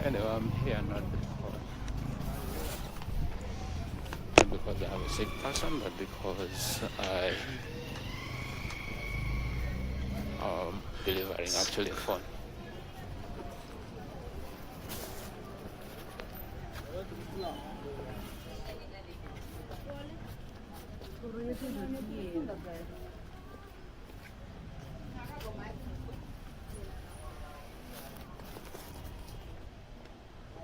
Anyway, I'm here not because I have a sick person, but because I am delivering actually a phone.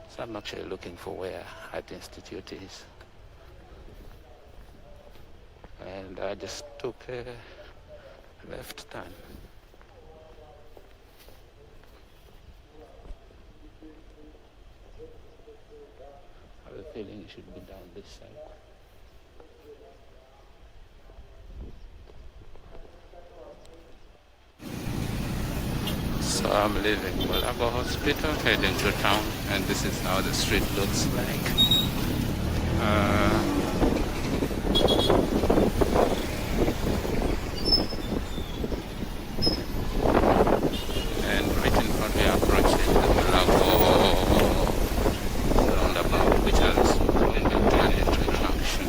So I'm actually looking for where Art Institute is. And I just took a left turn. I have a feeling it should be down this side. So I'm leaving Malabo Hospital, heading to town, and this is how the street looks like. And right in front we are approaching the Malabo roundabout, which has been turned into a junction.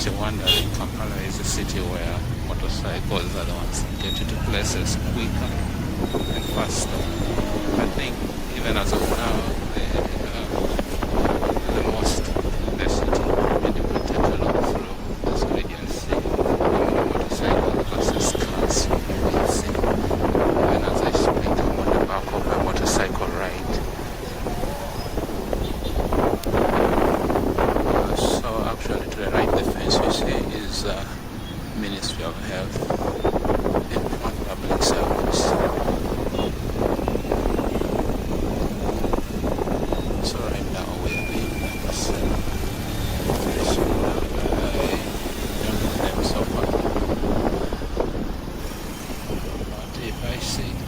You wonder if Kampala is a city where motorcycles are the ones that get you to places quicker and faster. I think even as of now, the most in the city, when you put it along through this agency, motorcycle versus cars, you see. Even as I speak, I'm on the back of a motorcycle ride. So actually to the right, the fence you see is Ministry of Health, Department Public Service. So right now we'll be number 7. So I don't know them so far. But if I see it,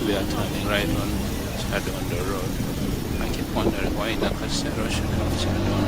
we are turning right on the road. I keep wondering why the Kasero should have Chadon.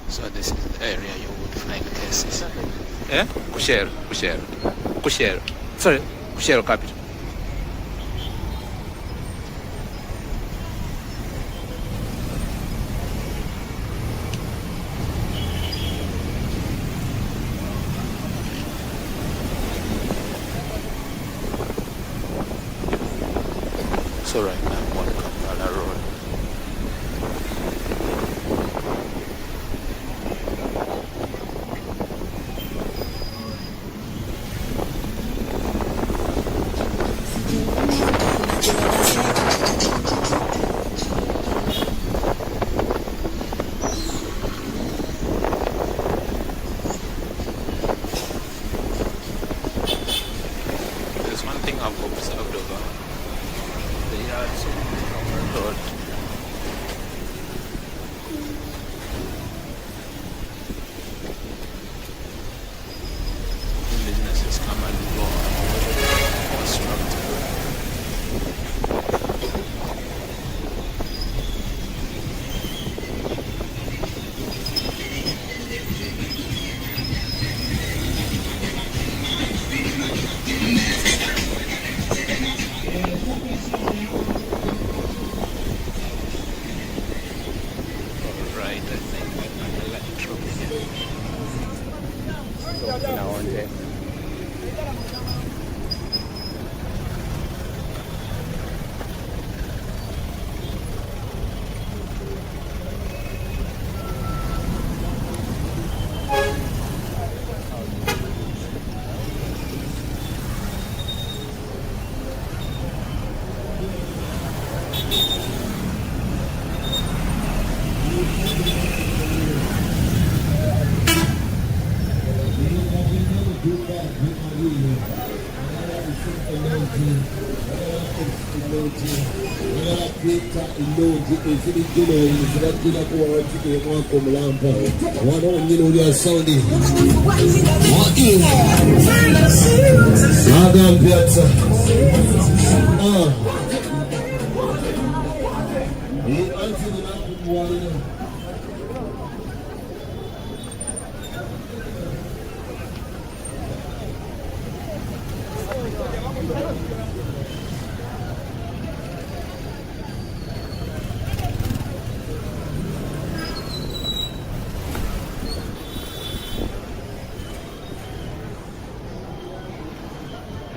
So this is the area you would find cases. Eh? Kushero. Sorry, Kushero capital. So right now I'm on Kampala Road. There's one thing I've observed over the yards of Kampala Road. Businesses come and go, constructed. Right, I think an electro now and then.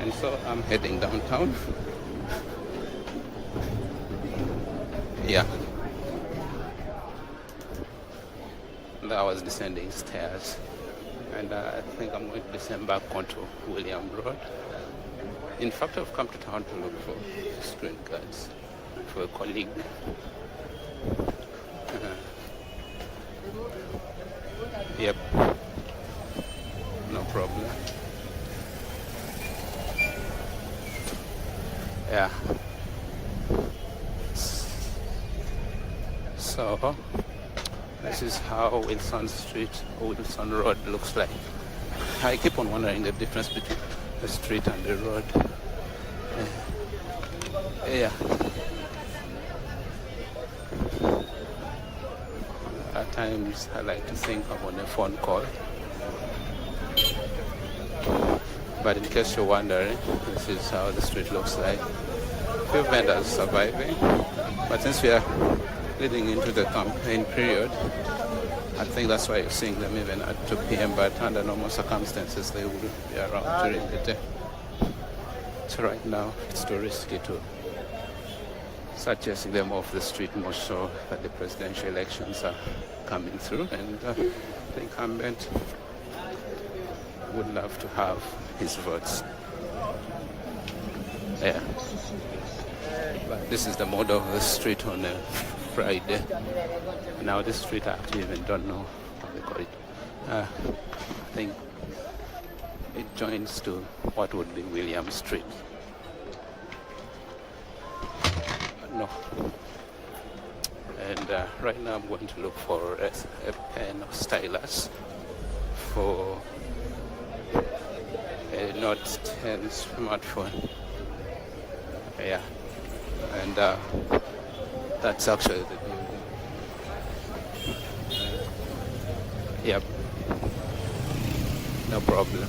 And so I'm heading downtown. Yeah. And I was descending stairs. And I think I'm going to descend back onto William Road. In fact, I've come to town to look for screen cards for a colleague. Yep. No problem. Yeah. So this is how Wilson Street or Wilson Road looks like. I keep on wondering the difference between the street and the road. Yeah. At times I like to think I'm on a phone call. But in case you're wondering, this is how the street looks like. Few vendors surviving, but since we are leading into the campaign period, I think that's why you're seeing them even at 2 p.m. But under normal circumstances, they will be around during the day. So right now, it's too risky to start chasing them off the street, more so that the presidential elections are coming through, and the incumbent would love to have his votes. Yeah. But this is the mode of the street on a Friday. Now this street I actually even don't know how they call it. I think it joins to what would be William Street. No. And right now I'm going to look for a pen or stylus for a Note 10 smartphone. Yeah. And that's actually the building. Yep, no problem.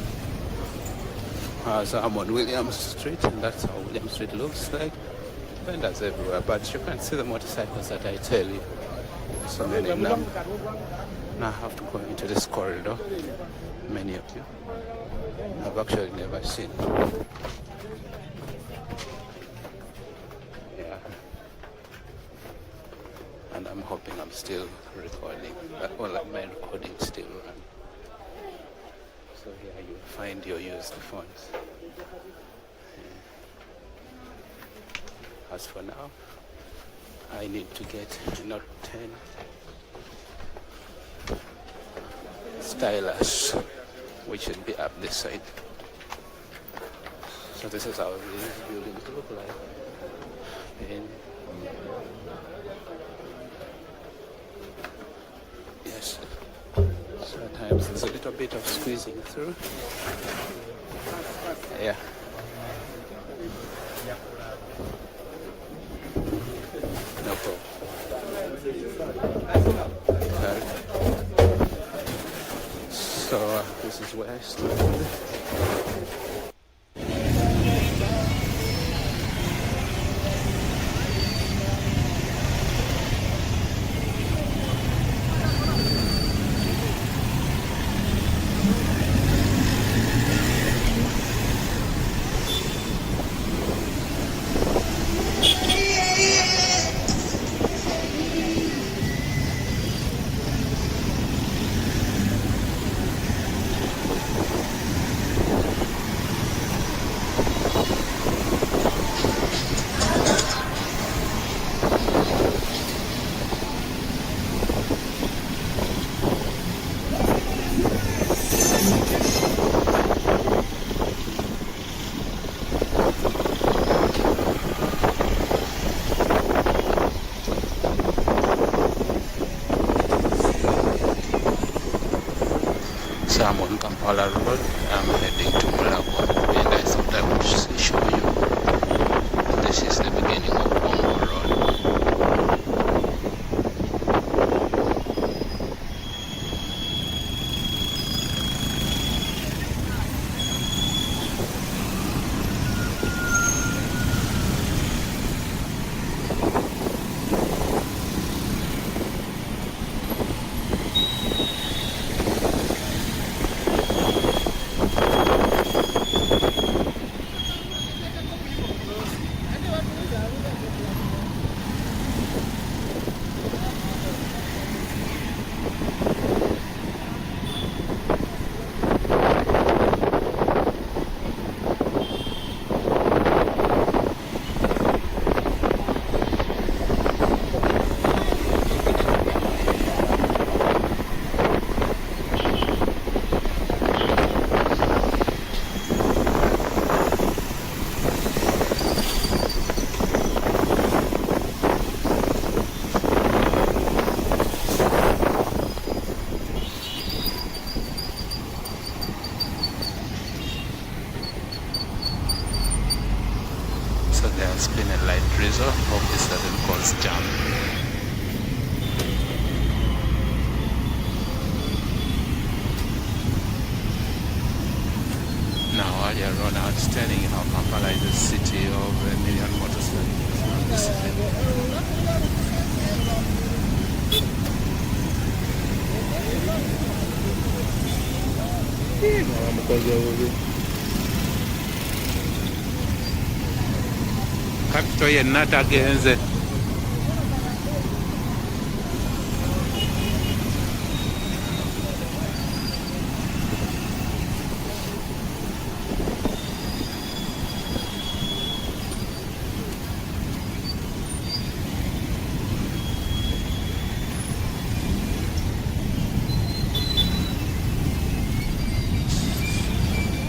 So I'm on Williams Street, and that's how Williams Street looks like. Vendors everywhere, but you can't see the motorcycles that I tell you. So many now. Now I have to go into this corridor. Many of you I've actually never seen. Yeah. And I'm hoping I'm still recording. Well, my recording still runs. So here you find your used phones. As for now, I need to get a Note 10 stylus, which should be up this side. So this is how these buildings look like. And yes, so at times there's a little bit of squeezing through. Yeah. No problem. So this is where I started. So I'm on Kampala Road. I'm heading to Mulagwa, and I thought I would show you. This is the beginning of Congo Road. So there's been a light drizzle. Hope this doesn't cause jam. Now earlier on I was telling you how Kampala is a city of a million motorcycles. Capital yenna tagenze.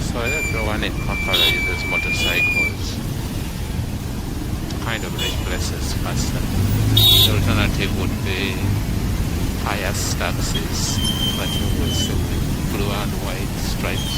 So everyone in Kampala uses motorcycles. Kind of reach places faster. The alternative would be higher taxis, but you will see blue and white stripes.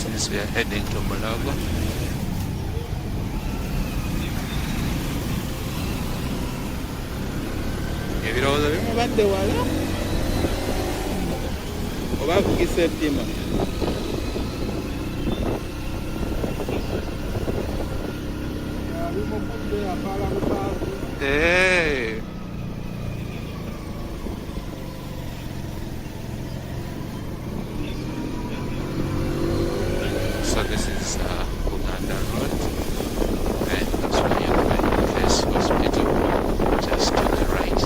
since we are heading to Mulago. Ebirowoozo bimubadde wala oba avugisa ettima? Hey. So this is Uganda Road, and that's where you're going to this hospital, just to the right.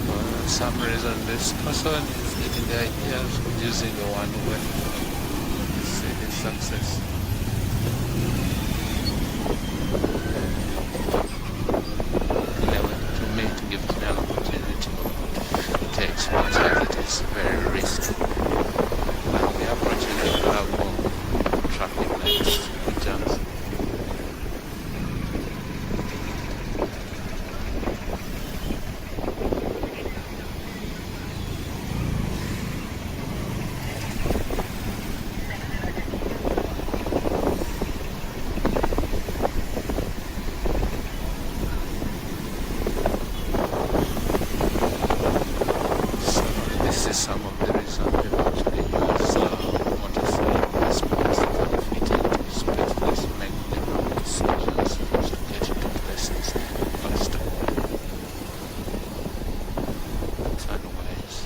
For some reason this person is getting the idea of using the one way. See the success. Anyway, to me, to give it an opportunity to take much as it is very risky. But we are approaching the Mulago traffic lights with jams. Some of the reasons people actually use motorcycle as opposed to defeated, especially make the wrong decisions to get into places faster. Otherwise,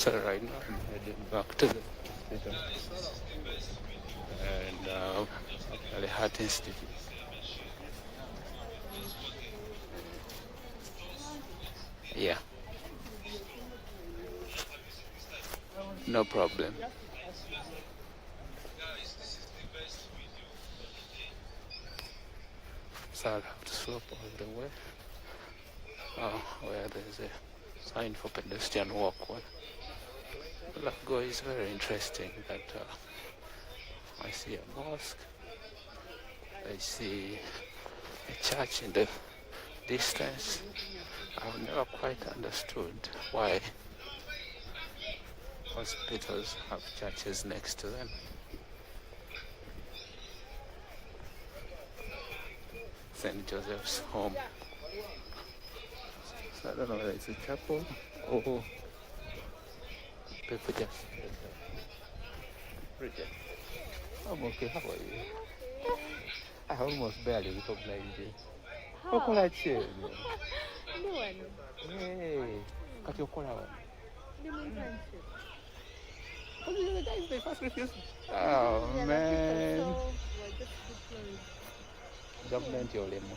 So right now I'm heading back to the station and the Heart Institute. Yeah, no problem. So I'll have to slope all the way where there's a sign for pedestrian walkway. Lago is very interesting that I see a mosque, I see a church in the distance. I've never quite understood why hospitals have churches next to them. St. Joseph's Home. So I don't know whether it's a chapel or people just reject. I'm okay, how are you? I almost barely recognized you. How could I change? Hey, cut your collar on. Oh, you're the guys they first refused. Oh, man. Government your limo.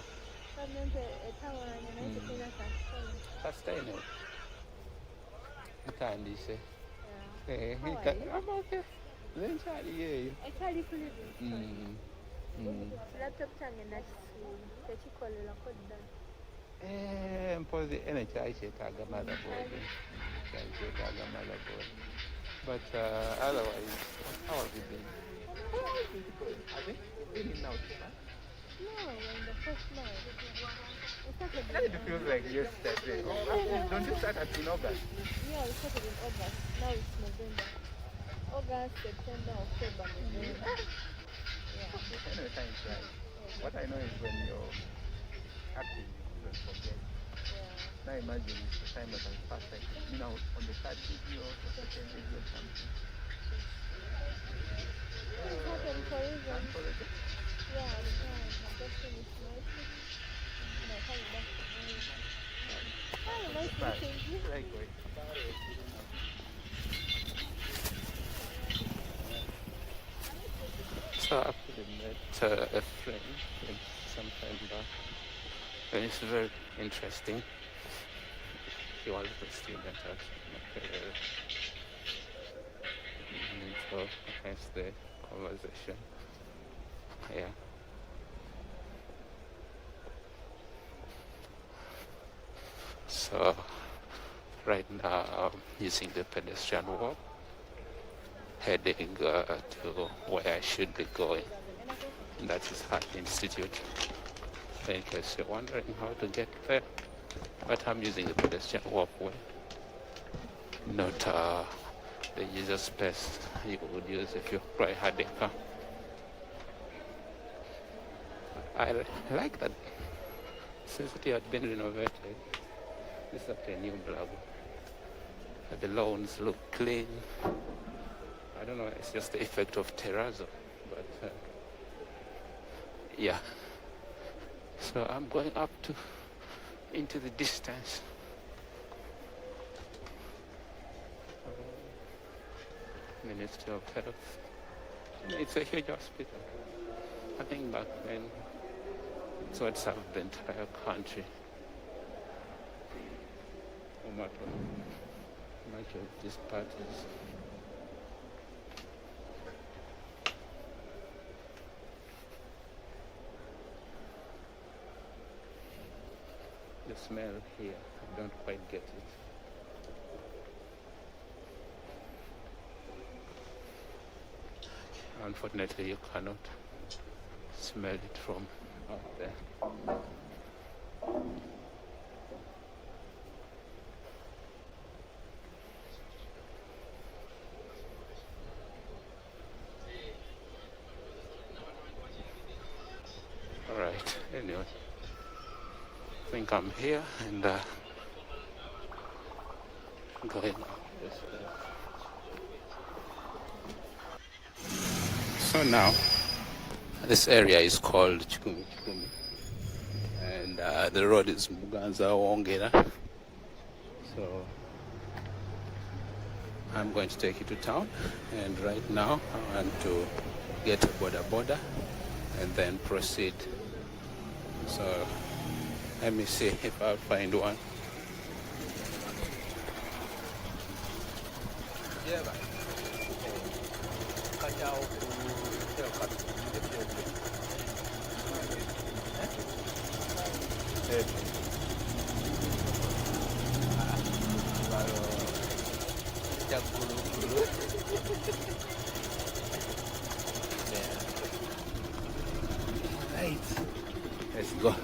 Sustainable. Itandise. Eh, I'm okay. Then Charlie, yeah. Laptop change tekikolela kodda. Mpozi NHI kyetaaga motherboard. Kyetaaga motherboard. But otherwise, how have you been? Have you been in now? No, we're in the first month. It feels like yesterday. Don't you start in August? Yeah, we started in August. Now it's November. August, September, October, November. Yeah. Anyway, time flies. What I know is when you're active, you don't forget. Yeah. Now imagine the time that I passed, like, on the third video or the second video or something. It happened for reasons. Yeah, I'm fine. I've just finished my sleep. And I'm coming back to my Oh, nice meeting you. Likewise. So I actually met a friend some time back, and it's very interesting. She was a student at Makerere. And so hence the conversation. Yeah. So right now I'm using the pedestrian walk, heading to where I should be going. And that is Heart Institute. In case you're wondering how to get there, but I'm using the pedestrian walkway, not the user space you would use if you had a car. I like that since it had been renovated. This is a new block. The lawns look clean. I don't know, it's just the effect of terrazzo, but yeah. So I'm going up into the distance. Ministry of Health. It's a huge hospital. I think back then it's what served the entire country. No matter much of these parties. The smell here, I don't quite get it. Unfortunately, you cannot smell it from out there. All right, anyway. I think I'm here and going up this way. So now, this area is called Chikumi, and the road is Muganza Wongera. So I'm going to take you to town, and right now I want to get a border and then proceed. So let me see if I'll find one. Right. Let's go.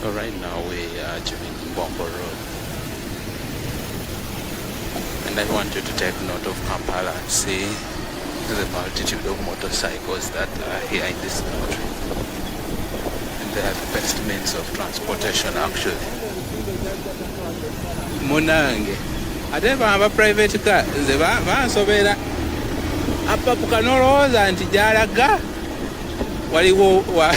So right now we are during Bombo Road, and I want you to take note of Kampala and see the multitude of motorcycles that are here in this country, and they are the best means of transportation actually. Munange ate bamba private car nze bansobera apapuka nolowooza nti gyalaga waliwo wa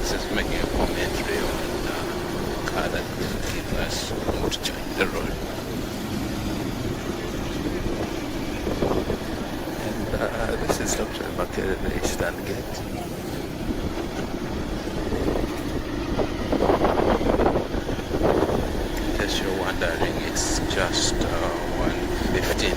just making a commentary on the car that gave us to join the road. And this is Dr. Bakere Eastern Gate. In case you're wondering, it's just 1:15.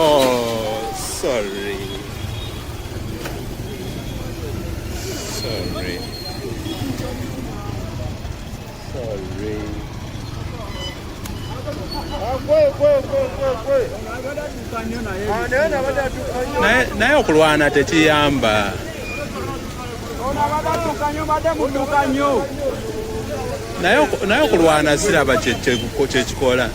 Oh, sorry. Naye okulwana tekiyamba. Naye okulwana siraba kyekikola.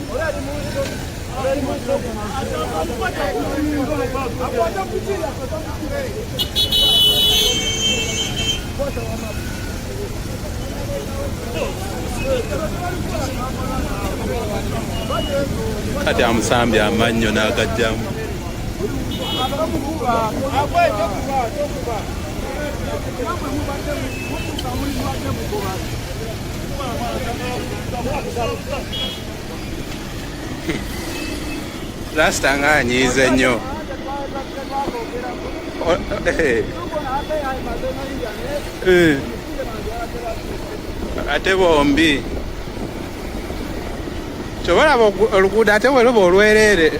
Kati amusambye amannyo n'agajjamu. Lasta nga anyiize nnyo. Ate bombi kyobalaba oluguudo ate bwe luba olwereere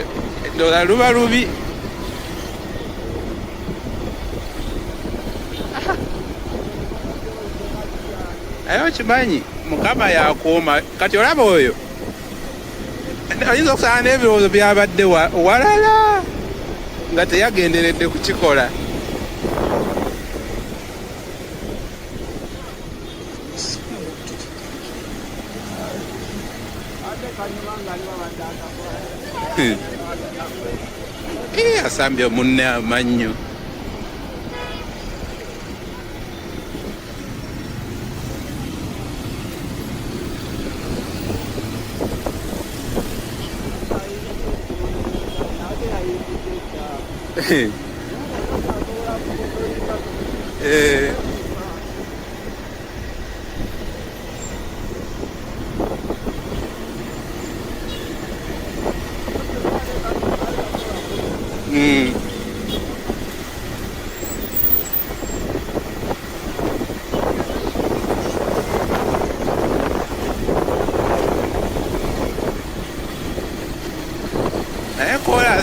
ddala luba lubi. Naye okimanyi Mukama yakuuma. Kati olaba oyo oyinza okusanga n'ebirowoozo byabadde walala nga teyagenderedde kukikola. Asambye munne amannyo.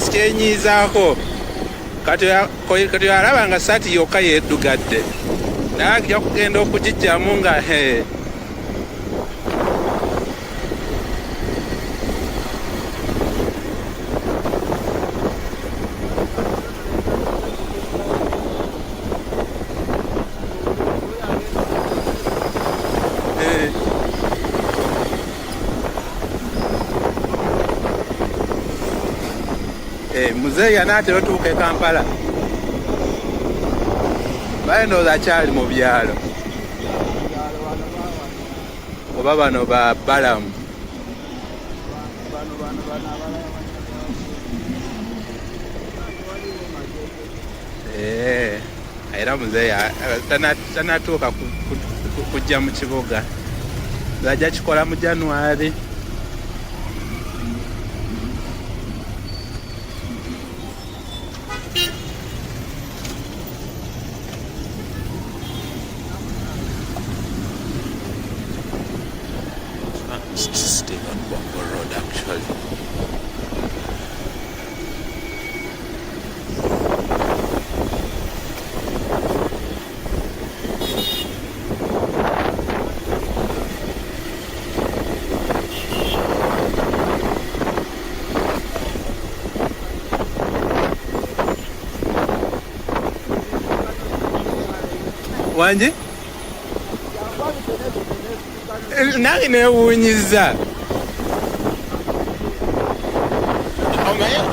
kasi kyenyiizaako kati alaba nga saati yokka yeddugadde naye ajja kugenda okugijjamu nga muzeeyi anaatera otuuka e Kampala baye ndowooza akyali mu byalo oba bano ba balamu era muzeeyi tanatuuka kujja mu kibuga ng'ajja kikola mu January. Still on Bongo Road actually. Wanje? Nange neewuunyiza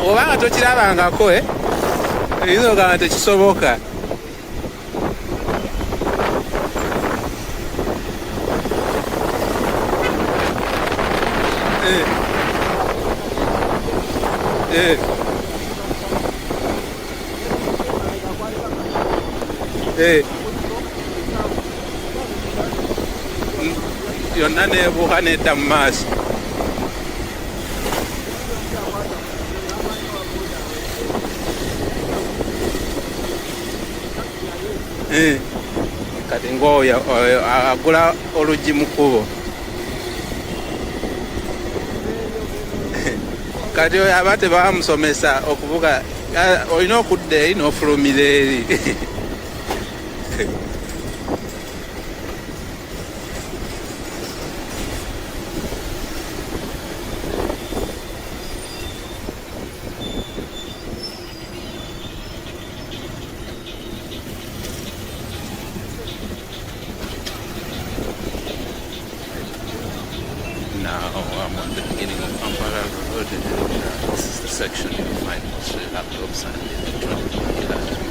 obanga tokirabangako eyinza ogamba tekisoboka. Yonna neebuuka nedda mu maaso. Kati ng'oyo agula oluggi mu kkubo. Kati oyo aba tebamusomesa okuvuga, olina okudda eri n'ofulumira eri. Now I'm on the beginning of Kampala Road. This is the section you find mostly laptops and electronic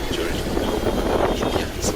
majority of Kenyans.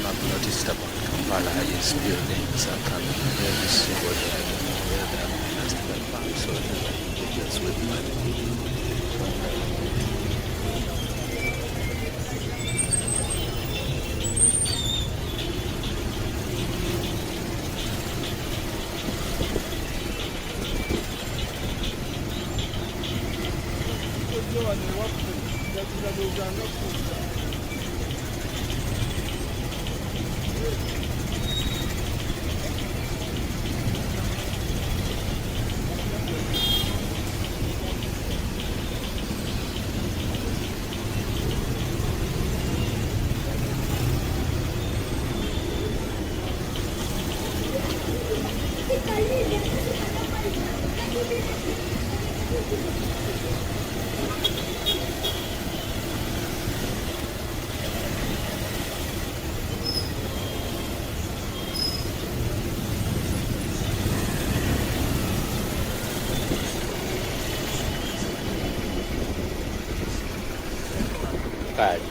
I've noticed about Kampala is buildings are coming every single day. I don't know where they are investing from, so they're just with money. Bad.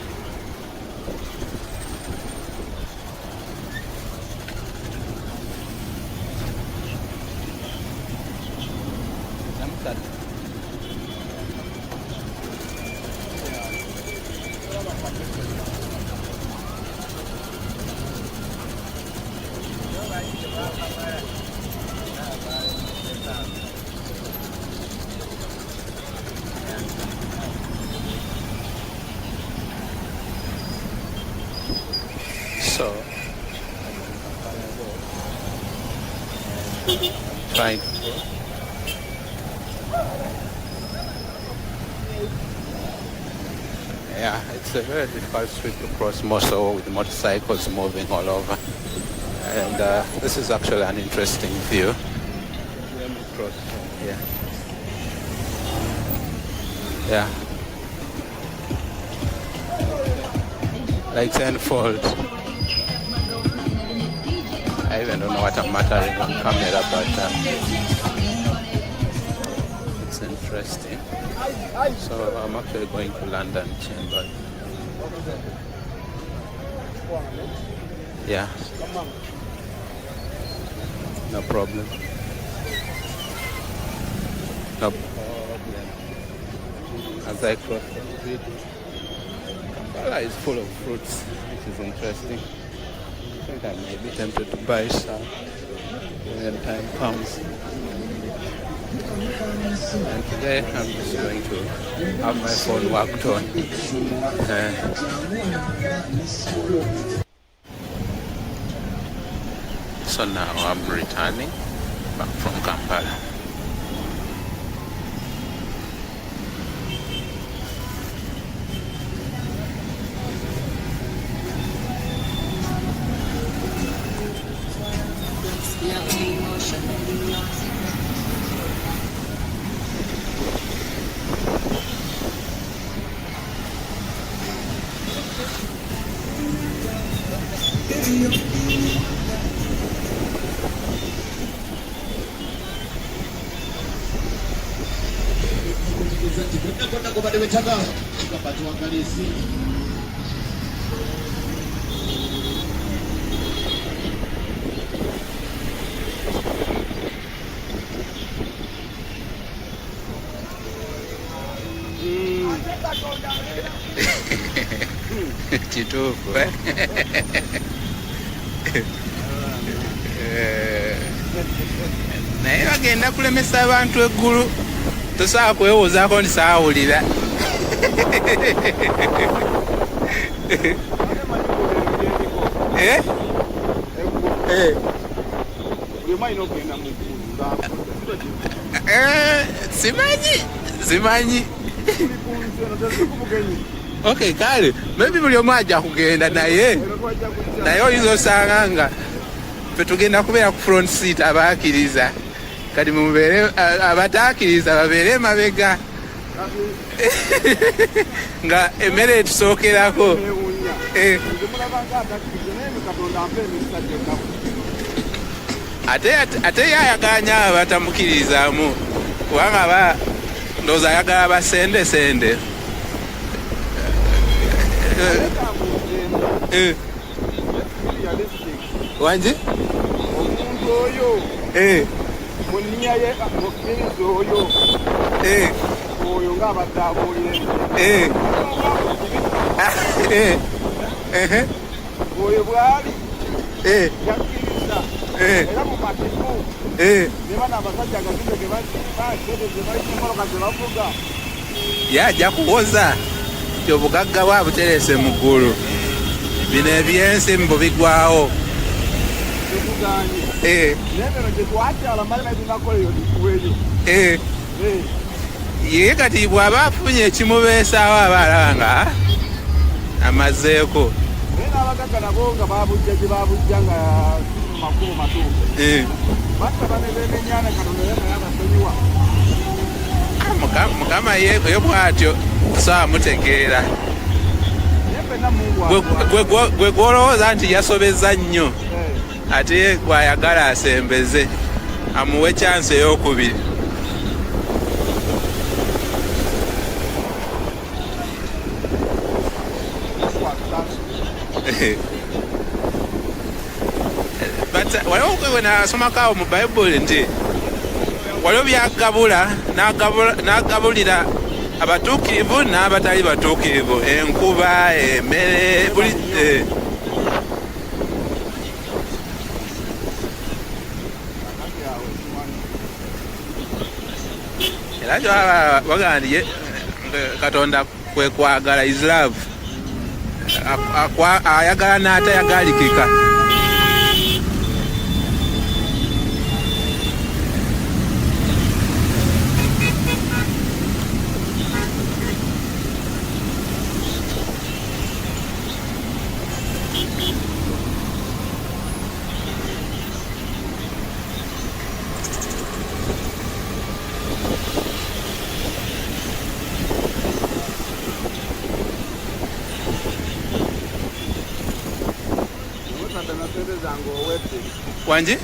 Right. trying. Yeah, it's a very difficult street to cross, more so with motorcycles moving all over. And this is actually an interesting view. Let me cross here. Yeah. Like tenfold. I even don't know what I'm muttering on camera, but it's interesting. So I'm actually going to London Chamber. Yeah. No problem. No problem. As I cross the street, Kampala is full of fruits, which is interesting. I think I may be tempted to buy some when time comes. And today I'm just going to have my phone worked on. So now I'm returning back from Kampala. Kituufu naye bagenda kulemesa abantu eggulu tosobola kwewozaako nti saawulira. Simanyi. Okay, kale maybe buli omu ajja kugenda naye oyinza osanga nga ffe tugenda kubeera ku front seat abakkiriza, kati mubeere abatakkiriza babeere emabega nga emmere etusookerako. Ate yayaganya abatamukkirizaamu kubanga ndowooza ayagala basendesende. Wanji? Omuntu oyo. Munnya ye mukkiriza oyo. Oyo ng'abadde abuulire. Oyo bw'ali. Yakkiriza. Era mu matiku. Ne bano abasajja agazimbe ge bakyebeze balina emmoloka ze bavuga. Ye ajja kuwoza. Obugagga bwa buterese mu ggulu, bino ebyensi mbu bigwawo. Ye kati bw'aba afunye ekimubeesaawo aba alaba nga amazeeko. N'abagagga nabo nga babujja gye babujja nga mu makubo matuufu. Batta banebeemenyana Katonda ye naye abasonyiwa. Mukama ye bw'atyo so mutegeera. Gwe gwolowooza nti yasobeza nnyo ate gwayagala asembeze amuwe chance ey'okubiri. Waliwo gwe nasomako awo mu Bayibuli nti waliwo byagabula n'agabulira abatuukirivu n'abatali batuukirivu, enkuba, emmere, buli era kyolaba bagamba nti Katonda kwe kwagala is love. Ayagala n'atayagalikika. Wanji?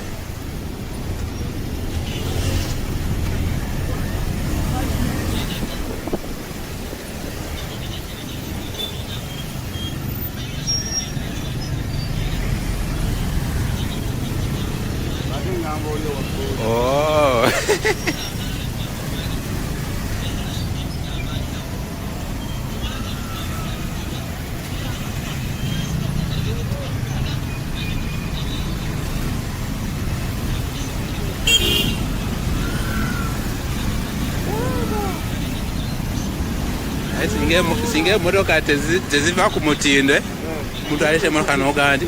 Oh. Singe emotoka teziva ku mutindo muntu alete emotoka n'oga nti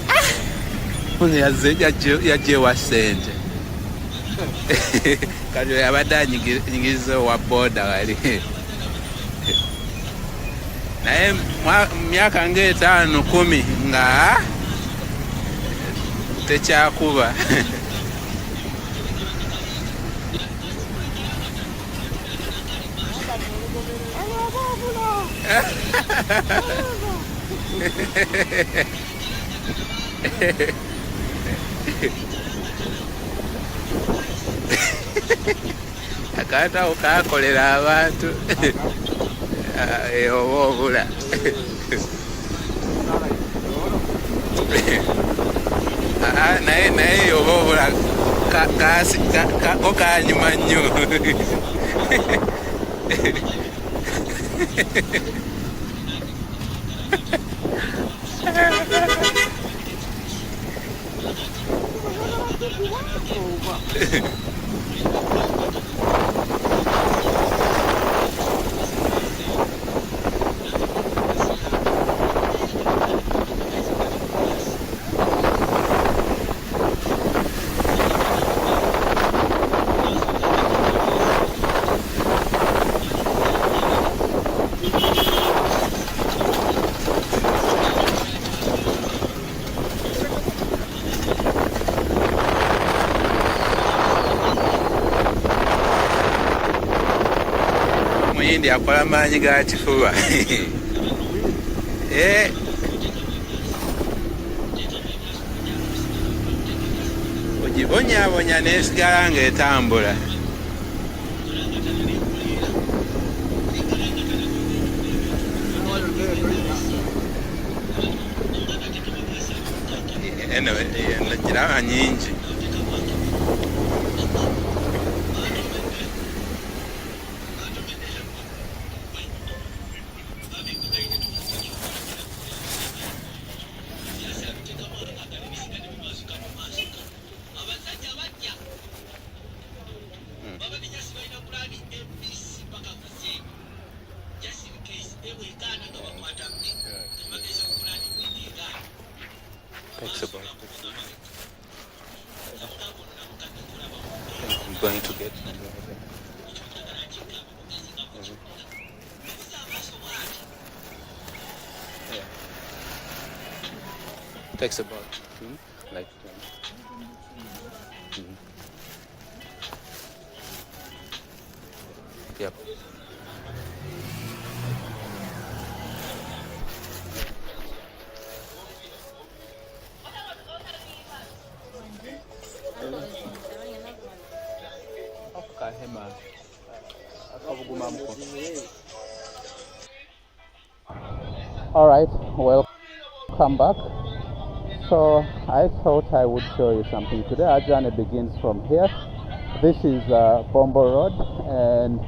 yaggye wa ssente kati abadde anyingiriza owa boda wali naye myaka nga 5-10 nga tekyakuba. Akata okakolera abantu oba obula naye oba obula okanyuma nnyo. Muyindi akola maanyi ga kifuba. Ogibonyaabonya nesigala ng'etambula. Eno giraba nyingi. I'm going to get some. Yeah. Takes about like 20. Yep. All right, welcome back. So I thought I would show you something today. Our journey begins from here. This is Bombo Road, and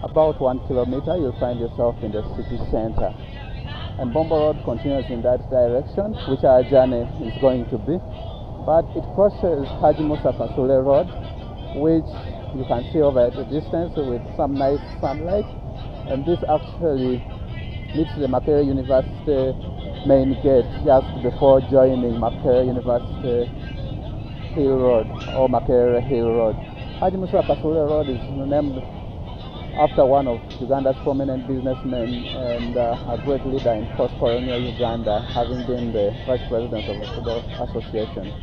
about 1 kilometer you'll find yourself in the city center. And Bombo Road continues in that direction, which our journey is going to be. But it crosses Haji Musa Kasule Road, which you can see over at a distance with some nice sunlight. And this actually meets the Makerere University main gate just before joining Makerere University Hill Road or Makerere Hill Road. Haji Musa Kasule Road is named after one of Uganda's prominent businessmen and a great leader in post-colonial Uganda, having been the vice president of the Football Association.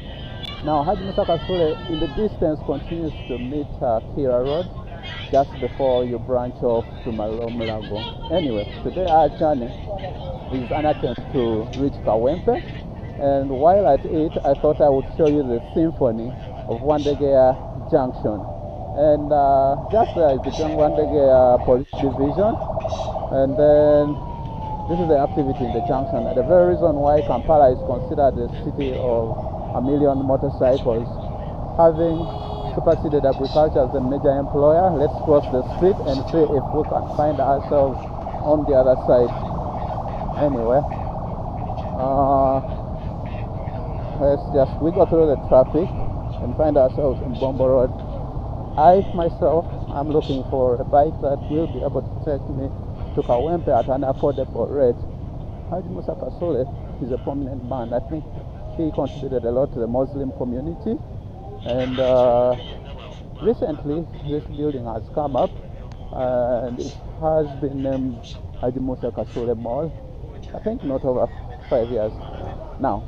Now, Haji Musa Kasule in the distance continues to meet Kira Road just before you branch off to Malomulago. Anyway, today our journey is an attempt to reach Kawempe, And while at it, I thought I would show you the symphony of Wandegea Junction. And just there is the Wandegea Police Division. And then this is the activity in the junction. The very reason why Kampala is considered the city of a million motorcycles, having superseded agriculture as the major employer. Let's cross the street and see if we can find ourselves on the other side. Anyway, let's just wiggle through the traffic and find ourselves in Bombo Road. I myself am looking for a bike that will be able to take me to Kawempe at an affordable rate. Haji Musa Kasole is a prominent man. I think he contributed a lot to the Muslim community. And recently, this building has come up and it has been named Haji Musa Kasole Mall. I think not over 5 years now.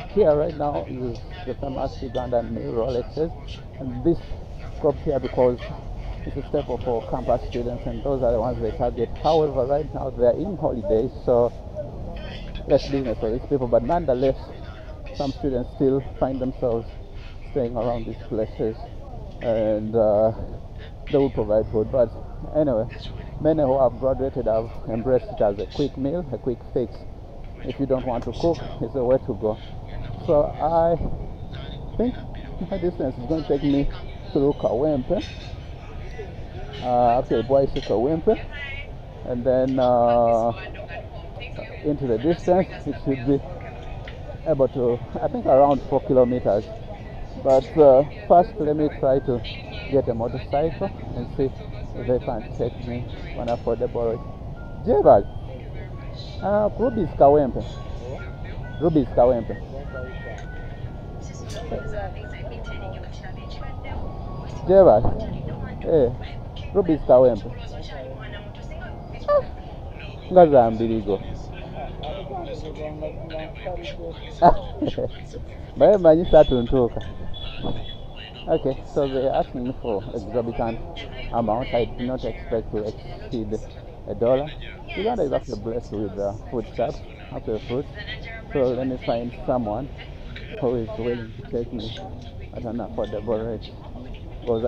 Here right now is the famous Ugandan Rolexes, and this cropped here because it's a staple for campus students, and those are the ones they target. However, right now they are in holidays, so less business for these people, but nonetheless, some students still find themselves staying around these places, and they will provide food. But anyway, many who have graduated have embraced it as a quick meal, a quick fix. If you don't want to cook, it's the way to go. So I think my distance is going to take me through Kawempe. Actually, Boise Kawempe, and then into the distance it should be able to, I think, around 4 kilometers. But first, let me try to get a motorcycle and see if they can take me on affordable rate. Jebal, Ruby's Kawempe. Ruby's Kawempe. Jebal, eh. Ruby's Kawempe. Ngazambirigo. Okay, so they're asking me for exorbitant amount. I do not expect to exceed $1. Uganda is actually blessed with food stuff, after food. So let me find someone who is willing to take me at an affordable rate. What's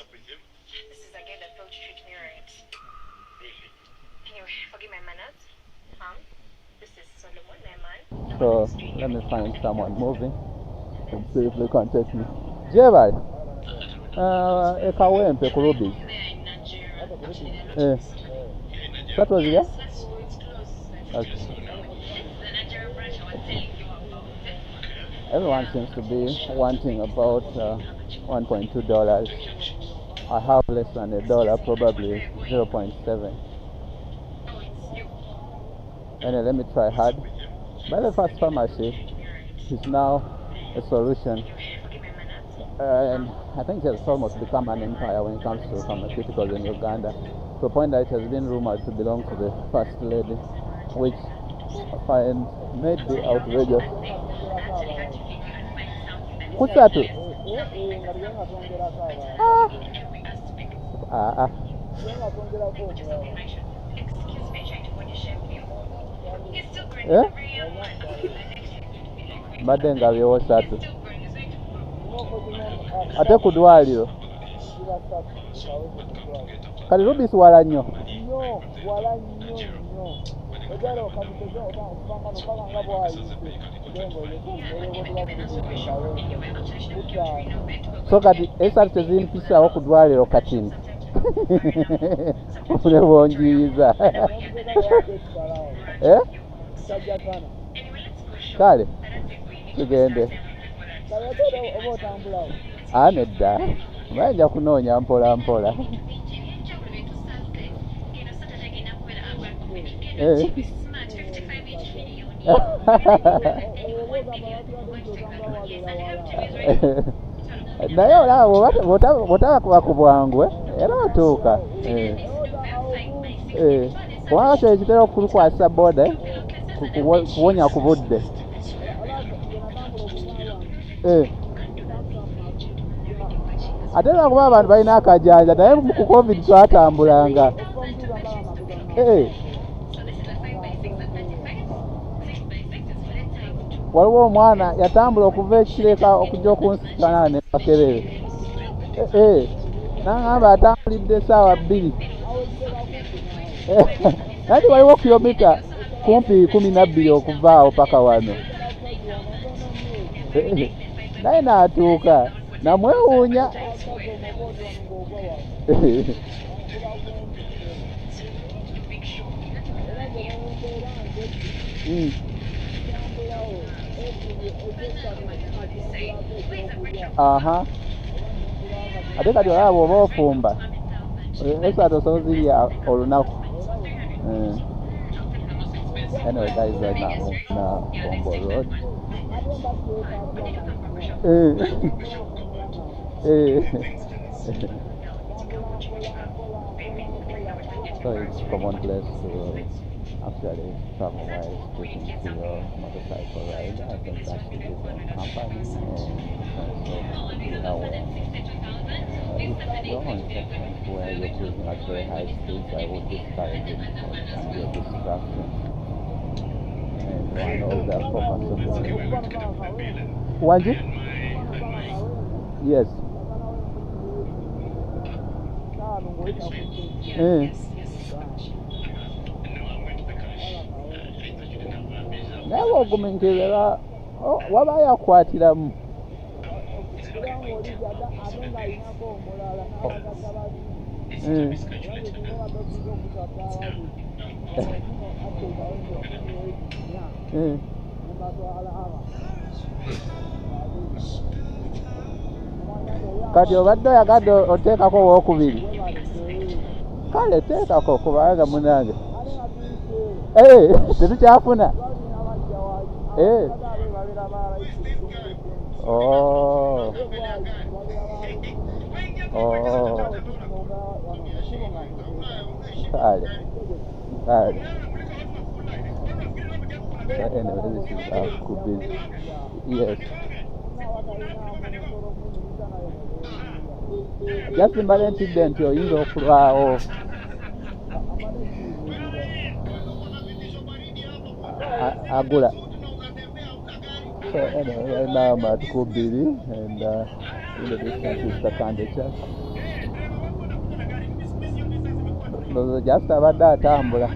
up with you? This is a guy that failed to treat me right. Really? Anyway, forgive my manners. This is Solomon, my man. So let me find someone moving and see if they can take me. Jebal, Kawempe Kurubi. That was here? Okay. Everyone seems to be wanting about $1.2. I have less than $1, probably 0.7. Anyway, let me try hard. By the first pharmacy is now a solution, and I think it has almost become an empire when it comes to pharmaceuticals in Uganda, to a point that it has been rumored to belong to the First Lady, which I find may be outrageous. What's that? Mbadde ngabyewo 3 ate ku ddwaliro kati Rubis wala nnyo. So kati esatu tezimpisaawo ku ddwaliro katini ofune bwonjiyiza. Kale tugende. Nedda bayinja kunoonya mpola mpola. Naye olaba bw'otaba kuba ku bwangu era otuuka. Kubanga kyo ekitera okukwasa boda kuwonya ku budde. ate lwakuba abantu balina akajanja naye ku covid twatambulanga. Waliwo omwana yatambula okuva ekireka okujja okunsisinkana ne Makerere. N'aŋŋamba atambulidde essaawa 2. Nati waliwo kilomita kumpi 12 okuva awo paka wano. Naye n'atuuka namwewuunya. Aha. Ate kati olaba bw'oba ofumba esatu osobola zirya olunaku. Anyway, guys, right now on Congo Road. So it's a common place to actually travel while taking to your motorcycle ride. I think that's the different company. So you know if you're on something where you're cruising at very high speeds, I would discourage it because it can be a distraction. And one of the focus of Wanji? Yes. Naye ogumenkerera waba yakwatiramu. Kati obadde oyagadde oteekako owookubiri. Kale teekako kubanga munange. Tetukyafuna. Kale. So anyway, this is Kubiri. Yes. Just mbale ntidde nti oyinza okulwawo. Agula. So anyway, right now I'm at Kubiri and in the distance is the Kandecha. Just abadde atambula.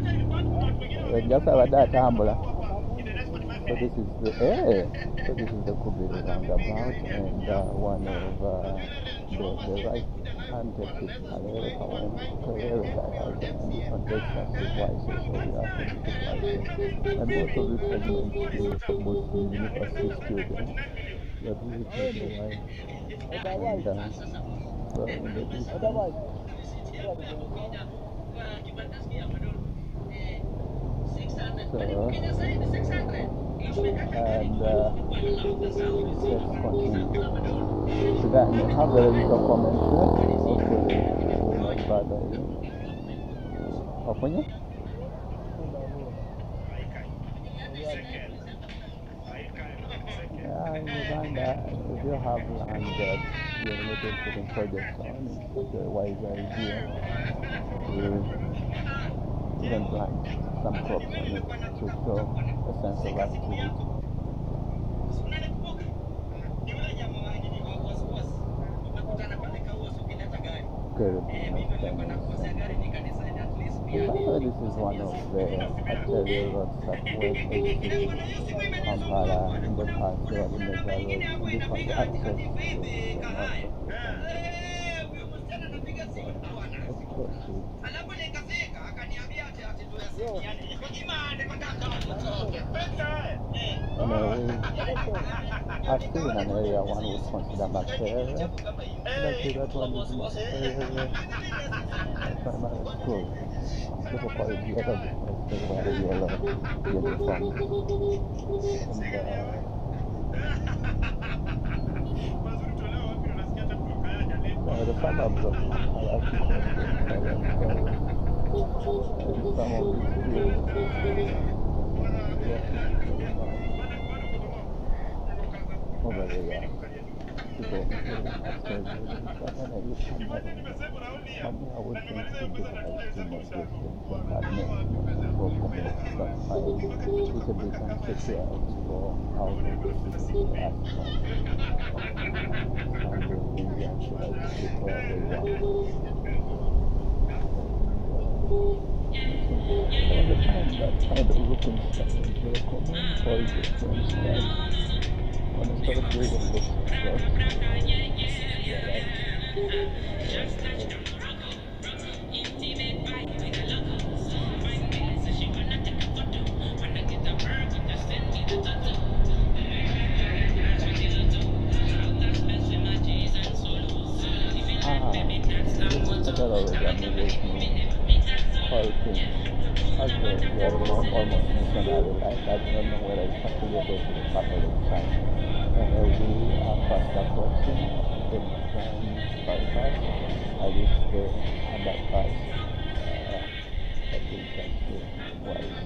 So this is the Kubiri roundabout and one of the right hand exit Kalere on breakfast devices, so we have to and most of the segments is mostly university students that visited the line and so in the distance. And let's continue. So that you have the little comments here. Hopefully will not bother you. Open it? Yeah, in Uganda, if you have land that you're related to the project on, it's a wise idea to even plant some crops on it to show a sense of activity. Good. This is one of the arterial roads that went to Kampala in the past. They are the major roads. This was the access to are still in an area one would consider Makerere. Let's see, that one is Makerere primary school. People call it yellow because they wear yellow uniform. And the suburbs of Kampala are some of these over there. People upstairs. But when you come back, I would think to digitize too much distance and that makes for community stuff like it's a bit unsecured for how to basically ask for some of the Indians like people they want. All the time that kind of looking stuff is very common for different styles. When I started doing this stuff, federal organization helping as well, we are almost missionary like I don't know whether it's affiliated to the Catholic Church. And we are fast approaching the Muslim bypass, at least the underpass, I think that's the wise.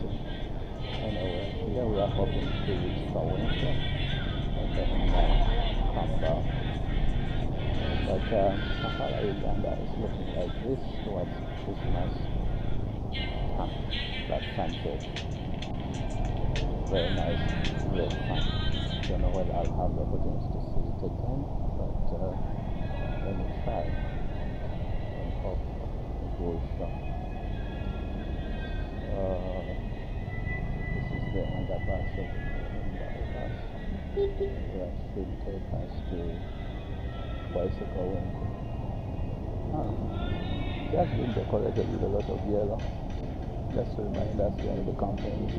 Anyway, here we are hoping to reach the winter and then come back. But Kampala Uganda is looking like this towards Christmas. That sunset. Very nice, great fun. Don't know whether I'll have the opportunity to see it again, but let me try and hope it will show. This is the underpass of the bypass. That should take us to bicycle link. It has been decorated with a lot of yellow. Just to remind us where the campaign is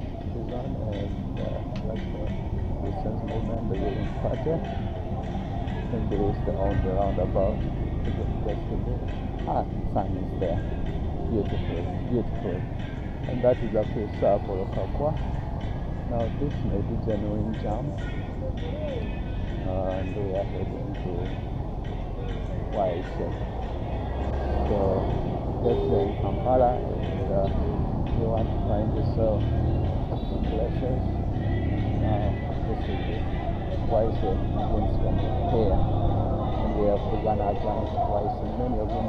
on, and that's the Christians movement, the Willing Party. I think there is the roundabout to get close to the sun is there. Beautiful, beautiful. And that is actually Sapporo Kakwa. Now this may be genuine jam. And we are heading to Waise. So that's in Kampala, and you want to find yourself some places. This is Waise begins from here, and we have begun our journey to Waise. Many of you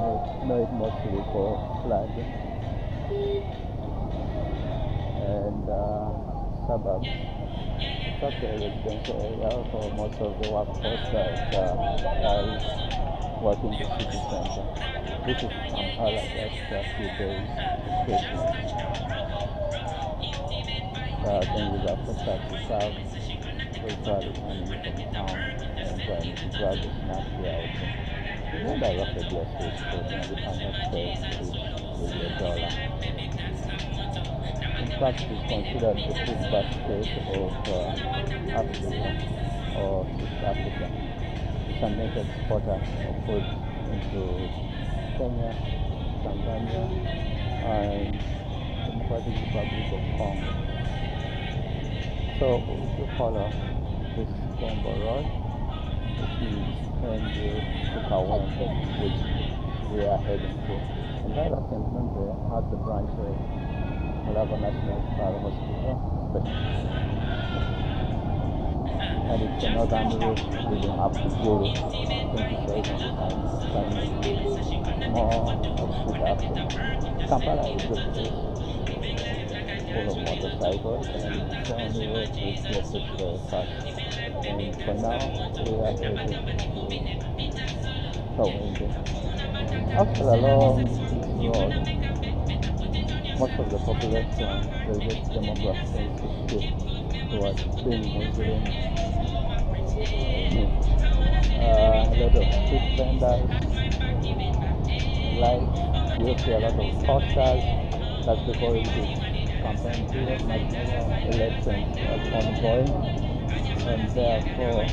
know it mostly for flooding and suburbs. It's actually a residential area for most of the workforce that is working the city center. This is Kampala, just a few days to Christmas. Then we got the taxi cab. We started coming from town and trying to grab the snack here. Remember, I left the grocery store and we cannot pay with $1. In fact, it's considered the food basket of Africa or East Africa. It's a net exporter of food into Kenya, Tanzania, and the Democratic Republic of Congo. So if you follow this Congo road, it is to Kawempe, which we are heading to. And right up in Membe has the branch of Malaba National Hospital, and it's a northern route leading up to Gulu. I think it's more of South Africa. Kampala is a place full of motorcycles, and the only road which gets it very fast. And for now, we are heading to Kawempe. After along this road, most of the population, the demographics shift towards being Muslim. A lot of street vendors, you see a lot of posters. That's because it is campaign period, national elections are ongoing, and therefore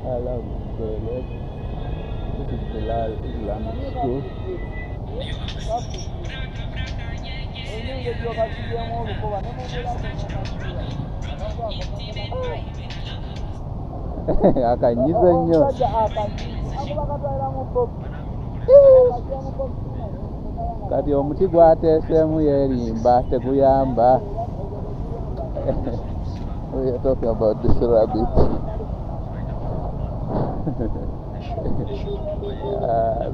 Hello, this is Bilal Islamic School. akanyize nnyo. Kati omuti gwateeseemu yeerimba teguyamba. We are talking about this rabbit.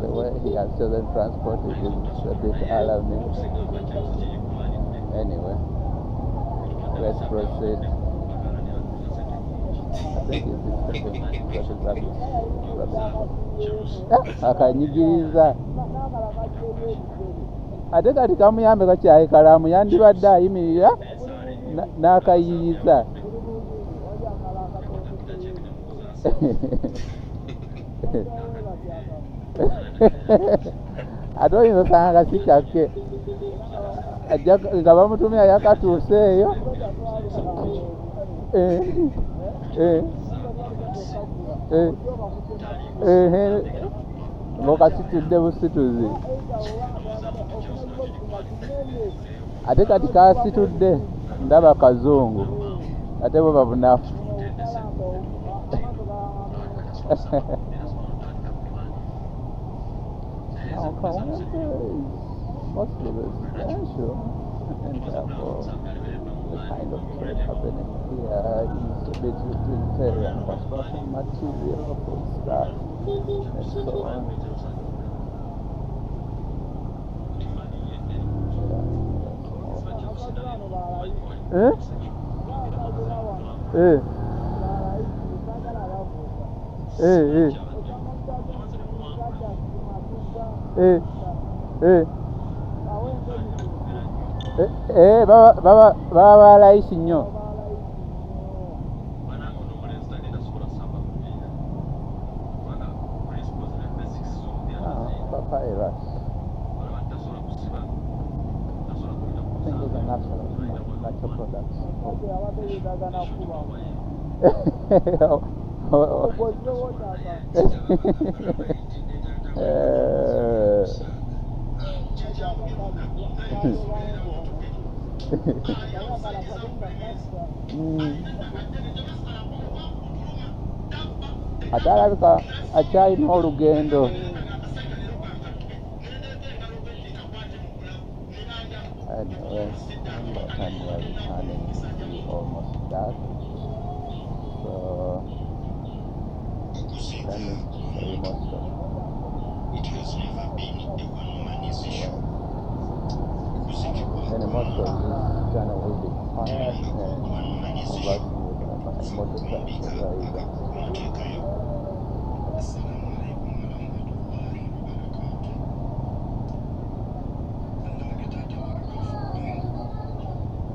The way he has chosen transport is a bit alarming. Anyway, let's proceed. I think it's this rabbit. Akanyigiriza. Ate kati kamuyambe kakyayi kalamu yandibadde ayimirira n'akayiyiza. Ate oyinza osanga kasi kyakke nga bamutumya yakatuuseeyo ng'okasitudde busituzi. Ate kati kasitudde ndaba kazungu ate bo babunafu. Now Kampala is mostly residential, and therefore the kind of trade happening here is a bit utilitarian, construction material, food stuff, and so on. Baba balayisi nnyo. Papyrus. I think those are natural products. Ate alabika akyalina olugendo. Anyway, by the time we are returning, it's almost dark. So, that means we must and most of this channel will be quiet and about with my motorcycle rider.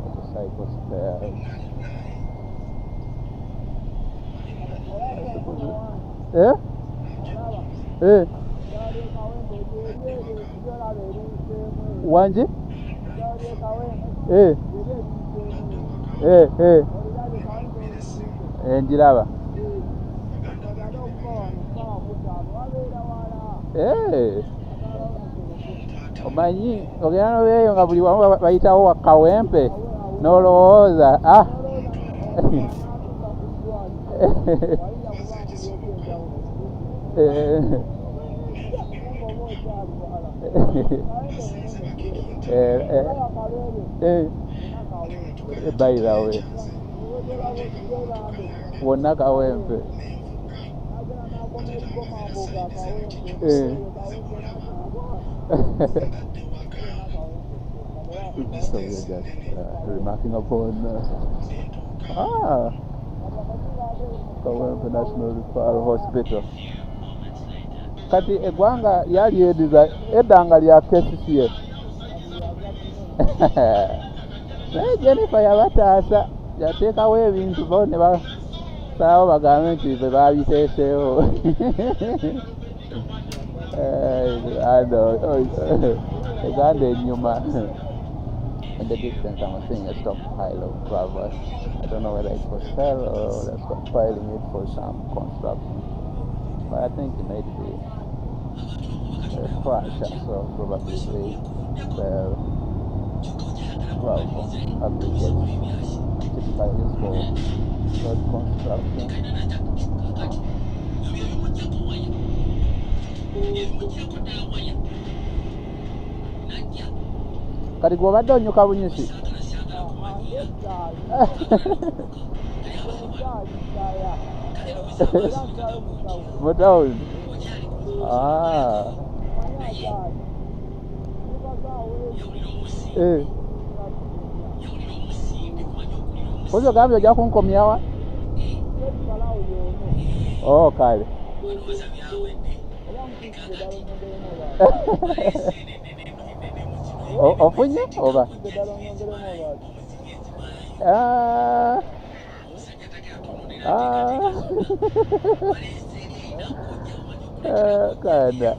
Motorcycle spares. Wanje? Njiraba. Omanyi ogenda nobeeyo nga buli wamu bayitawo wakawempe n'olowooza by the way wonna kawempe so we're just remarking upon Kawempe National Referral Hospital. Kati eggwanga lyali eddanga lya KCCA. Naye Jennifer yabataasa yateekawo ebintu bo ne basalawo bagambe nti be baabiteeseewo. Eganda enyuma. In the distance I'm seeing a stockpile of flowers. I don't know whether it's for sale or they're stockpiling it for some construction. But I think it might be a crusher, so probably they sell flower aggregates. typically used for road construction. Kati gw'obadde onyuka bunyusi? Mu town? Kozi ogambye ojja kunkomya wa? Kale. Ofunye oba? Kana.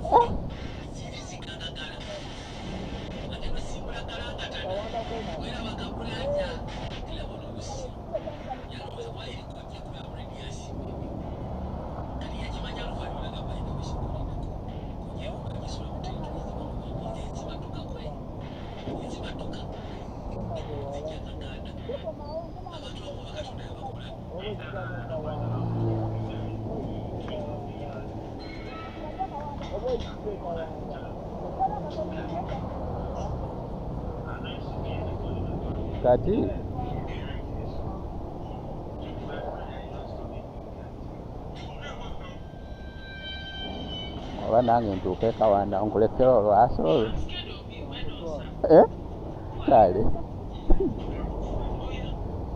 Kati oba nange ntuuka e Kawanda nkulekera olwaso olwo. Kale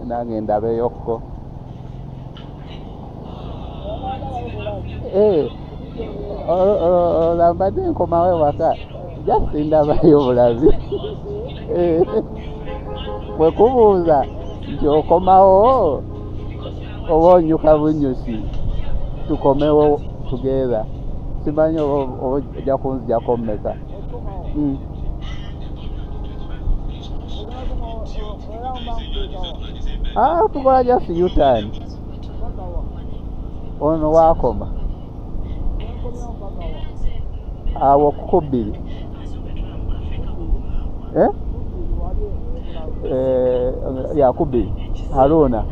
nange ndabeyokko. Olambadde nkomawo ewaka just ndabayo bulabi. Bwe kubuuza nti okomawo oba onyuka bunyusi tukomewo together. Simanyi oba ojja kunzijako mmeka. Tukola just U-turn. Ono wakoma awo kukubiri yakubiri Haruna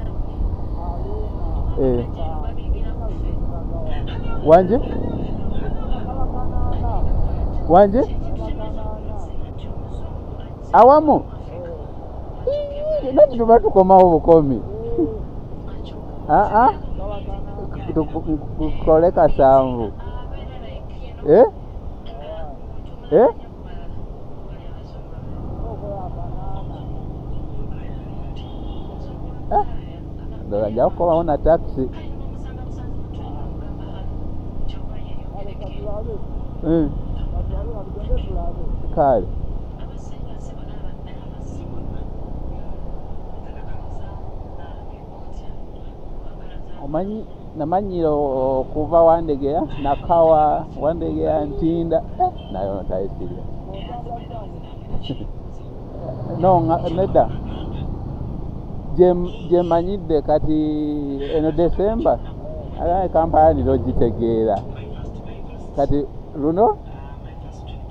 wanje awamu nati tuba tukomawo bukomi. Tukole kasanvu. Ndola nja kukomawo na taxi. Kale omanyi namanyira okuva Wandegeya nakawa Wandegeya Ntinda nayo ntayisirya. No nedda gye manyidde kati eno December agaye Kampala nirogitegeera kati luno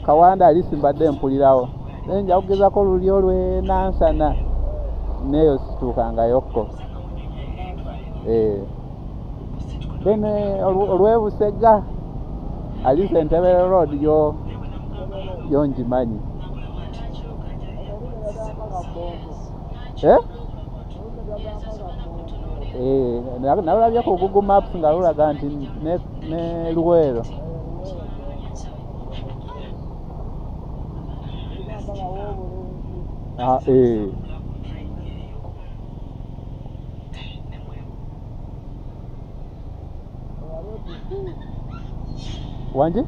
Kawanda alisi mbadde mpulirawo naye nja kugezako luli olw'enansana neyo situukangayokko. Then olw'ebusega alisi Entebbe Road yo ngimanyi. Nalabye ku Google Maps nga lulaga nti ne Luweero. Wanje?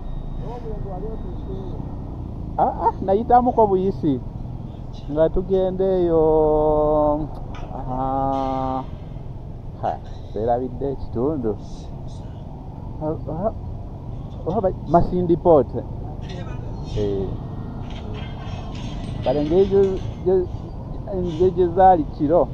Nayitamuko buyisi nga tugendeeyo serabidde ekitundu Masindi Port. Kale ng'egyo gye zaali kiro.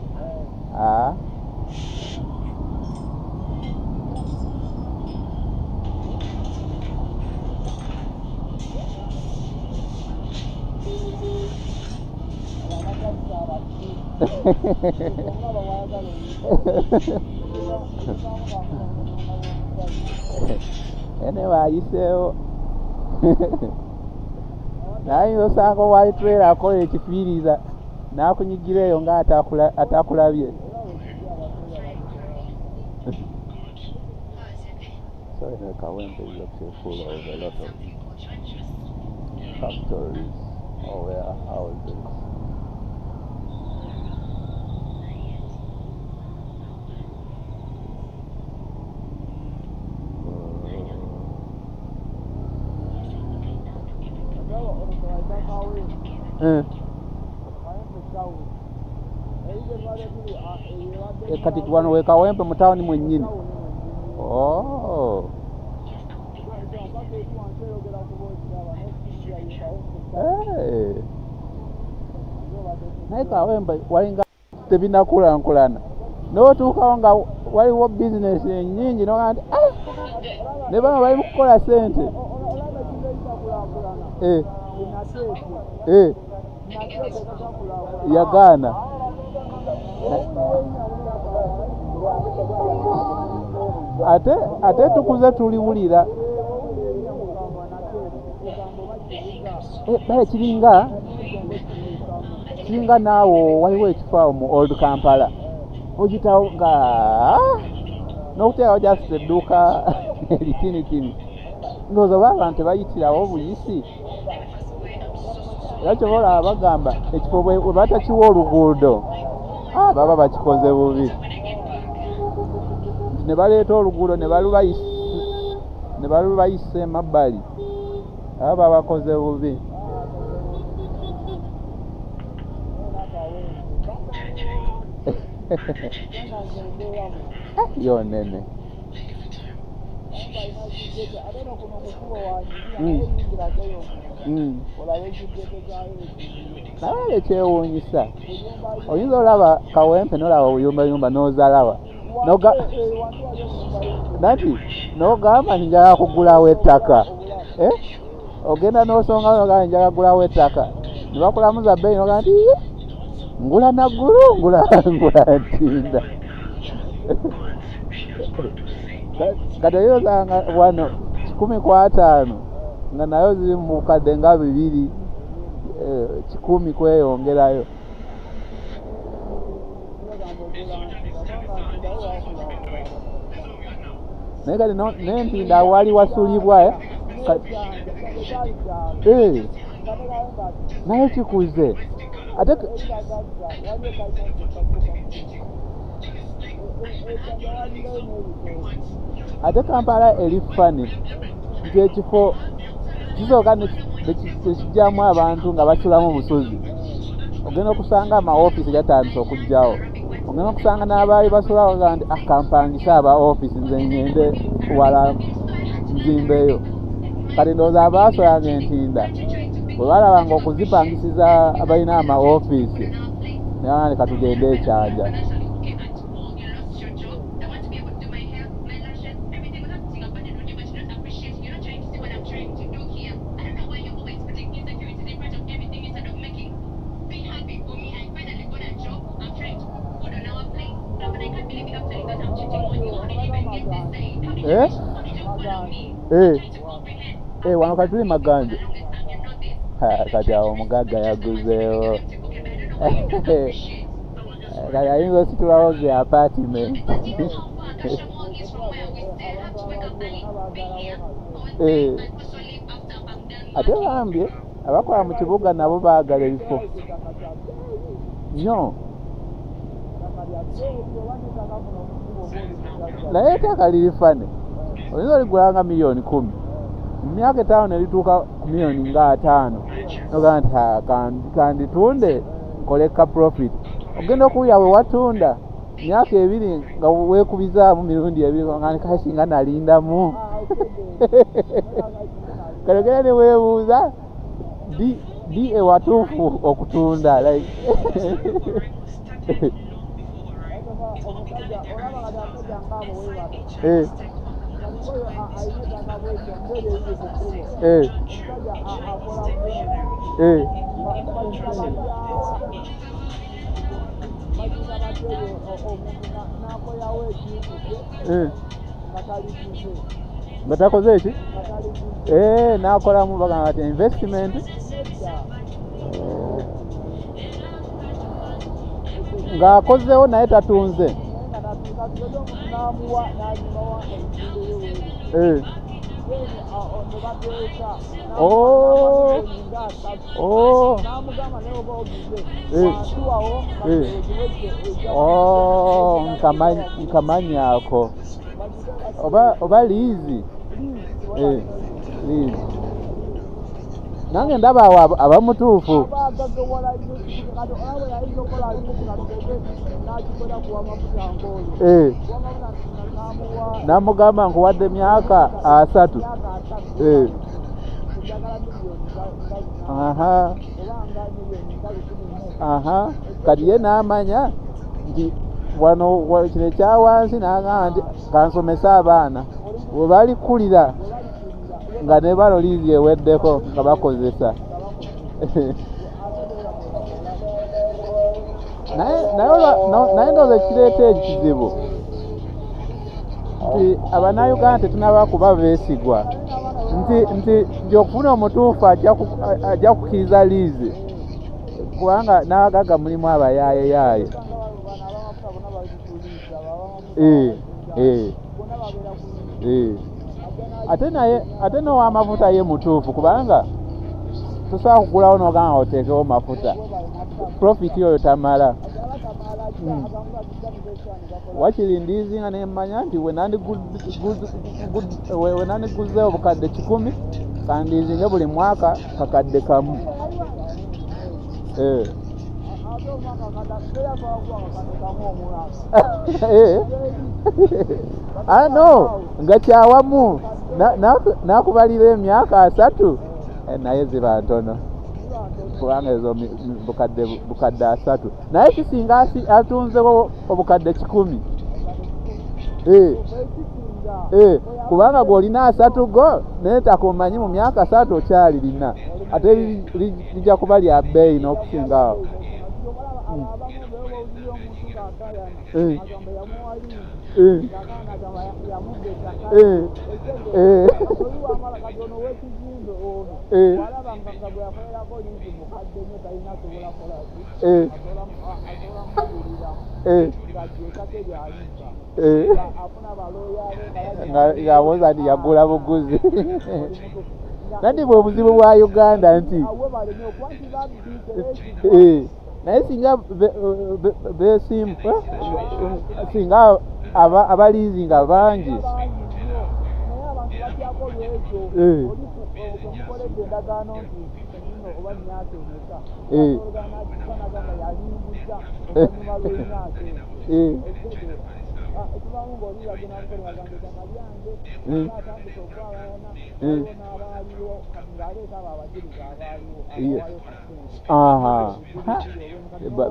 ene wayiseewo naye osanga owali trailer akola ekifiiriza n'akunyigira eyo nga atakulabye. So in Kawempe is actually full of a lot of factories or warehouses. Kati wano we Kawempe mu tawuni mwennyini. Oh. Hey. Naye Kawempe walinga tebinakulankulana. N'otuukawo nga waliwo bizinesi ennyingi noga nti ne bano bali mu kukola ssente. Yagaana. Ate tukuze tuliwulira bale kiringa naawo waliwo ekifo mu Old Kampala ogitawo nga n'okuteekawo just edduuka eritinitini ndowooza oba abantu tebayitirawo buyisi era kyova olaba bagamba ekifo bwe batakiwa oluguudo baba bakikoze bubi ne baleeta oluguudo ne balubayisa emabbali baba bakoze bubi. Yo nene naye ekyewuunyisa oyinza olaba Kawempe n'olaba obuyumbayumba n'ozalawa nati n'ogamba njagala kugulawo ettaka ogenda n'osonga n'ogamba njagala kugulawo ettaka ne bakulamuza bbeeyi n'ogamba nti ngula naggulu ngula ntinda. Kati oyozanga wano 150 nga nayo ziri mu bukadde nga 2 100 kweyongerayo. Naye kati n'entinda awali wasulibwa naye kikuze ate Kampala eri fani nti ekifo kisooka nekijjamu abantu nga basulamu busozi. Ogenda okusanga amaofiisi gatandise okujjawo, ogenda okusanga n'abaali basulawo ga nti akampangisa aba ofiisi nze ngende wala nzimbeyo. Kati ndowooza abaasolanga entinda bwe balabanga okuzipangisiza abalina amaofiisi naye katugende ekyanja. Wano kati tuli Maganje. Kati awo omugagga yaguzeewo. Kati ayinza ositulawo ze apartment. Ate bambye abakola mu kibuga nabo baagala ebifo nnyo. Naye ettaka liri fane oyinza oligulanga miliyoni 10 mu myaka 5 nelituuka ku miliyoni nga 5 nogaa nti kanditunde nkoleka profit. Ogenda okuwulira bwe watunda myaka 2 nga weekubizaamu mirundi 2 nga nikasinga nalindamu. Kalogera ne weebuuza di ewatuufu okutunda like amazina batero omuntu n'akolawo ekintu kye nga taligize. Nga takoze eki? N'akolamu bagamba ati investment. Ng'akozewo naye tatunze. N'amuwa n'agimawa ebitundu nkamanyako oba liizi nange ndaba awo abamutuufu. Namugamba nkuwadde myaka 3. Kati ye n'amanya nti wano kino ekyawansi n'agamba nti kansomese abaana bwe balikulira nga ne bano liizi eweddeko nga bakozesa. naye ndowooza ekireeta ekizibu nti Abannayuganda tetunaba kuba beesigwa nti okufuna omutuufu ajja kukkiriza liizi kubanga n'abagagga mulimu abayaaye. Ate n'ow'amafuta ye mutuufu kubanga tosobola kugulawo n'ogamba oteekewo mafuta, profit oyo tamala. Wakiri ndiizinga ne mmanya nti we nandiguzze obukadde 10 kandiizinge buli mwaka kakadde kamu. No nga kyawamu nakubalira emyaka 3 naye ziba ntono kubanga ezo bukadde 3 naye kisinga atunzewo obukadde 10 kubanga gw'olina 3 go naye takumanyi mu myaka 3 okyalirina ate lijja kuba lya bbeeyi n'okusingawo. Ng'abuuza nti yagula buguzi. Nandi bwe buzibu bwa Uganda nti naye singa beesimba singa abaliizi nga bangi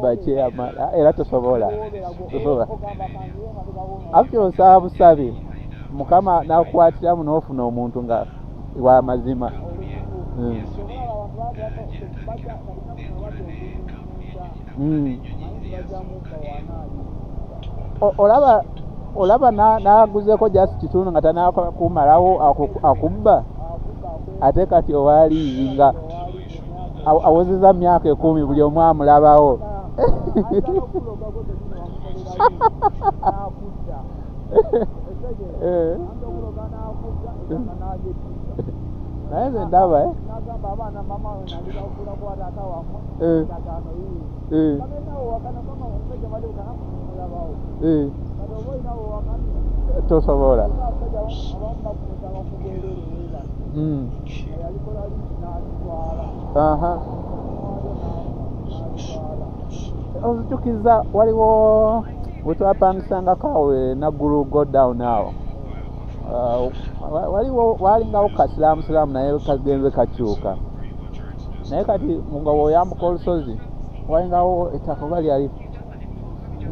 bakyeyamala era tosobola akyo osaba busabe Mukama n'akukwatiramu n'ofuna omuntu nga w'amazima. Olaba n'aguzeko just kitundu nga tanakumalawo akubba ate kati owaaliizi nga awozeza myaka 10 buli omu amulabawo. Naye nze ndaba tosobola. Onzijjukiza waliwo we twapangisangako awo Naggulu go down awo walingawo kasiraamusiraamu naye kagenze kakyuka naye kati nga bw'oyambuka olusozi walingawo ettaka oba lyali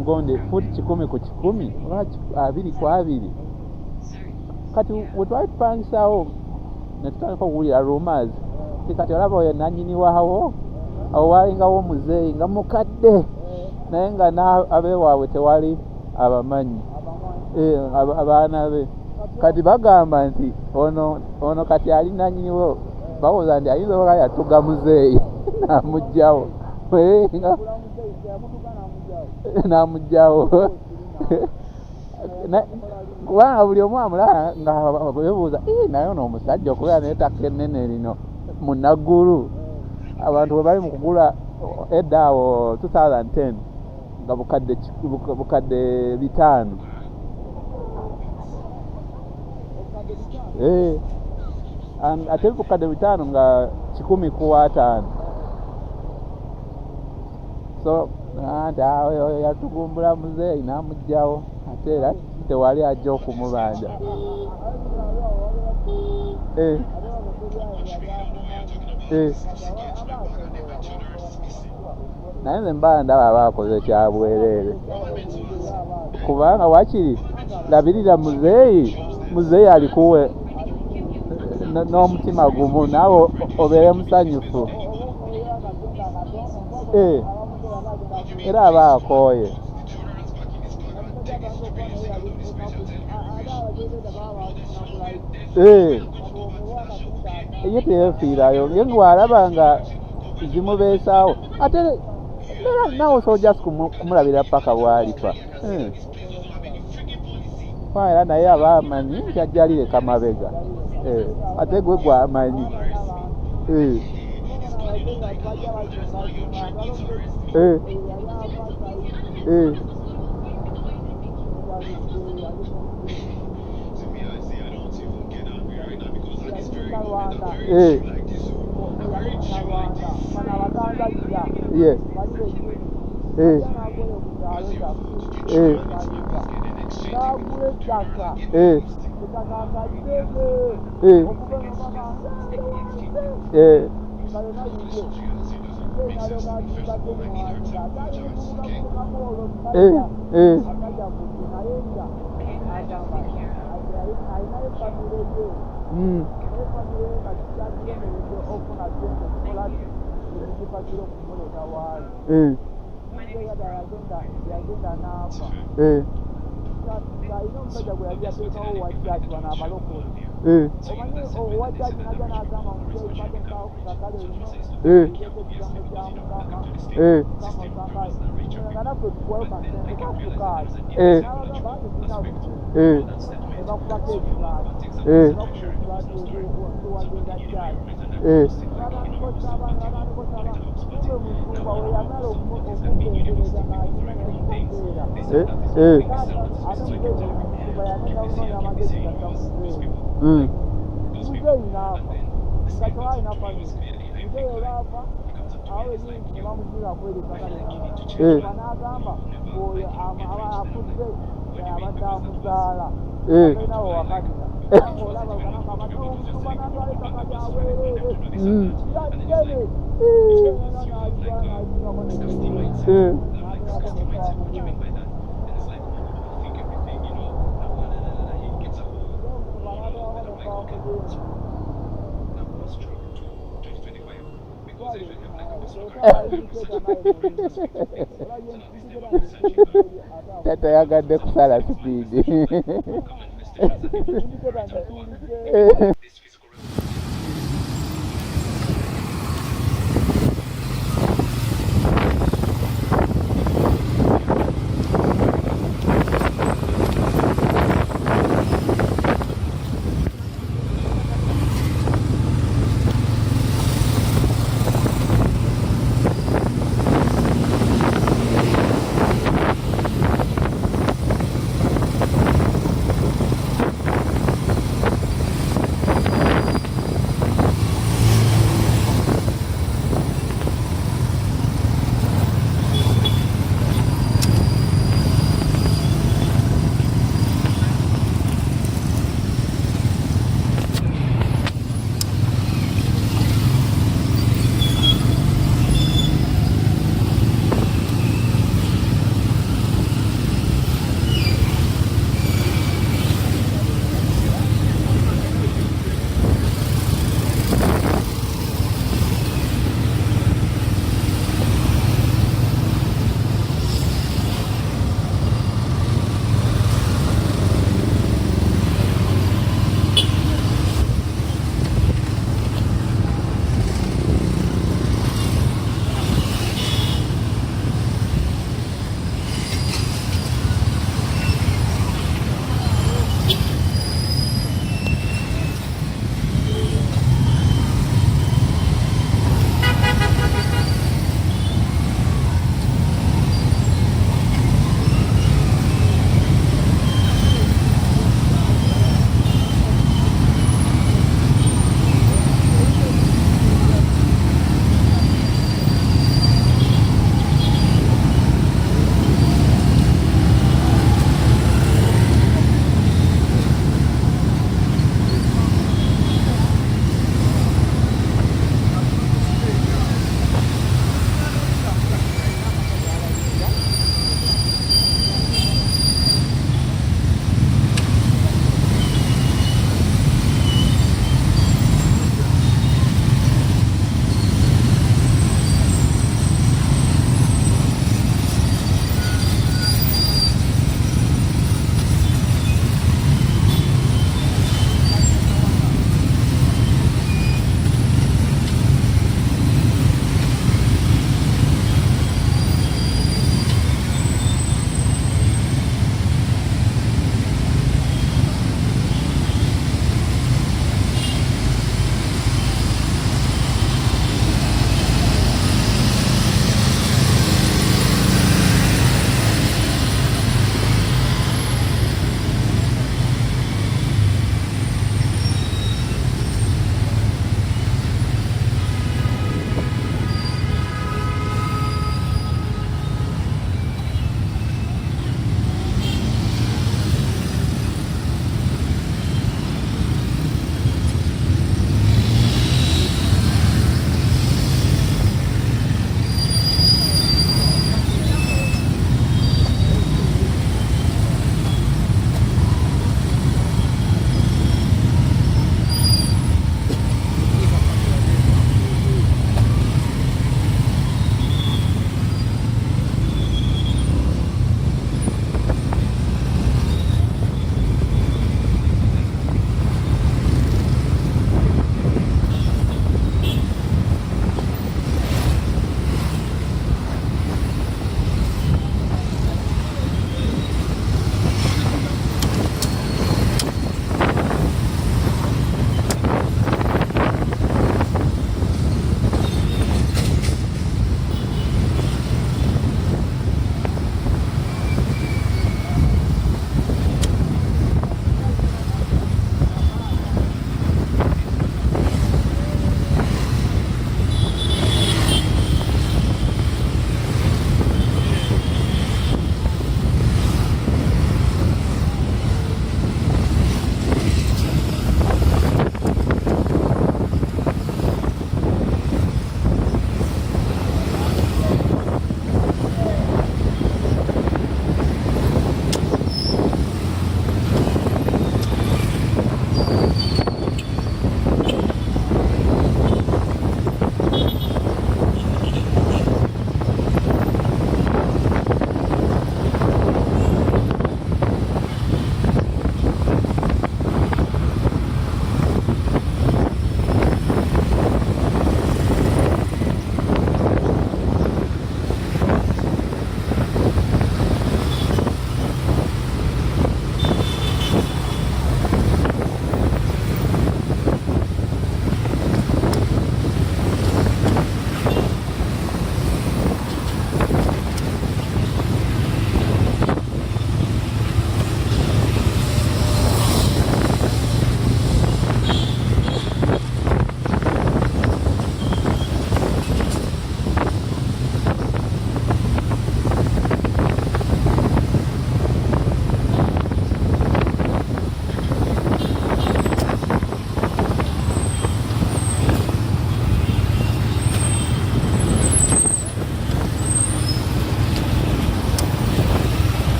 ngonde fuuti 10 ku 10 oba 20 ku 20 kati we twali tupangisaawo ne tutandika okuwulira rumors kati olaba oyo nannyini waawo awo walingawo muzeeyi nga mukadde naye nga abeewaabwe tewali abamanyi abaana be kati bagamba nti ono kati ali nannyiniwo bawoza nti ayinza oba yatuga muzeeyi n'amugjawo n'amugjawo kubanga buli omu amulaba nga beebuuza naye ono omusajja okubeera n'ettaka ennene lino mu Naggulu abantu bwe bali mu kugula edda awo 2010 nga bukadde 5 ate bukadde 5 nga 100 ku 5 so anti oyo yatugumbula muzeeyi n'amugjawo ate era tewali ajja okumubanja naye nze mba ndaba baakoze kyabwereere kubanga wakiri labirira muzeeyi alikuwe n'omutima gumu naawe obeere musanyufu era aba akooye ye teyefiirayo ye ng'alaba nga zimubeesaawo ate naawe sojja kumulabira paka bw'alifa era naye aba amanyi nti ajja alireka mabega ate gwe gwamanyi tayagadde kusala sipiidi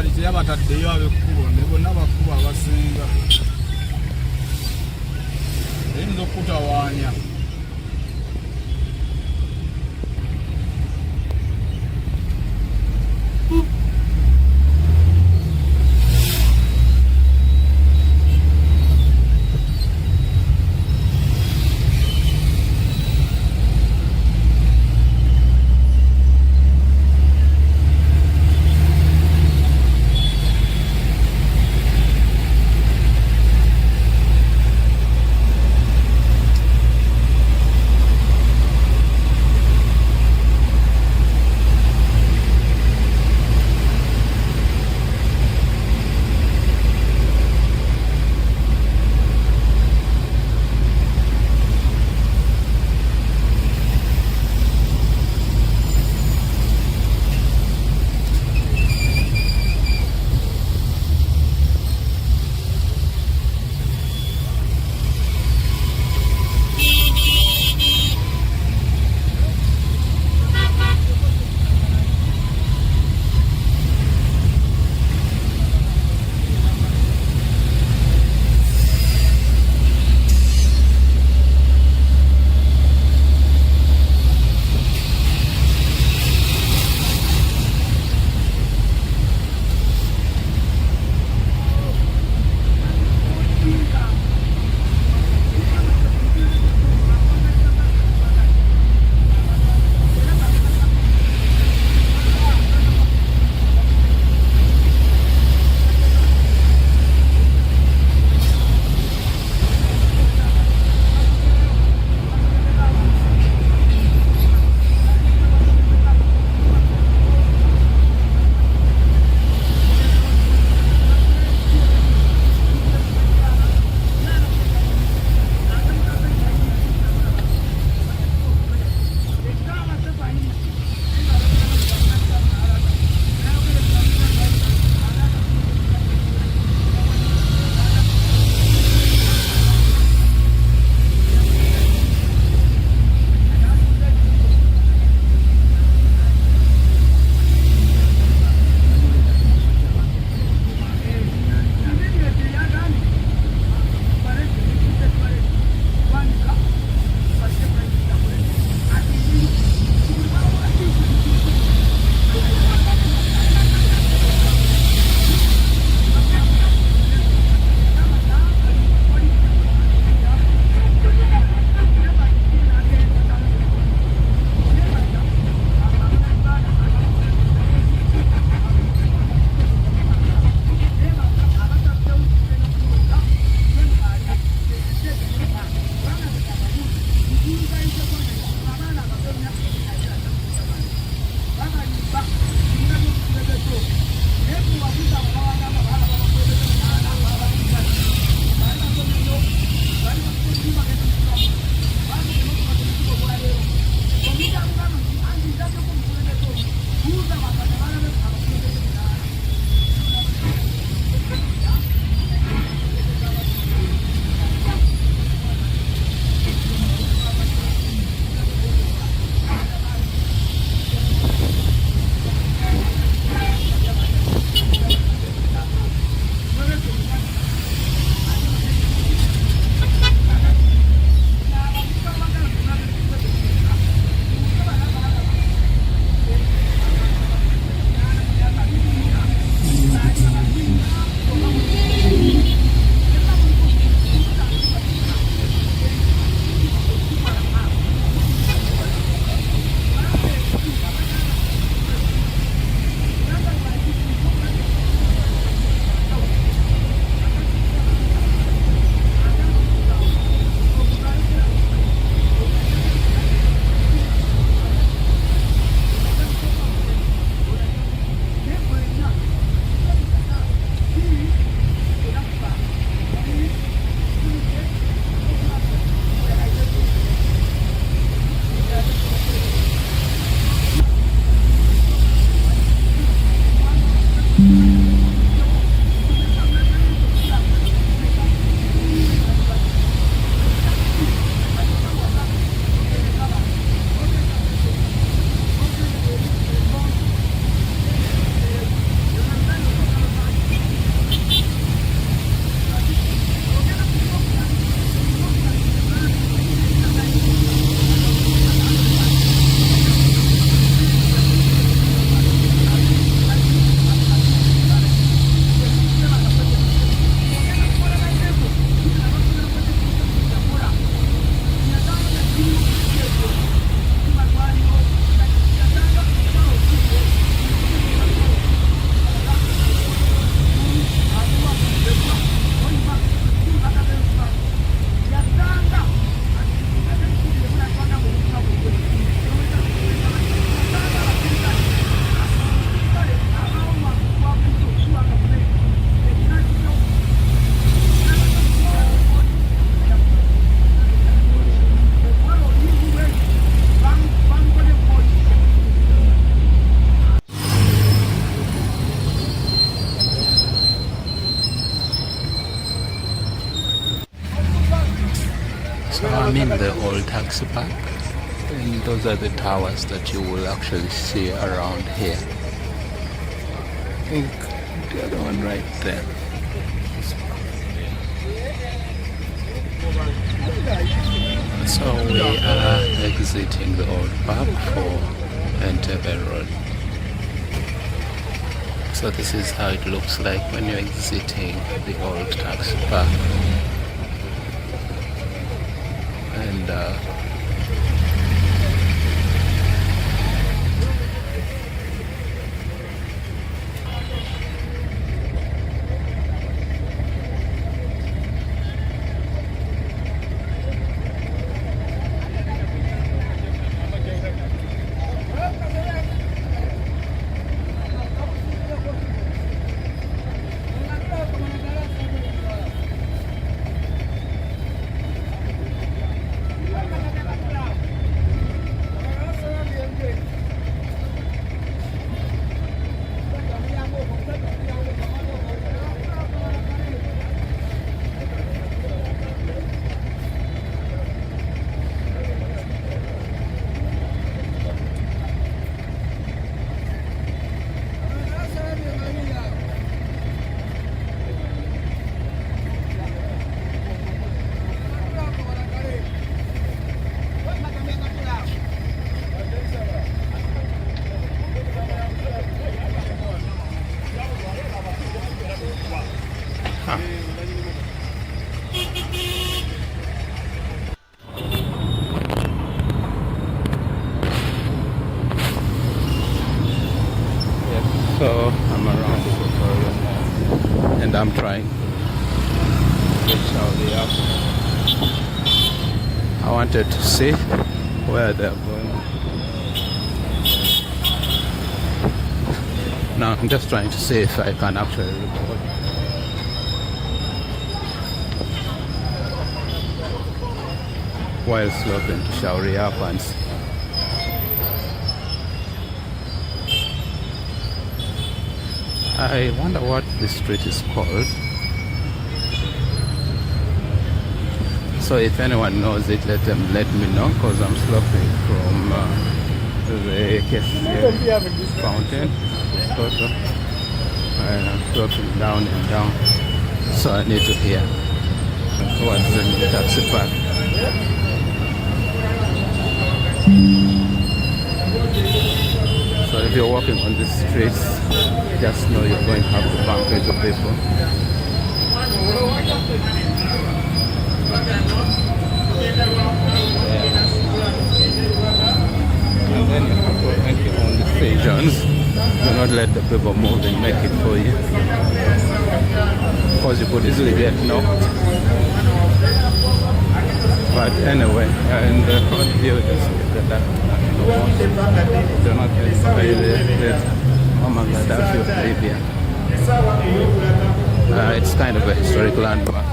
kyali kyeyabataddeyo ab'ekkubo ne bonna bakkubo abasinga eyinza okutawaanya. So I'm in the old taxi park, and those are the towers that you will actually see around here. I think the other one right there. So we are exiting the old park for Entebbe Road. So this is how it looks like when you're exiting the old taxi park. And so I'm around the tutorial now, and I'm trying to reach out the app. I wanted to see where they're going. Now I'm just trying to see if I can actually record. While sloping to Shauri Uplands. I wonder what this street is called. So if anyone knows it, let me know, because I'm sloping from the fountain, and I'm sloping down and down. So I need to hear what's in the taxi park. So if you're walking on the streets, just know you're going to have to bump into people. And then you have to make your own decisions. Do not let the people move and make it for you, because you could easily get knocked. But anyway, in the front view, just that do not destroy the Gaddafi of Libya. It's kind of a historic landmark.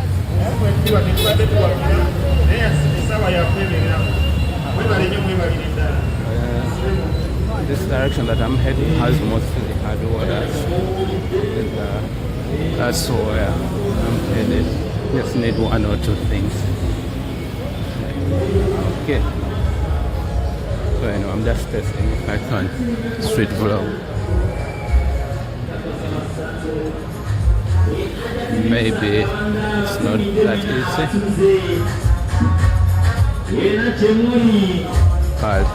This direction that I'm heading has mostly hard waters. That's where I'm headed. Just need one or two things. Okay. So anyway, I'm just testing if I can street vlog. Maybe it's not that easy. But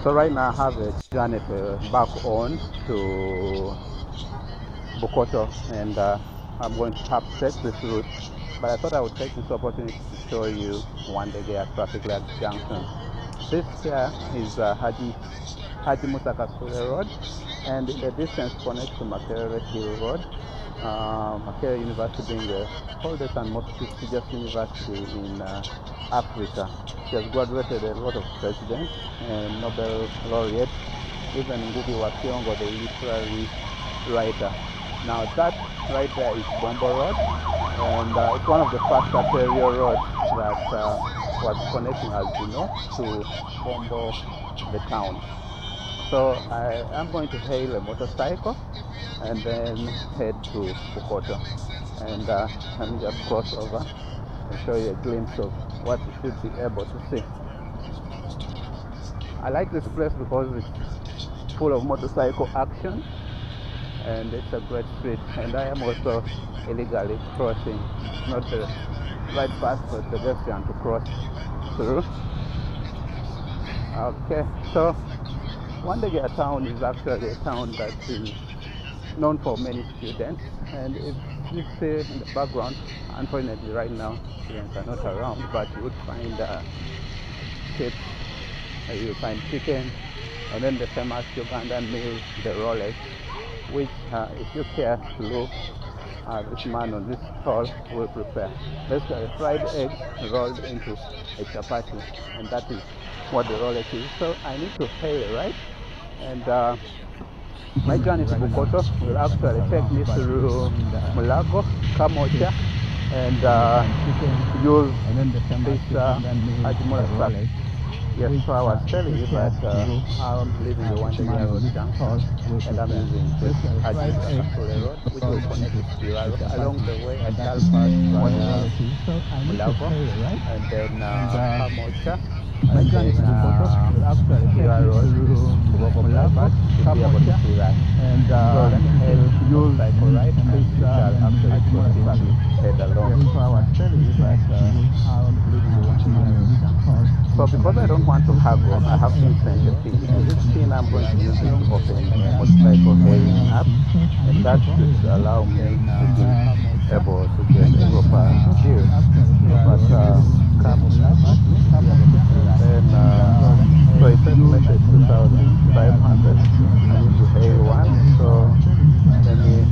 So right now I have a journey back on to Bukoto, and I'm going to have to take this route, but I thought I would take this opportunity to show you one day traffic light junction. This here is Haji Musa Kakule Road, and in the distance connects to Makerere Hill Road. Makerere University being the oldest and most prestigious university in Africa. She has graduated a lot of presidents and Nobel laureates, even Ngugi wa Thiong'o, the literary writer. Now that right there is Bombo Road, and it's one of the first arterial roads that was connecting, as you know, to Bombo, the town. So I am going to hail a motorcycle and then head to Bukoto, and let me just cross over and show you a glimpse of what you should be able to see. I like this place because it's full of motorcycle action, and it's a great street, and I am also illegally crossing. It's not the right path for pedestrian to cross through. Okay, so Wandegea town is actually a town that is known for many students, and if you see in the background, unfortunately right now students are not around, but you would find chips, you will find chicken, and then the famous Ugandan meal, the Rolex, which if you care to look, this man on this stall will prepare. Basically fried eggs rolled into a chapati, and that is what the Rolex is. So I need to pay, right? And my journey to Bukoto will actually take me through Mulago, Kamocha, and use this Ajimura truck. Yes, so I was telling you that I'm leaving the Wandegea Road junction, and I'm using this Ajimura Road, which will connect with Kira Road. Along the way, I shall pass Mulago, and then Kamocha, and then Kira Road, Mulago, Kamocha, and so let me use cycle right, and we shall actually head along. So I was telling you that I'm leaving the Wandegea Road junction. So because I don't want to haggle, I have to send a pin. And this pin I'm going to use it to open the motorcycle hailing app, and that should allow me to be able to get a proper view. But then so it says message 2,500. I need to hail one, so let me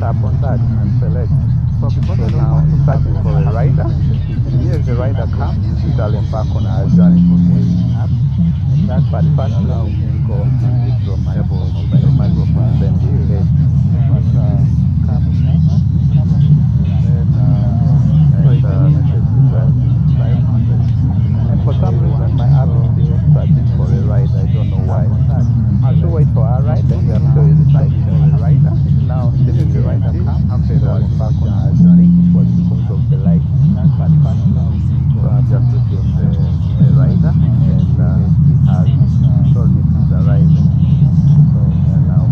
tap on that and select. So now I'm searching for a rider, and here the rider comes, we shall embark on our journey for hailing app. And that's but first let me go and withdraw my microphone, then we head. But then message 2,500. And for some reason my app is still searching for a rider, I don't know why. I should wait for our rider, then we'll show you the searching for a rider. Now, this is the rider come after the back on our journey. It was because of the light. But first now, so I've just received the rider, and he has told me he's arriving. So we are now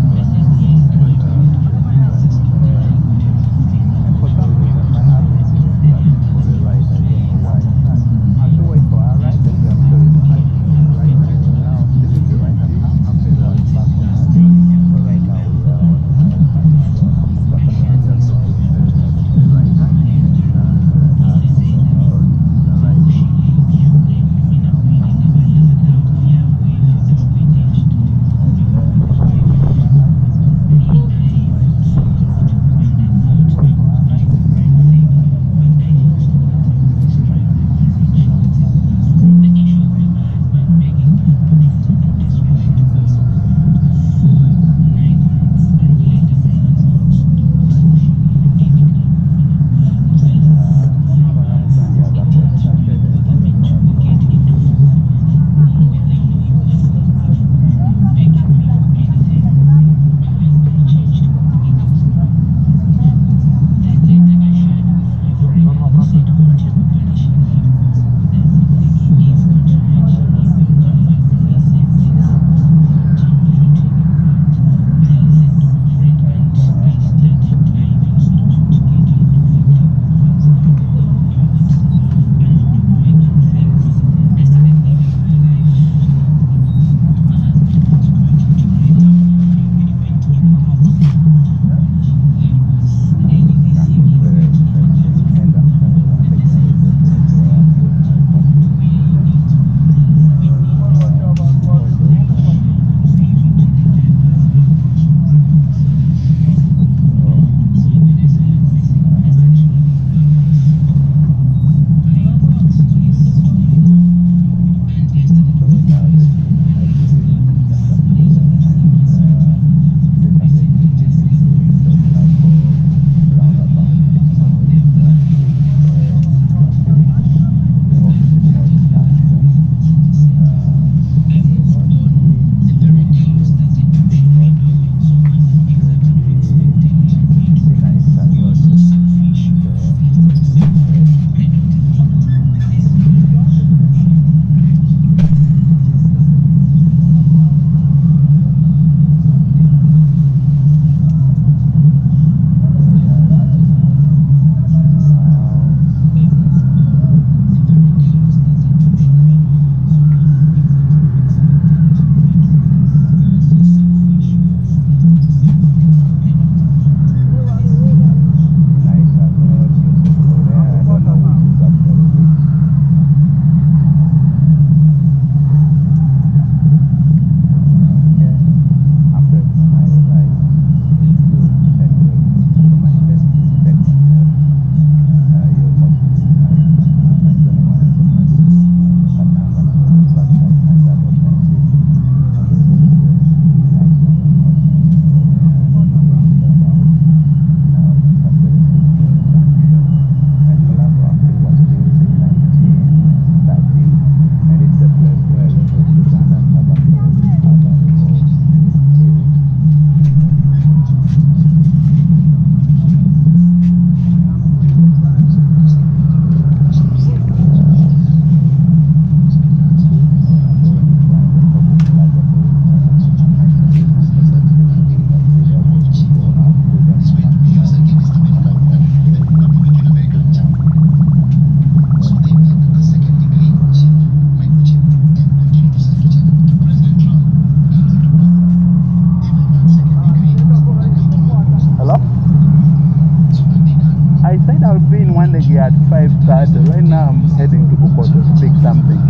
Right now I'm heading to Bukoto to pick something.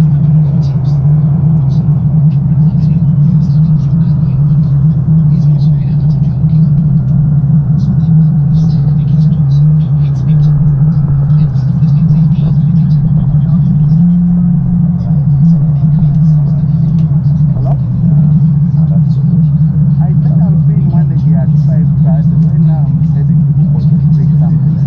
Hello? I said I'll be in Wandegi at 5:30. Right now I'm heading to Bukoto to pick something.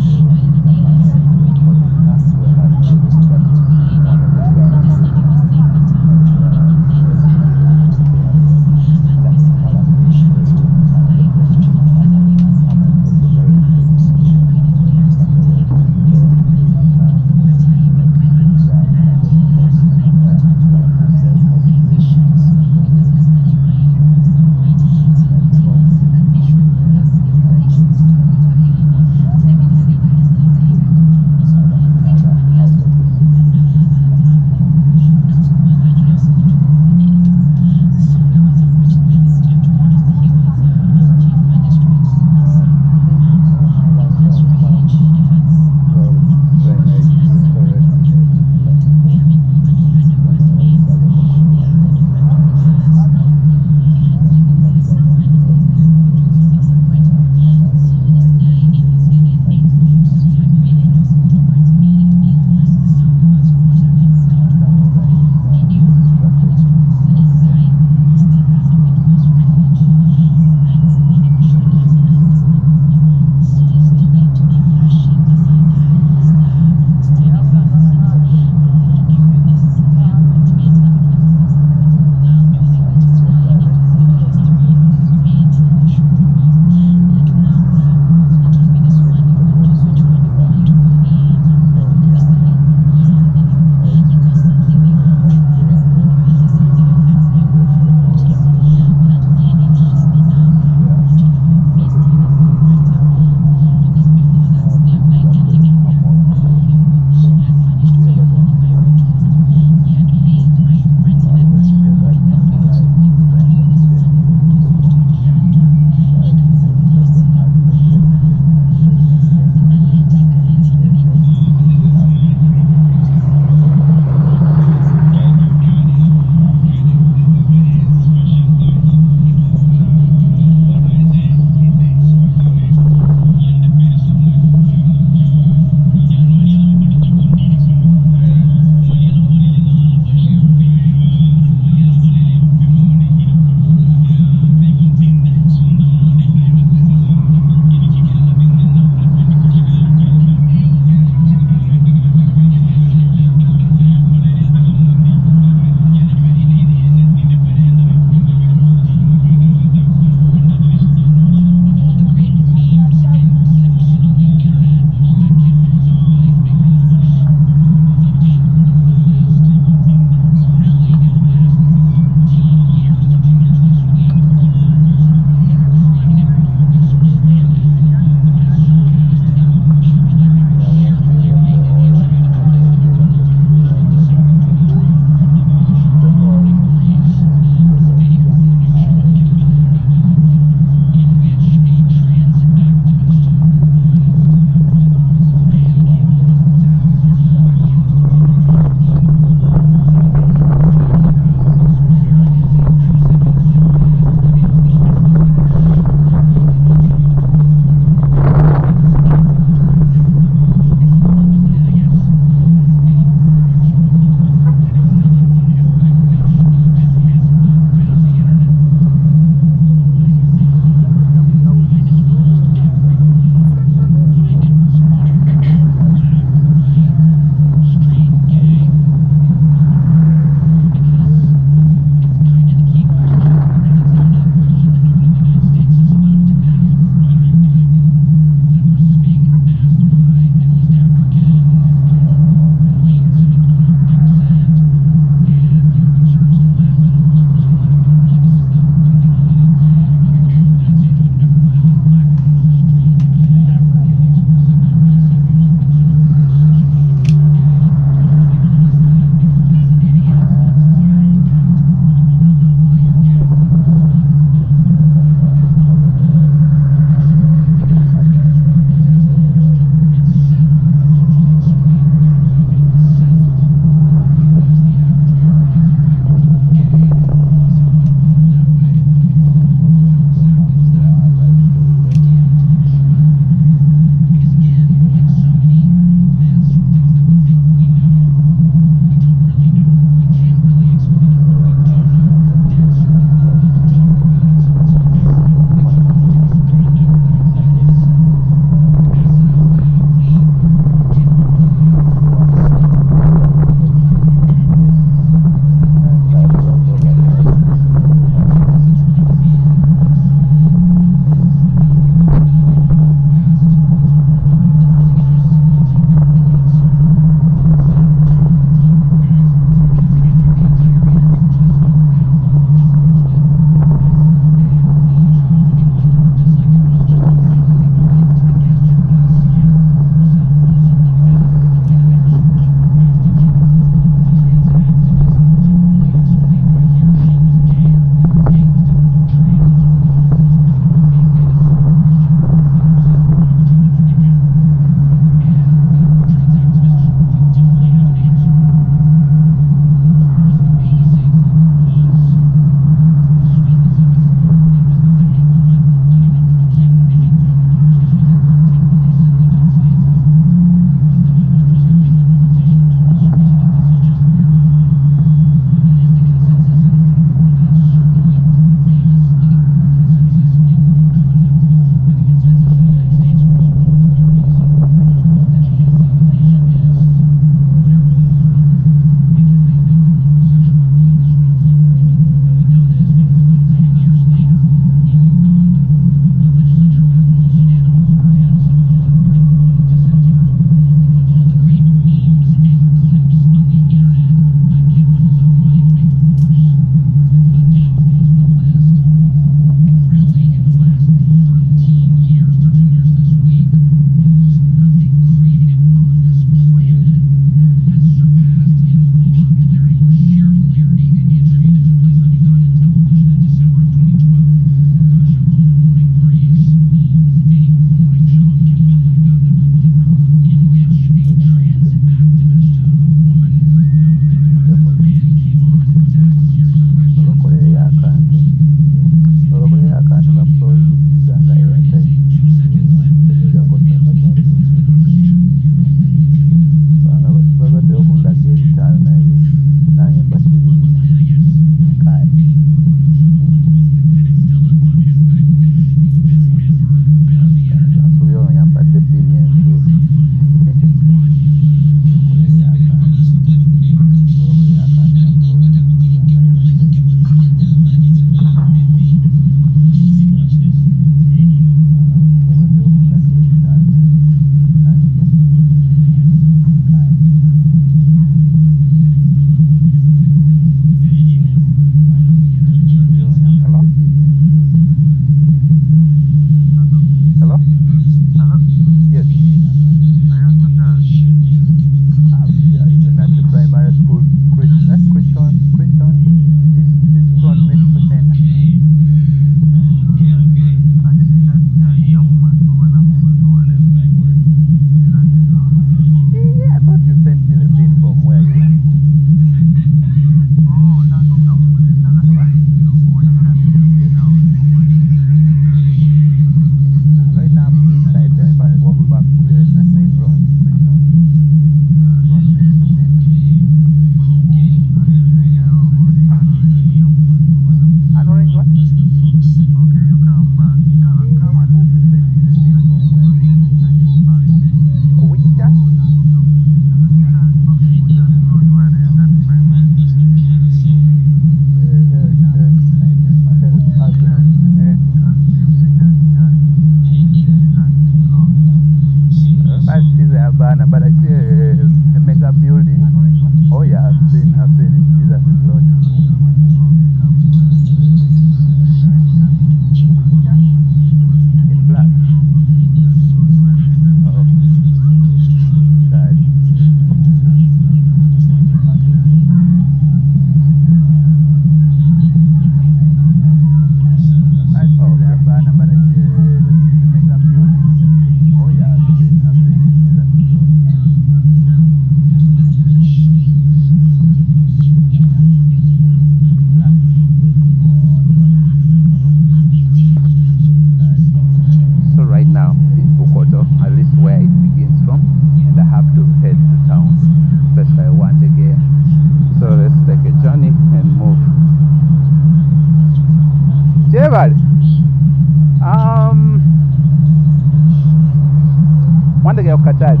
Kachali.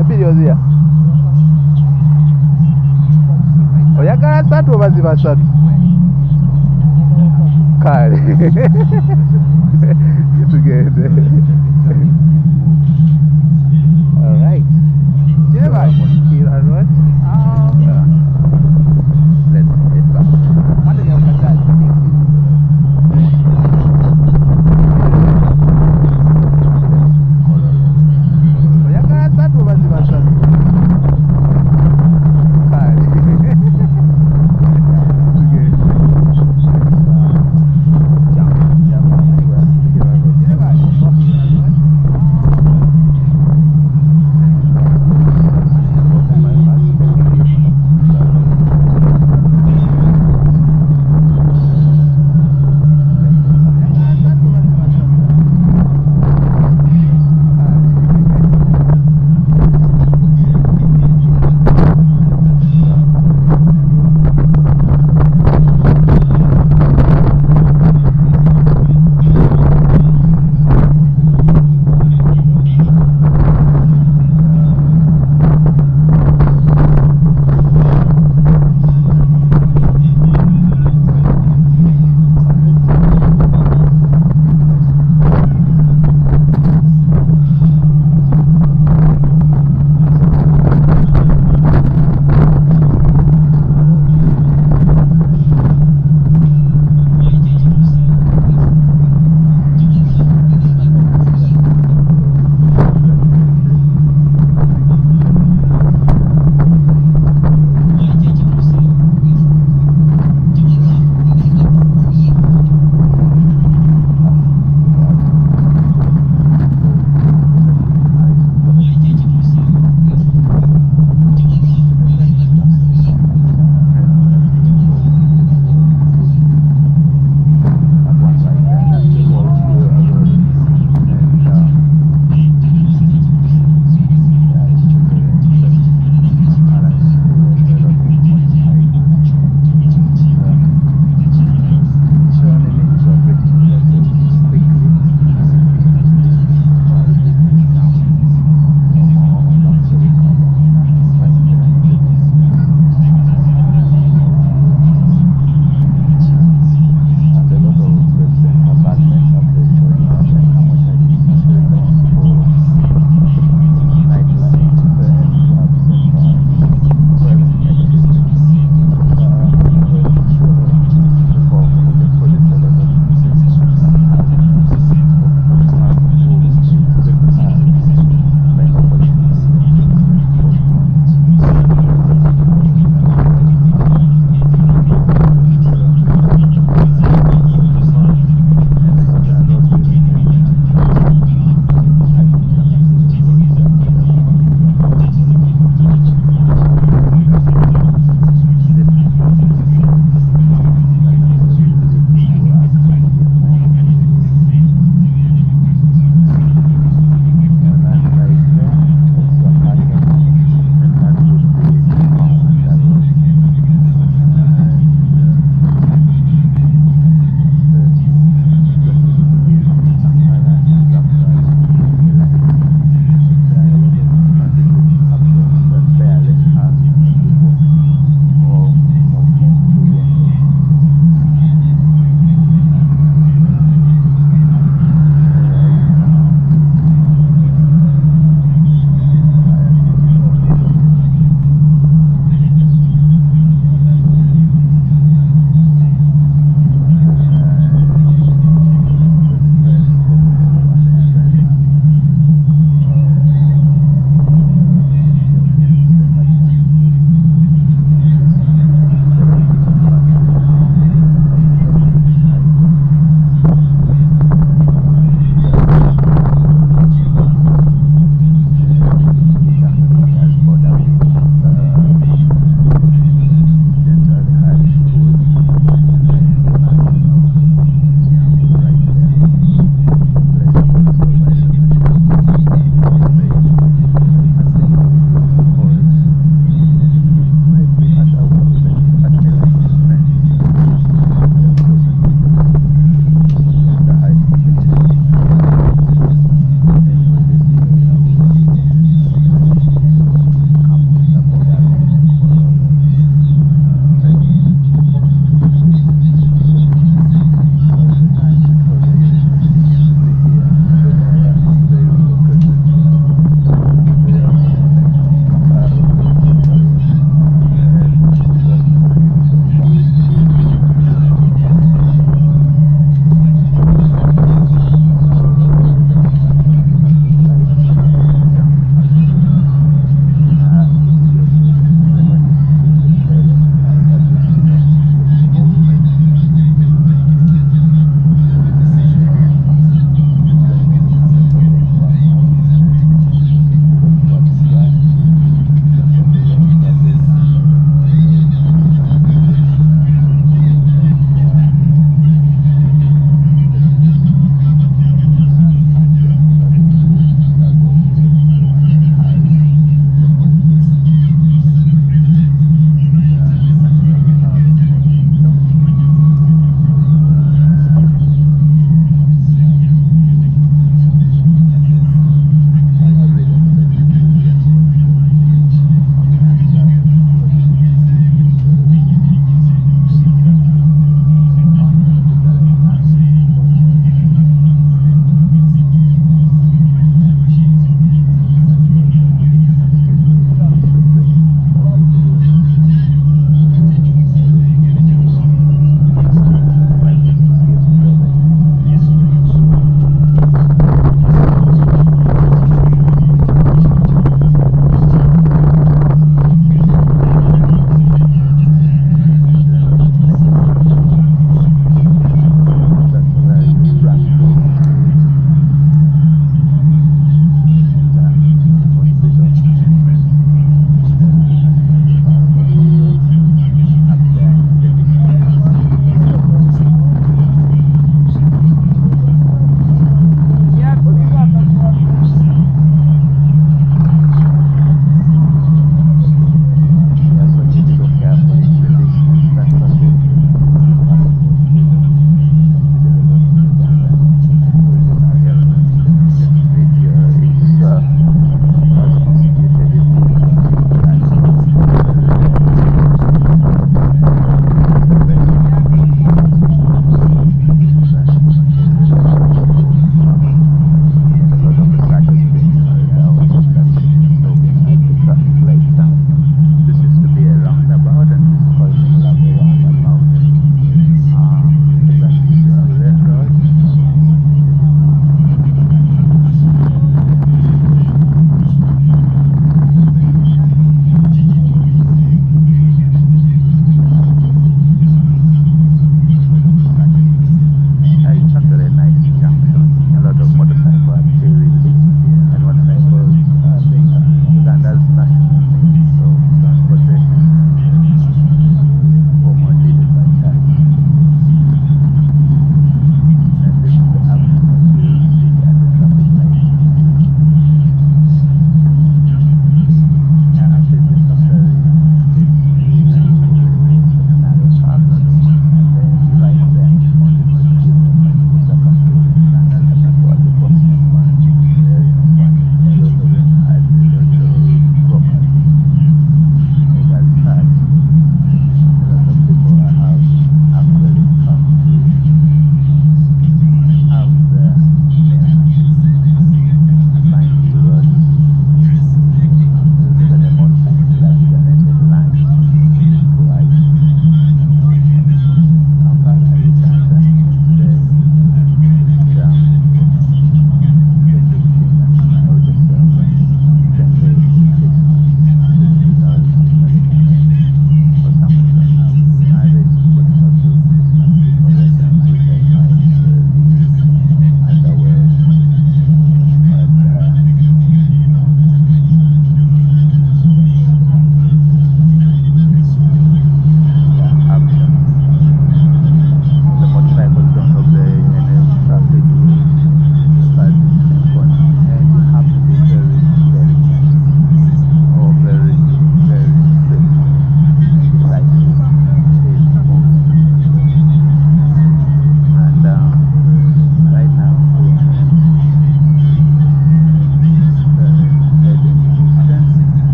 Abiri ozia. Oyagala 3 oba ziba 3? Kale. Tugende. All right. Jennifer, here are what? Let's get back. Manda ya Kachali. Oyagala 3 oba ziba 3? Kale. Tugende.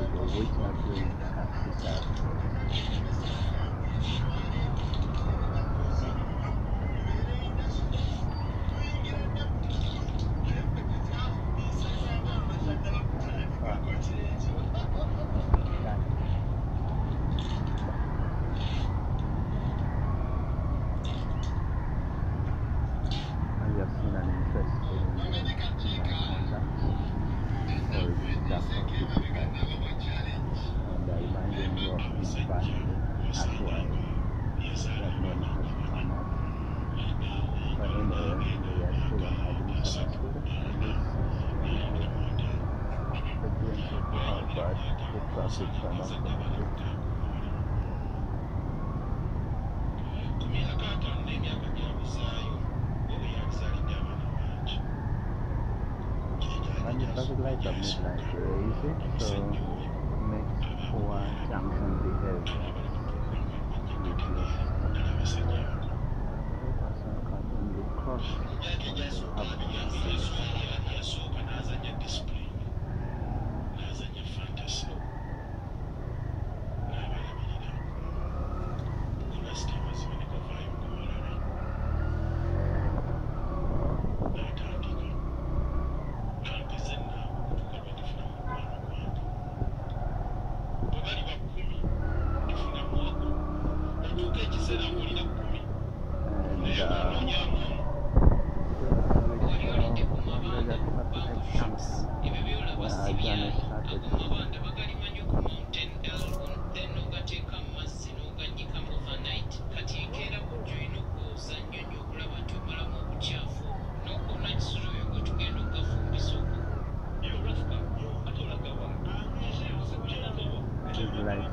which are doing that. I have seen an interesting contact called Kampala and I reminded me of this part as well. That name has come up. But anyway, we are still on administration. Again, how bad the traffic cannot and the traffic lights are made like crazy, so makes poor junction behavior. The person can only cross on the upper lights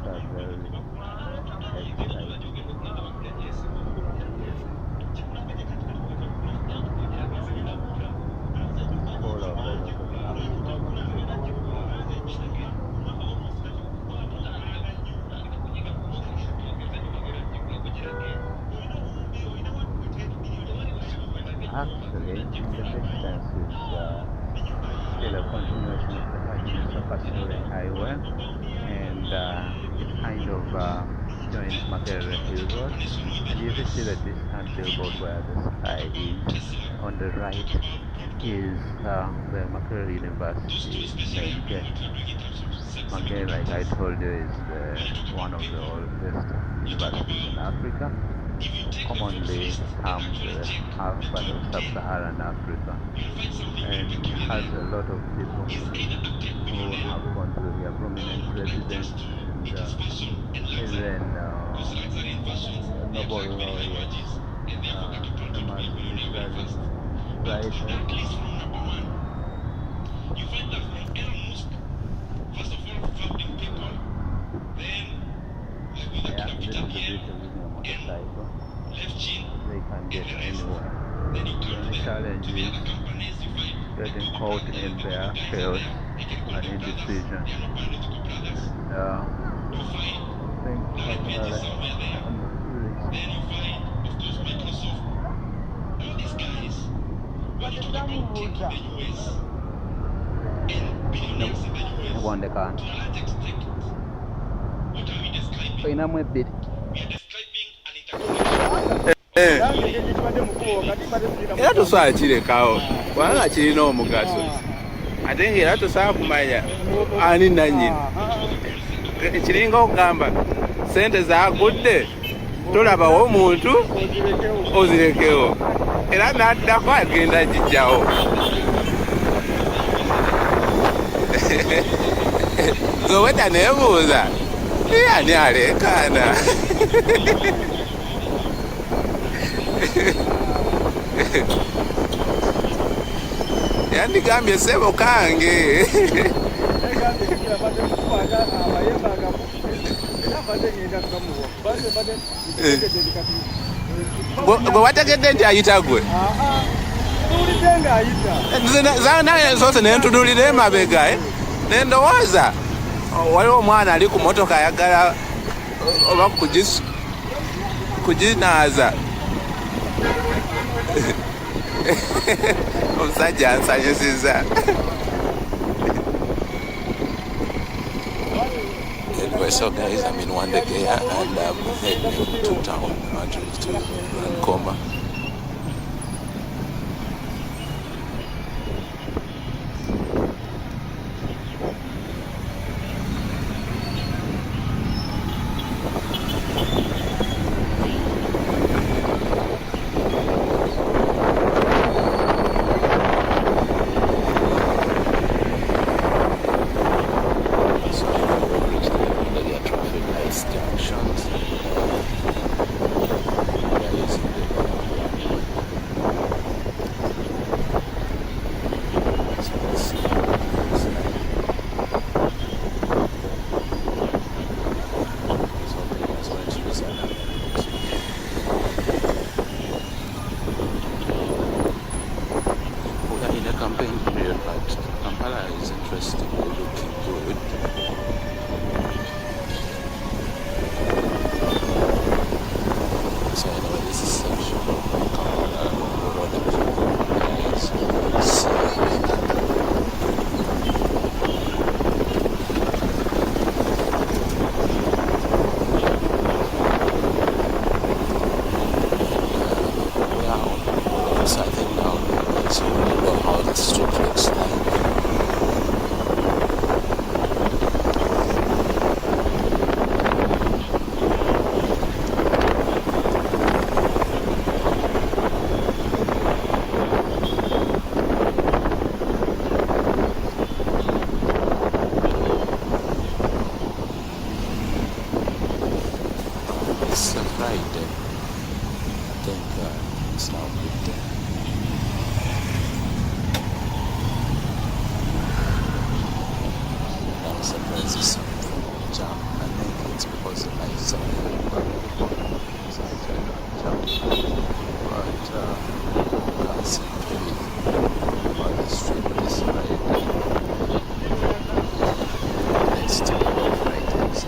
are very actually, the distance is still a continuation of the Kampala Highway, and it kind of joins Makerere Hill Road. And you can see the distant billboard where the sky is. On the right is the Makerere University main gate. Makerere, like I told you, is one of the oldest universities in Africa, commonly termed the half part of sub-Saharan Africa, and has a lot of people who have gone through here, prominent residents, and even Nobel laureates, famous literary writers. Yeah, this is the beauty of using a motorcycle. They can get anywhere. The only challenge is getting caught in their chaos and indecision. One the car. Era tusobola kirekawo kubanga kirina omugaso ate ng'era tusobola kumanya ani nannyini. Kiringa okugamba sente zaagudde tolabawo omuntu ozirekewo era n'addako agenda gijjawo. Zowedda neebuuza ani aleekaana. Yandigambye ssebo kange. Bwe wategedde nti ayita gwe naye nsose nentunulira emabega nendowooza waliwo omwana ali ku motoka ayagala oba kuginaaza. Omusajja ansanyusiza. Anyway, so guys, I'm in Wandegea and I'm heading to town to Nkoma. Campaign period, but Kampala is interestingly looking good. So anyway, this is section of Kampala Motorcycle Organised. We are on the side now, so we know how the street looks like. It's a Friday. I think it's now midday. I'm surprised it's some jam. I think it's because the lights are but can't seem to be on the street this Friday. Let's talk about Fridays.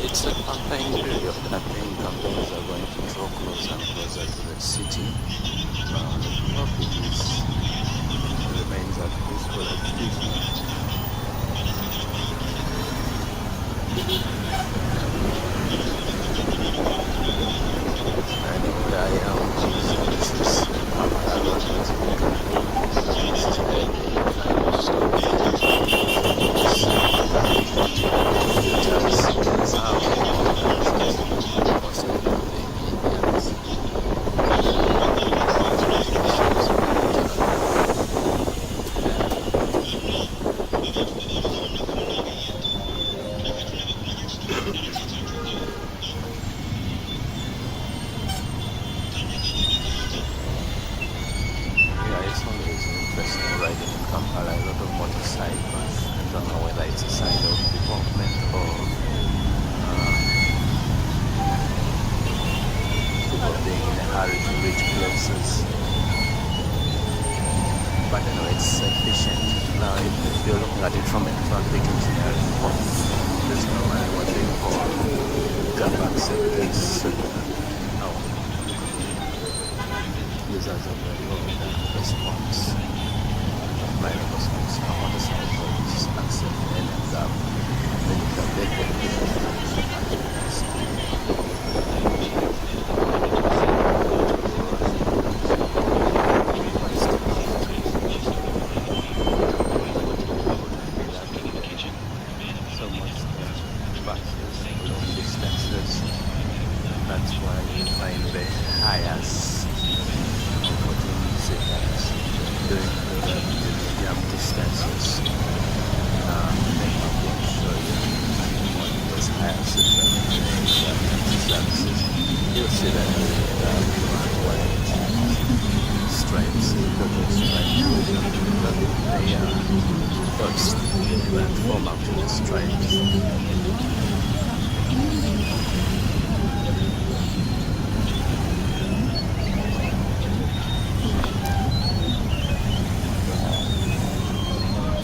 It's a campaign period. I think campaigns are going to draw closer and closer to the city. The traffic remains as peaceful as it is now. And where I am, this is Kampala it's always interesting riding in Kampala. A lot of motorcycles. I don't know whether it's a sign of development or people being in a hurry to reach places. But anyway, it's efficient. Now, if you're looking at it from a traffic engineering point, there's normally what they call gap acceptance. No. Users of the road response. My response. My motorcycles accept any gap. They can buses, long distances. That's why you find the highest 14 seconds doing the medium distances. Then I'm going to show you on those higher services. You'll see that white stripes, purple stripes, but they are dots that form up to the stripes.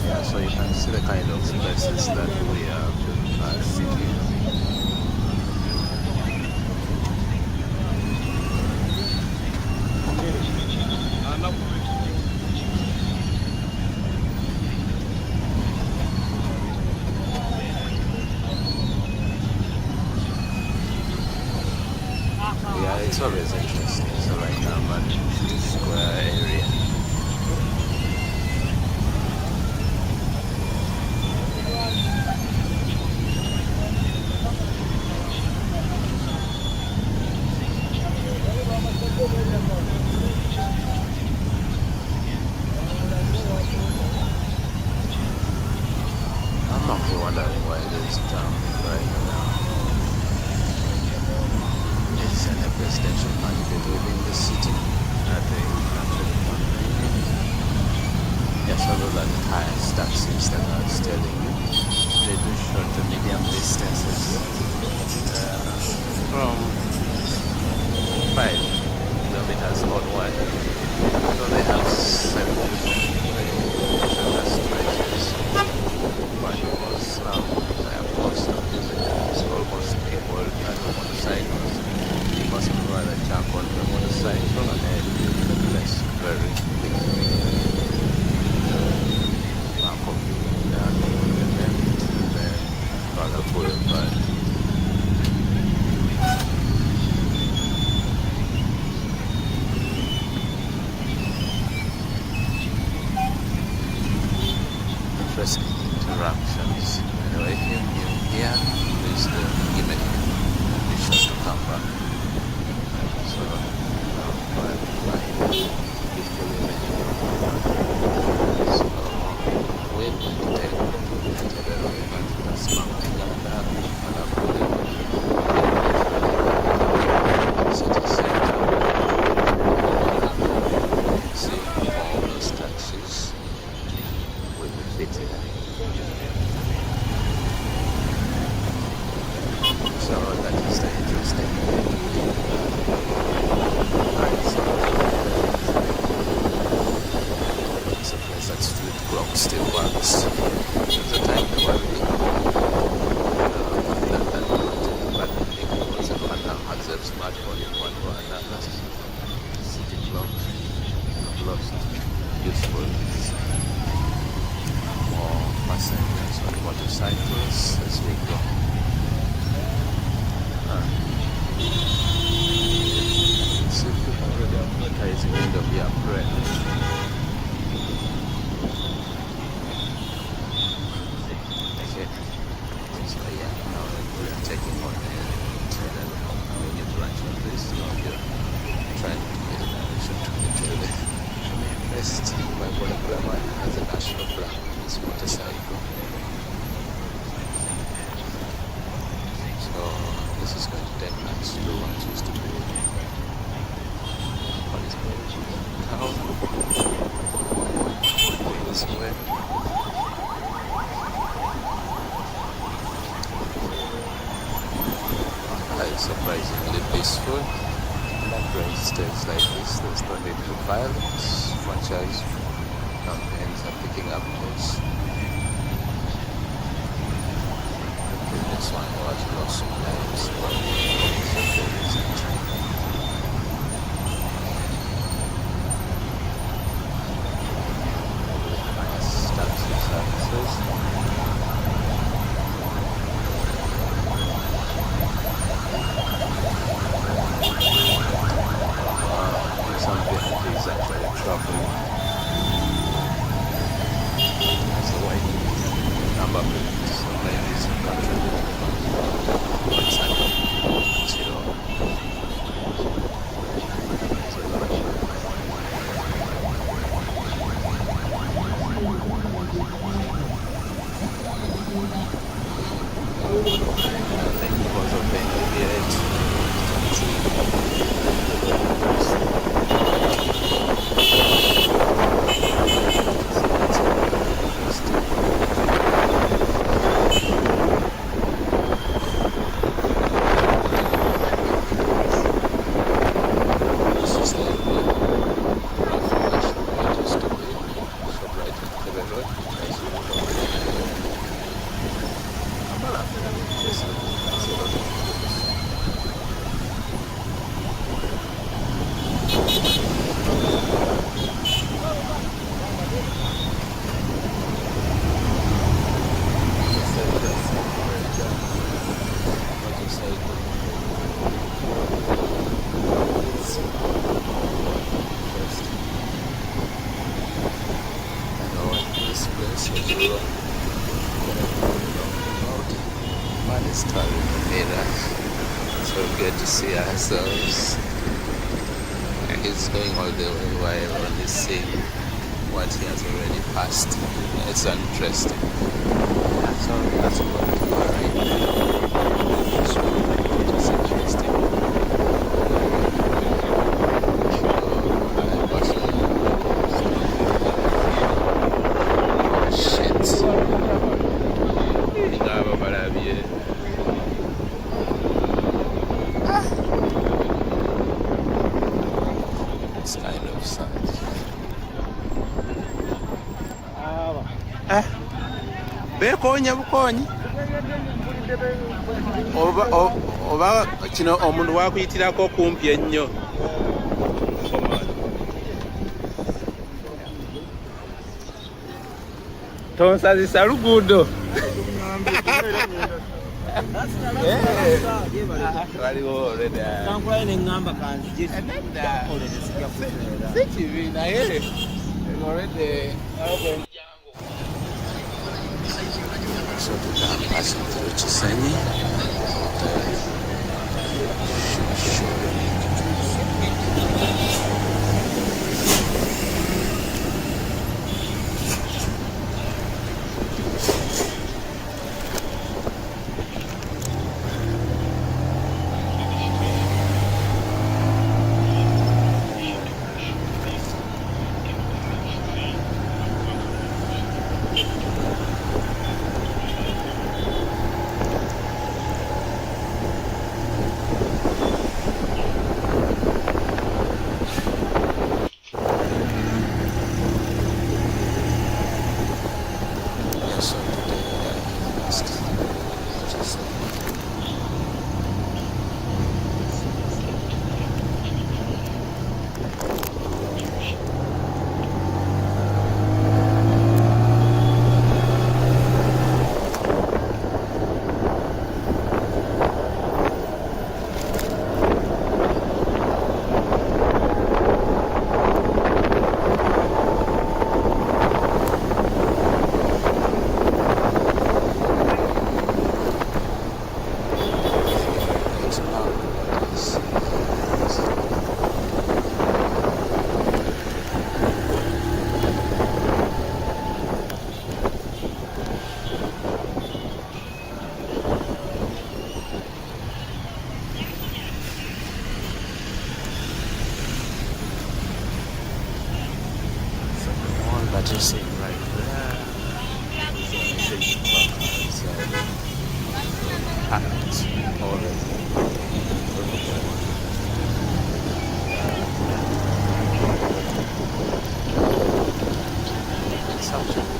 Yeah, so you can see the kind of places that we are sitting. Yeah, it's always interesting. So right now I'm at the square area. I'm actually wondering why there's a town right now. Is an presidential candidate within the city that they actually campaigning. Yes, so those are the highest taxis that I was telling you. They do short to medium distances from 5 kilometers onward. So they have 7 shorter stretches. But most of these is almost able to motorcycles. Because of rather jump on the motorcycle and less very quick. Mark of down and then rather boulevard. Interesting interactions. Anyway, if you're new here, please give it a shot to come back. So, we're going to take the relevant Kampala Uganda city center. See all those taxis will be fitted. So that is the interesting thing. It's a place that street clock still works. At the time they were really but it was a London has a smartphone in one or another. City clock lost useful. More passengers on motorcycles as we go. So people already advertising end of year bread. Okay. So yeah, now we're taking on the convenient branch of this. Now we're trying to get a direction to get to the best my particular one has a national flag on this motorcycle. So this is going to take us to what used to be what is called town. This way. It's surprisingly peaceful. During states like this, there's no need for violence, much as campaigns are picking up pace. This one was lost sometimes, but there isn't. Nice taxi services. Some behind is actually traveling. That's a white number plate, so maybe it's a country. think because of the So good to see ourselves. And he's going all the way while only seeing what he has already passed. It's interesting. So that's what we are right now. So it's interesting. Bekonya bukonyi oba kino omuntu wakuyitirako kumpi ennyo tonsazisa luguudo waliwo sikibi naye so we're passing through Chisenyi. That you see right there. Packed already. It's actually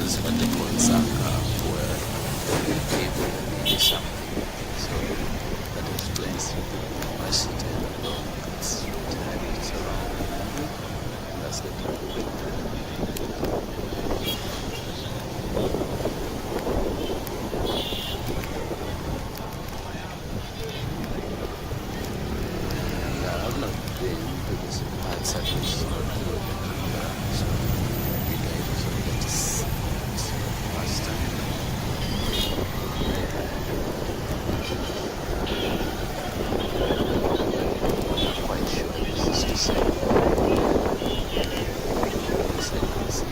conditions when they go in Saka where people need something. So that explains why city along its it's around. That's the I've not been to this hard surface, not to so we guys also get to see it last time. I'm not quite sure this is to say. Yes, I can see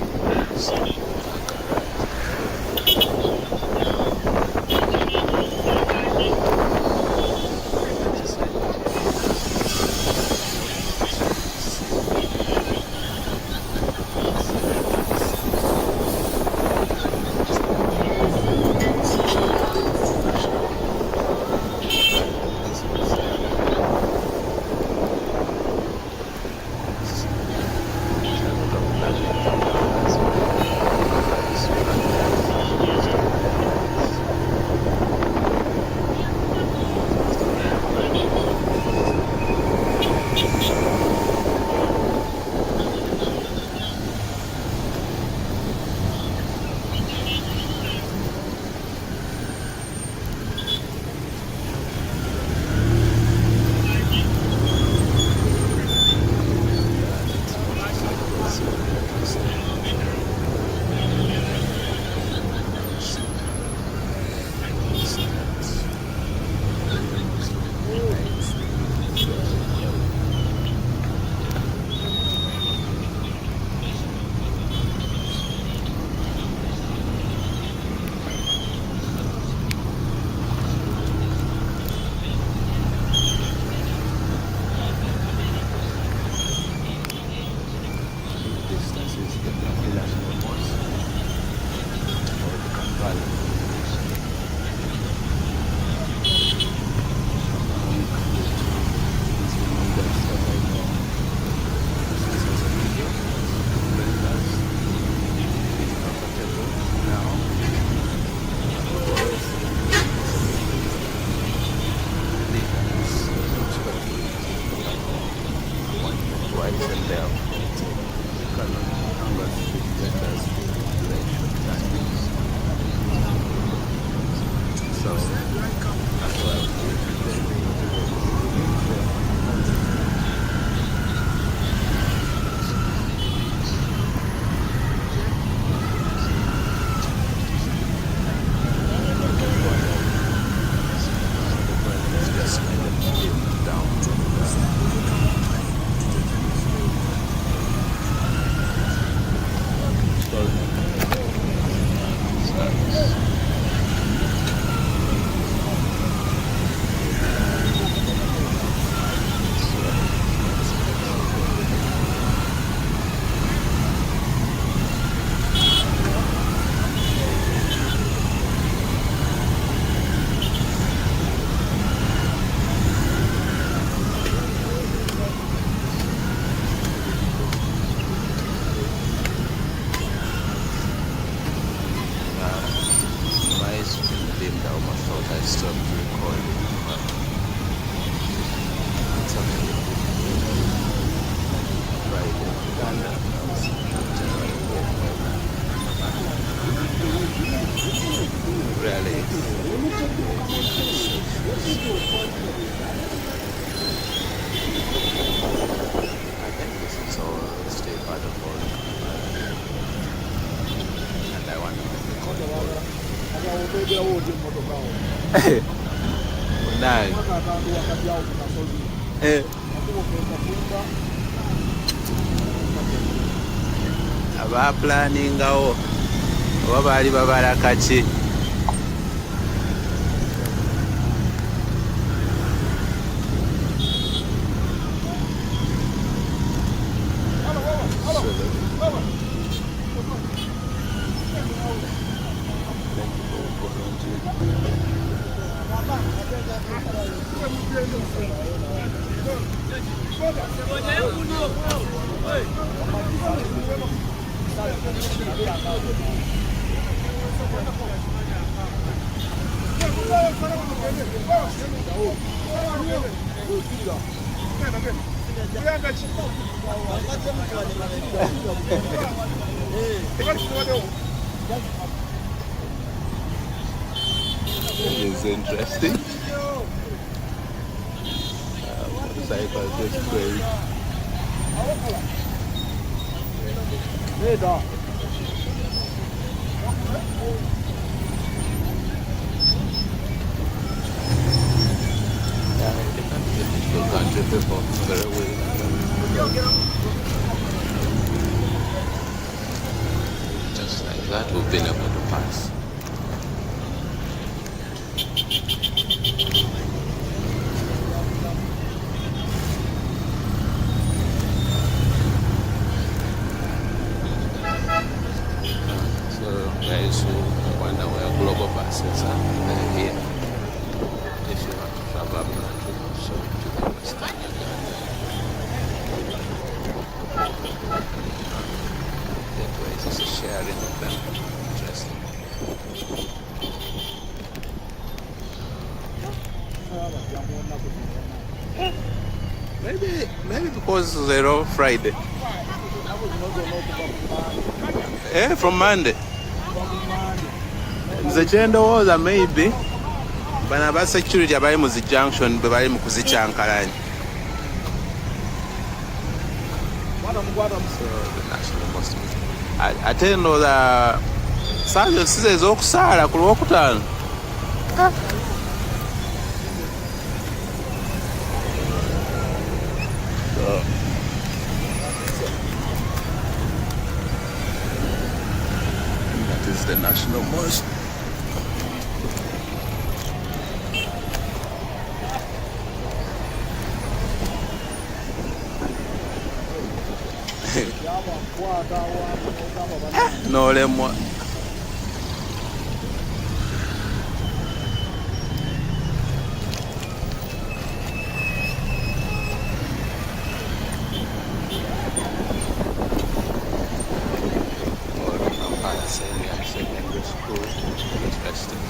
some Planningawo oba baali babala kaki It's interesting. Motorcycles is great. Country people very well. Just like that, we've been able to pass. So guys who wonder where global buses are, they're here. If you want to travel up country, so to the western Uganda. That way it's just sharing of them. Interesting. Maybe because zero Friday. From Monday. Nze kyendowooza maybe bano aba security abali mu zi junction bwe bali mu kuzikyankalanya. Ate ndowooza saazo si ze ez'okusaala ku Lwokutaano. That is the national mosque. N'olemwa. Kampala Secondary School. Interesting.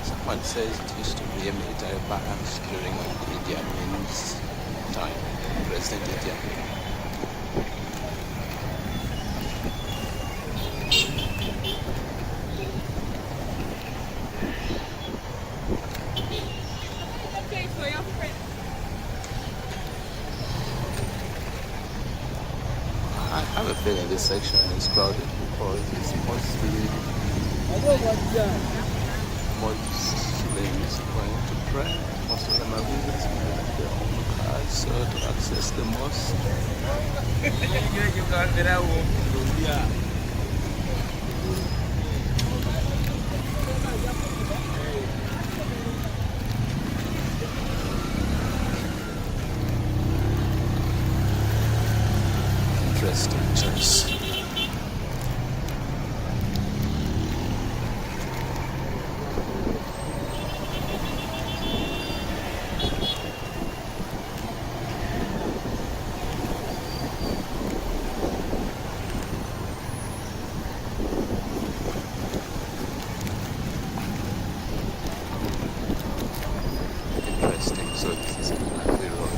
Someone says it used to be a military barracks during Idi Amin's time, President Idi Amin. I have a feeling this section is crowded because it's mostly Muslims going to pray. Most of them are visiting their own cars so to access the mosque. Interesting choice. Interesting. So this is Kampala Road.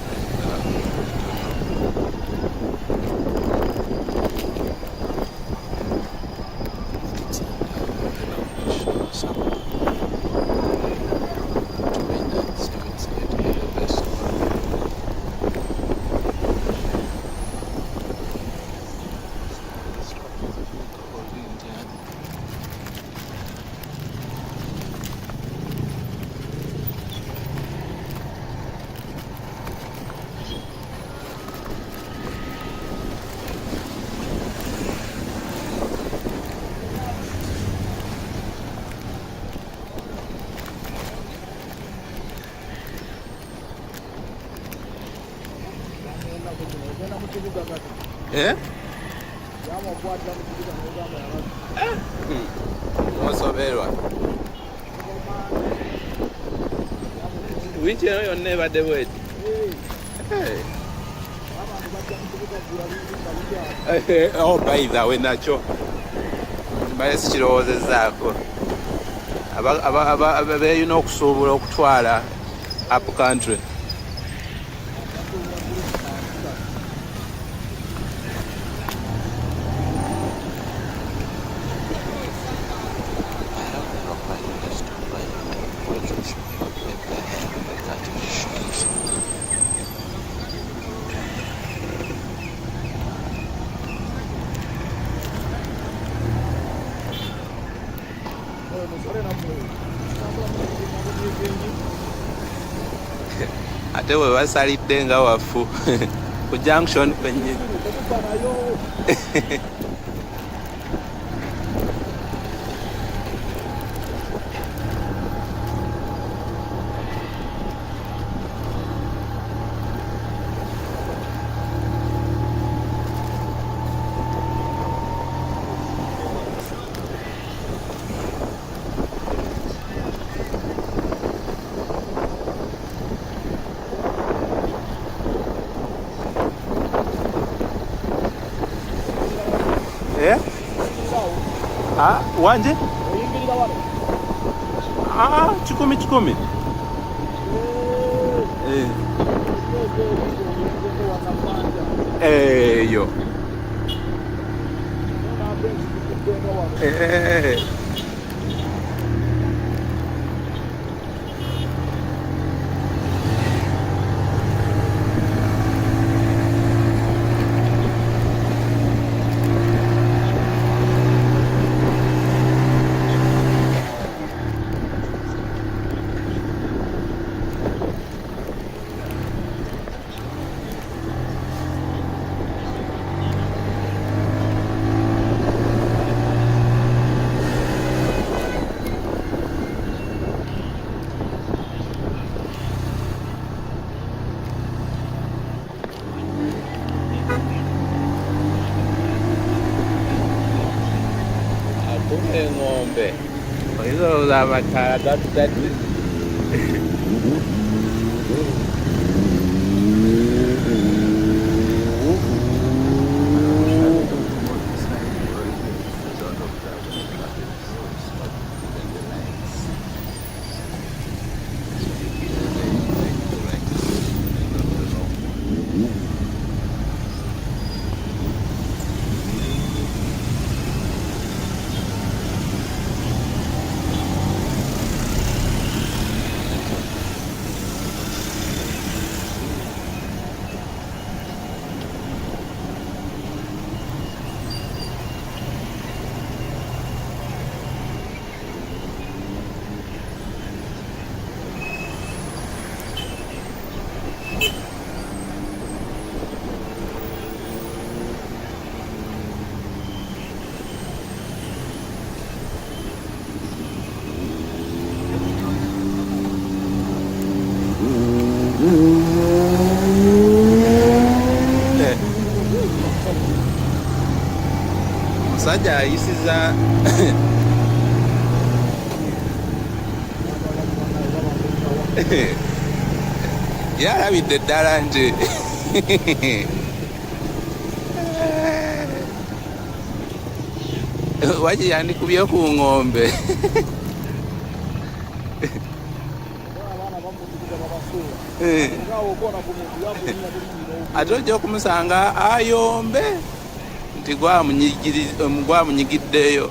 Eh? Mwasoberwa. Which you never the word. Hey. Oh, by the way, Nacho. mbale sikirowoozezaako beeyina okusuubula okutwala up country. Ate we basalidde nga waffu ku junction kwennyini. Wanje? Kikumi. Yo. Ng'ombe hizo za makala tatu. Musajja ayisiza yalabidde ddala nti waki yandikubye ku ng'ombe. Ate ojja okumusanga ayombe nti gwamunyigiddeyo.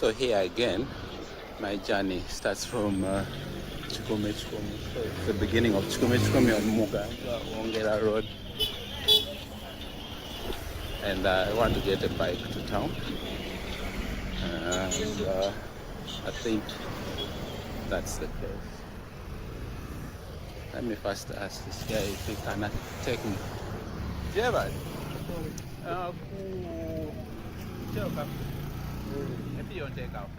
So here again, my journey starts from Chikume. So it's the beginning of Chikume on Muganga, Wongera Road. And I want to get a bike to town. And I think that's the case. Let me first ask this guy if he can take me. Gerald? Cool. Maybe you take out.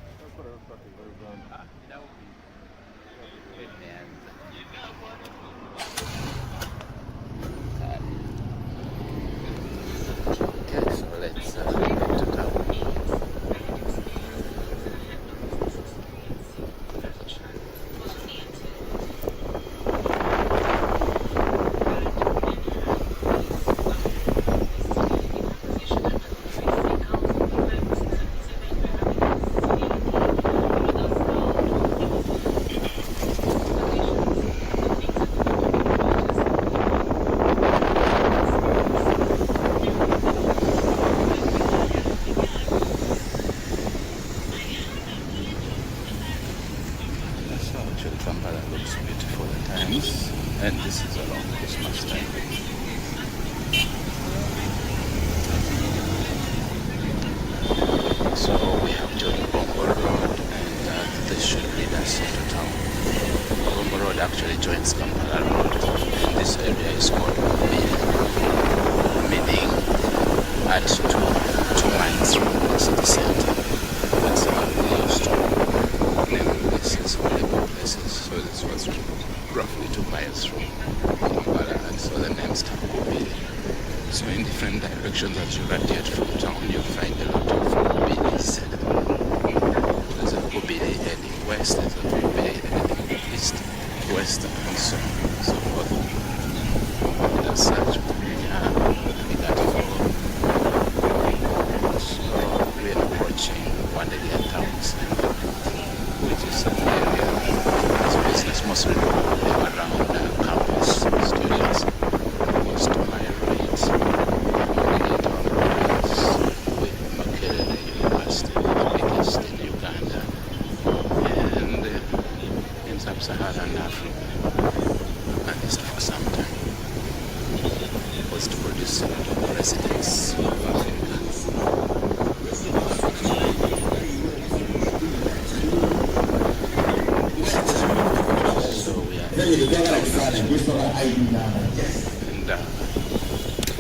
Okay, so let's get to town. Kampala looks beautiful at times, and this is around Christmas time. So we have joined Bombo Road, and this should lead us into town. Bombo Road actually joins Kampala Road, and this area is called Mobile, meaning at 2 miles from the city center. That's how they used to name places, valuable places. So this was roughly 2 miles from Kampala, and so the name started Mobile. So in different directions as you radiate from town, you'll find a lot of Mobiles. There's a Mobile heading west, there's a Mobile heading east, west, and so on and so forth. And as such, we are looking at it. So we are approaching one of the towns, which is an area that's business mostly around campus students. Close to my right, with Makerere University, the biggest in Uganda, and in sub-Saharan Africa, and this for some time. Was to produce a lot of residents of Africa. So we are and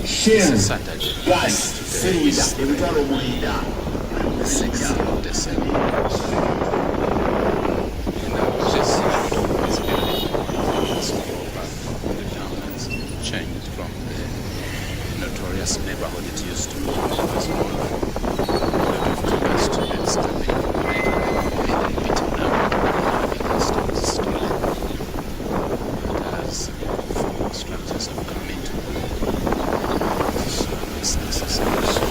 it's a Saturday. Today is the 6th of December. And I was just towards building so back the town has changed from the notorious neighborhood it used to be. It was more like a lot of Cuban students coming from right away, beaten up, having stores stolen. As structures have come into so it's necessary. So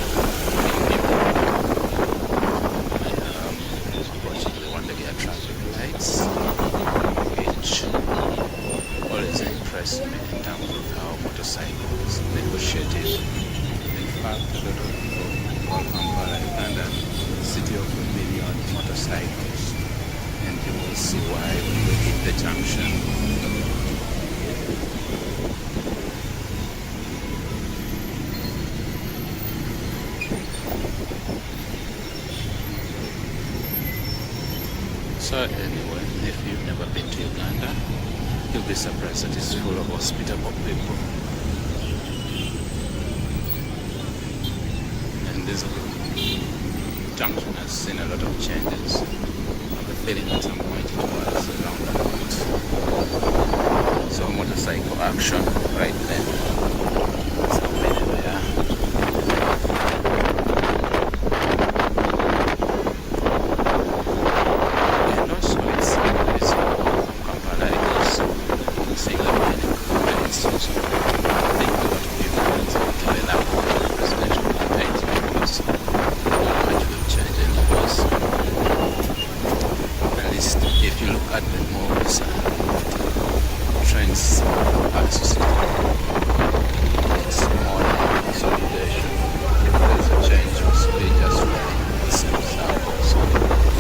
unfortunately, one day we had traffic lights, which always impressed me in terms of how motorcycles negotiated. In fact, a lot of people call Kampala Uganda the city of a million motorcycles, and you will see why when we hit the junction. So anyway, if you've never been to Uganda, you'll be surprised that it's full of hospitable people. And this junction has seen a lot of changes. I have a feeling at some point it was around about. So motorcycle action right there. So anyway, if you look at the moves, trends are associated. It's more like consolidation. If there's a change, we just run in the same circle.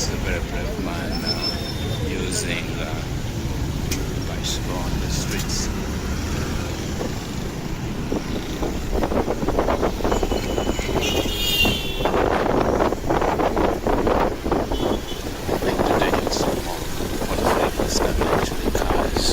It's a very brave man using bicycle on the streets. I think today it's more motorcycles than actually cars.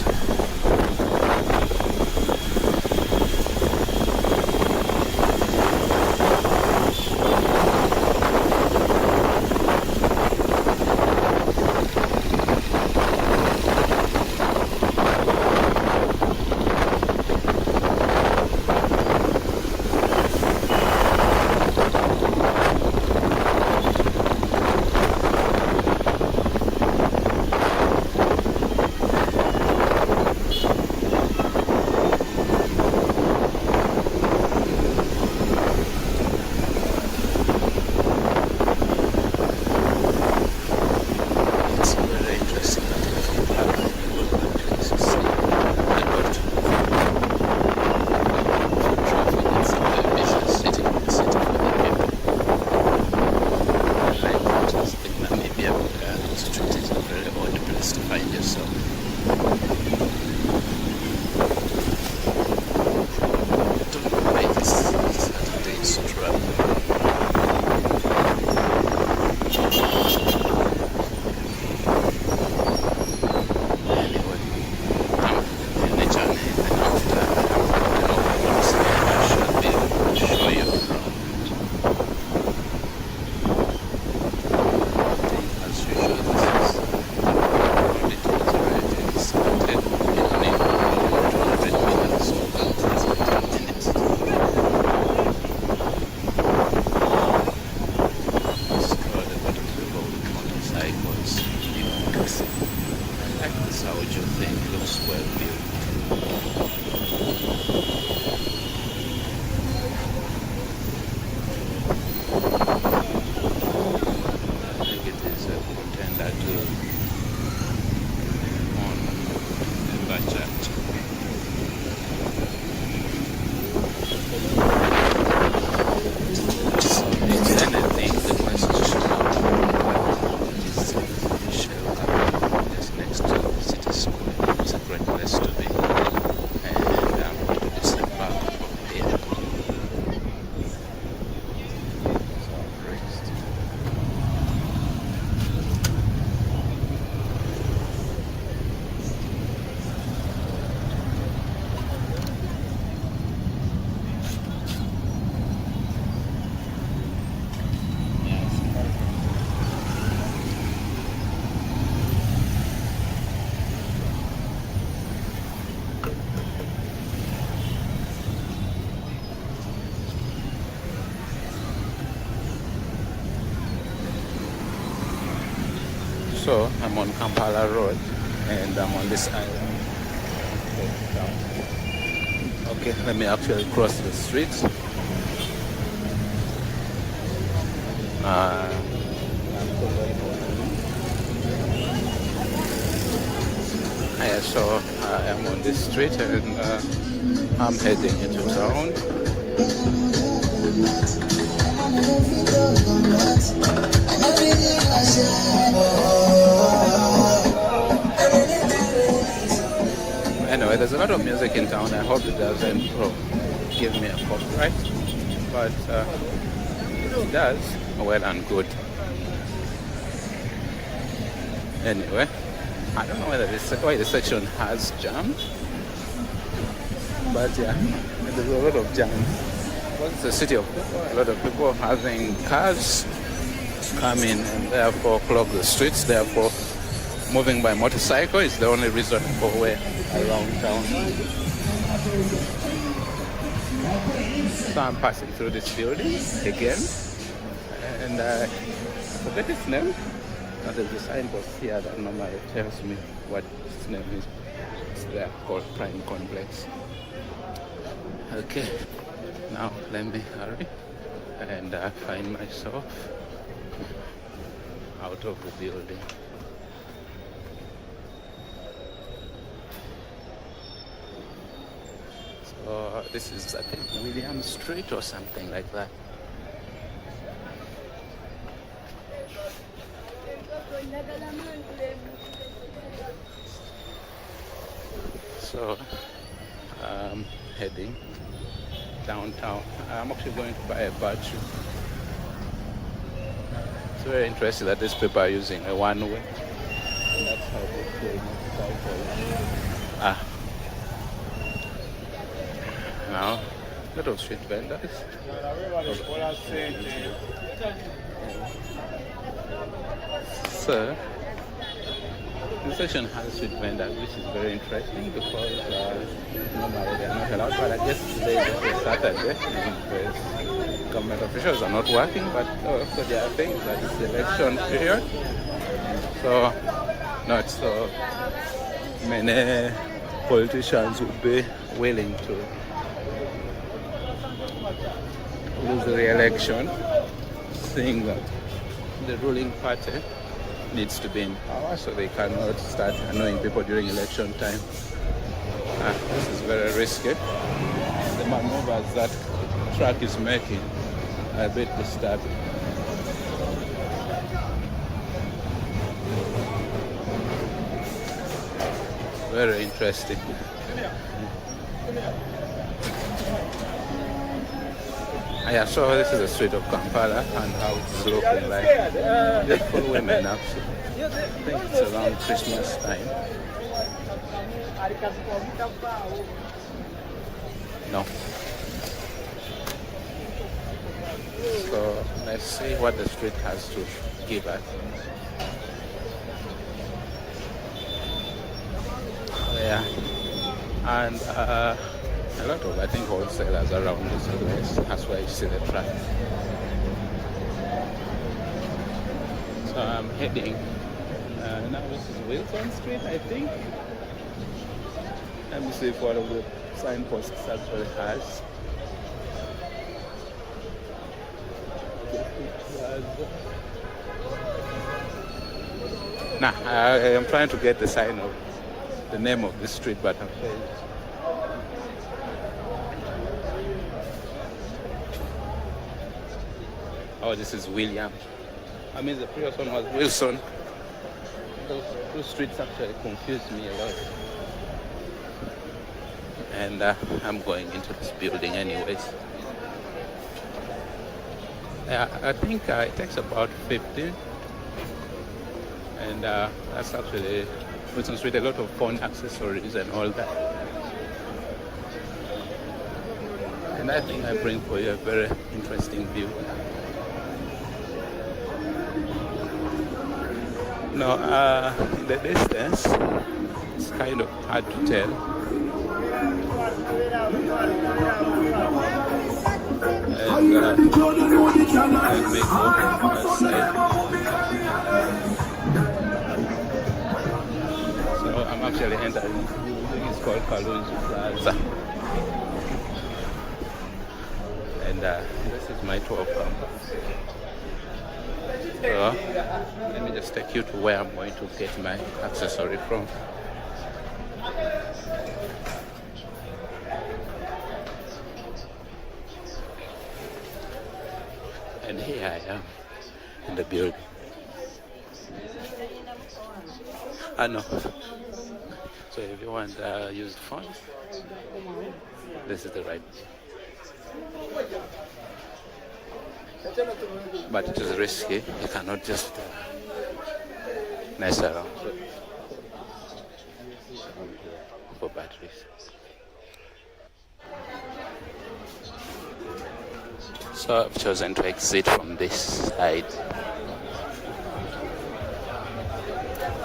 So I'm on Kampala Road and I'm on this island. Okay, let me actually cross the street. Yeah, so I am on this street and I'm heading into town. Anyway, there's a lot of music in town. I hope it doesn't give me a copyright, but if it does, well and good. Anyway, I don't know whether the section has jam, but yeah, there's a lot of jam. Well, it's a city of people. A lot of people having cars come in and therefore clog the streets. Therefore, moving by motorcycle is the only reasonable way around town. So I'm passing through this building again, and I forget its name. There's a signpost here that normally tells me what its name is. It's there called Prime Complex. Okay, now let me hurry and find myself out of the building. So this is, I think, William Street or something like that. So I'm heading downtown. I'm actually going to buy a battery. It's very interesting that these people are using a one-way. And that's how they play motorcycles. Now, a lot of street vendors. So, this section has street vendors, which is very interesting because normally they are not allowed. But I guess today is Saturday, and the government officials are not working. But also there are things that it's election period, so not so many politicians would be willing to lose the re-election, seeing that the ruling party needs to be in power, so they cannot start annoying people during election time. This is very risky. The maneuvers that truck is making are a bit disturbing. Very interesting. Yeah, so this is the street of Kampala and how it's looking like. Beautiful women actually. I think it's around Christmas time. No. So let's see what the street has to give us. Yeah. And a lot of, I think, wholesalers around this place. That's why you see the truck. So I'm heading. Now this is Wilson Street, I think. Let me see if one of the signposts actually has. Nah, I am trying to get the sign of the name of this street, but I'm failed. Oh, this is William. I mean, the previous one was Wilson. Those two streets actually confused me a lot. And I'm going into this building anyways. I think it takes about 15. And that's actually Wilson Street, a lot of phone accessories and all that. And I think I bring for you a very interesting view. No, in the distance, it's kind of hard to tell. And let me go outside. So I'm actually entering. It's called Kalunzi Plaza. And this is my tour of campus. So let me just take you to where I'm going to get my accessory from. And here I am in the building. I know. So if you want used phones, this is the right. But it is risky. You cannot just mess around for batteries. So I've chosen to exit from this side.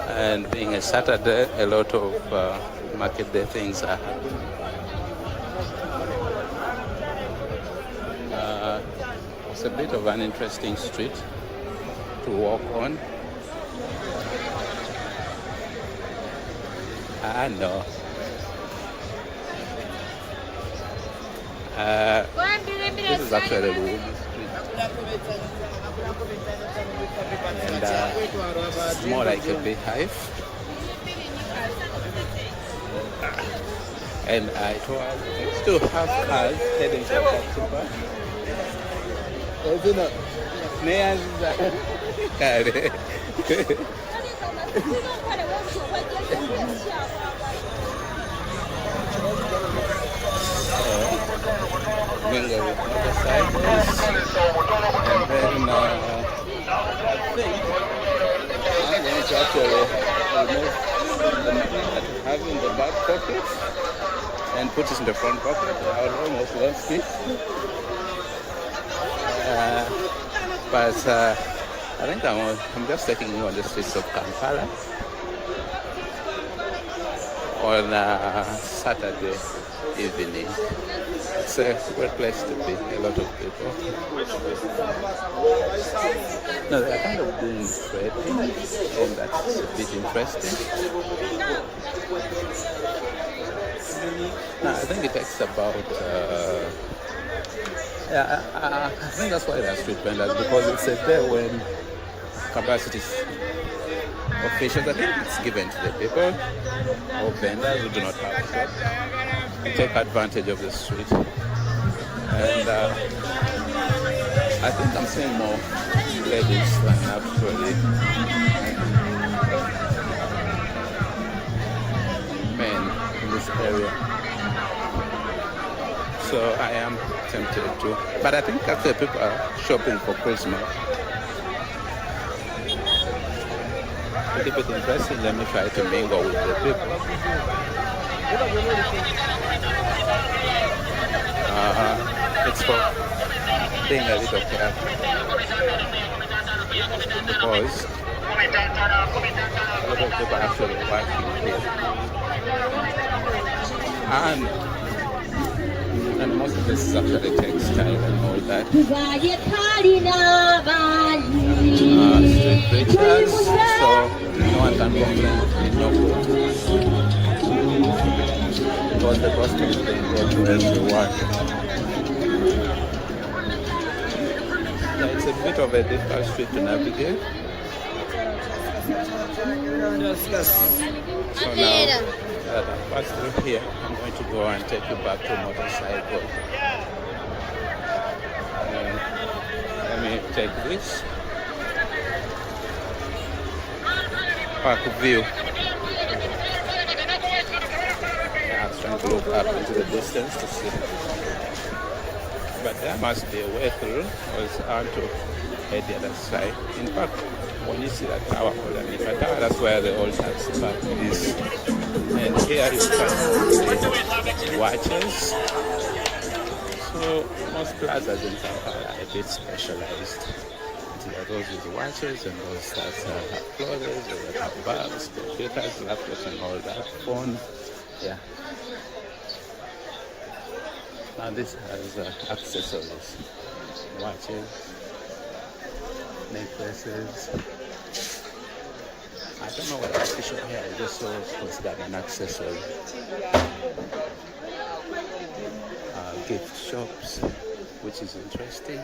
And being a Saturday, a lot of market day things are happening. It's a bit of an interesting street to walk on. I know. This is actually a Ruby street. And it's more like a beehive. And I still have cars heading to Kampala. Mingle with motorcycles, and then I think I'm going to actually remove the money that I have in the back pocket and put it in the front pocket. I almost lost it. But I think I'm just taking you on the streets of Kampala on Saturday evening. It's a great place to be, a lot of people. No, they're kind of doing trading, and that's a bit interesting. No, I think it takes about, I think that's why they're street vendors, because it's a day when capacity officials, I think it's given to the people or vendors who do not have to take advantage of the street. And I think I'm seeing more ladies than actually men in this area. So I am tempted to, but I think actually people are shopping for Christmas. To keep it interesting, let me try to mingle with the people. It's for being a little careful, because a lot of people are actually watching here. And most of this is actually textile and all that. Street preachers, so no one can complain in no good. Because the cost of things go to everyone. Yeah, it's a bit of a difficult street to navigate. So now that I've passed through here, I'm going to go and take you back to Motorcycle. Let me take this. Park view. I was trying to look up into the distance to see. But there must be a way through, because I want to head the other side. In fact, when you see that tower, that's where the old taxi park is. And here you can see watches. So most plazas in Kampala are a bit specialized. There are those with watches and those that have clothes, or that have bags, computers, laptops and all that, phones. Yeah. Now this has accessories, watches, necklaces. I don't know what the official here is also considered an accessory. Gift shops, which is interesting.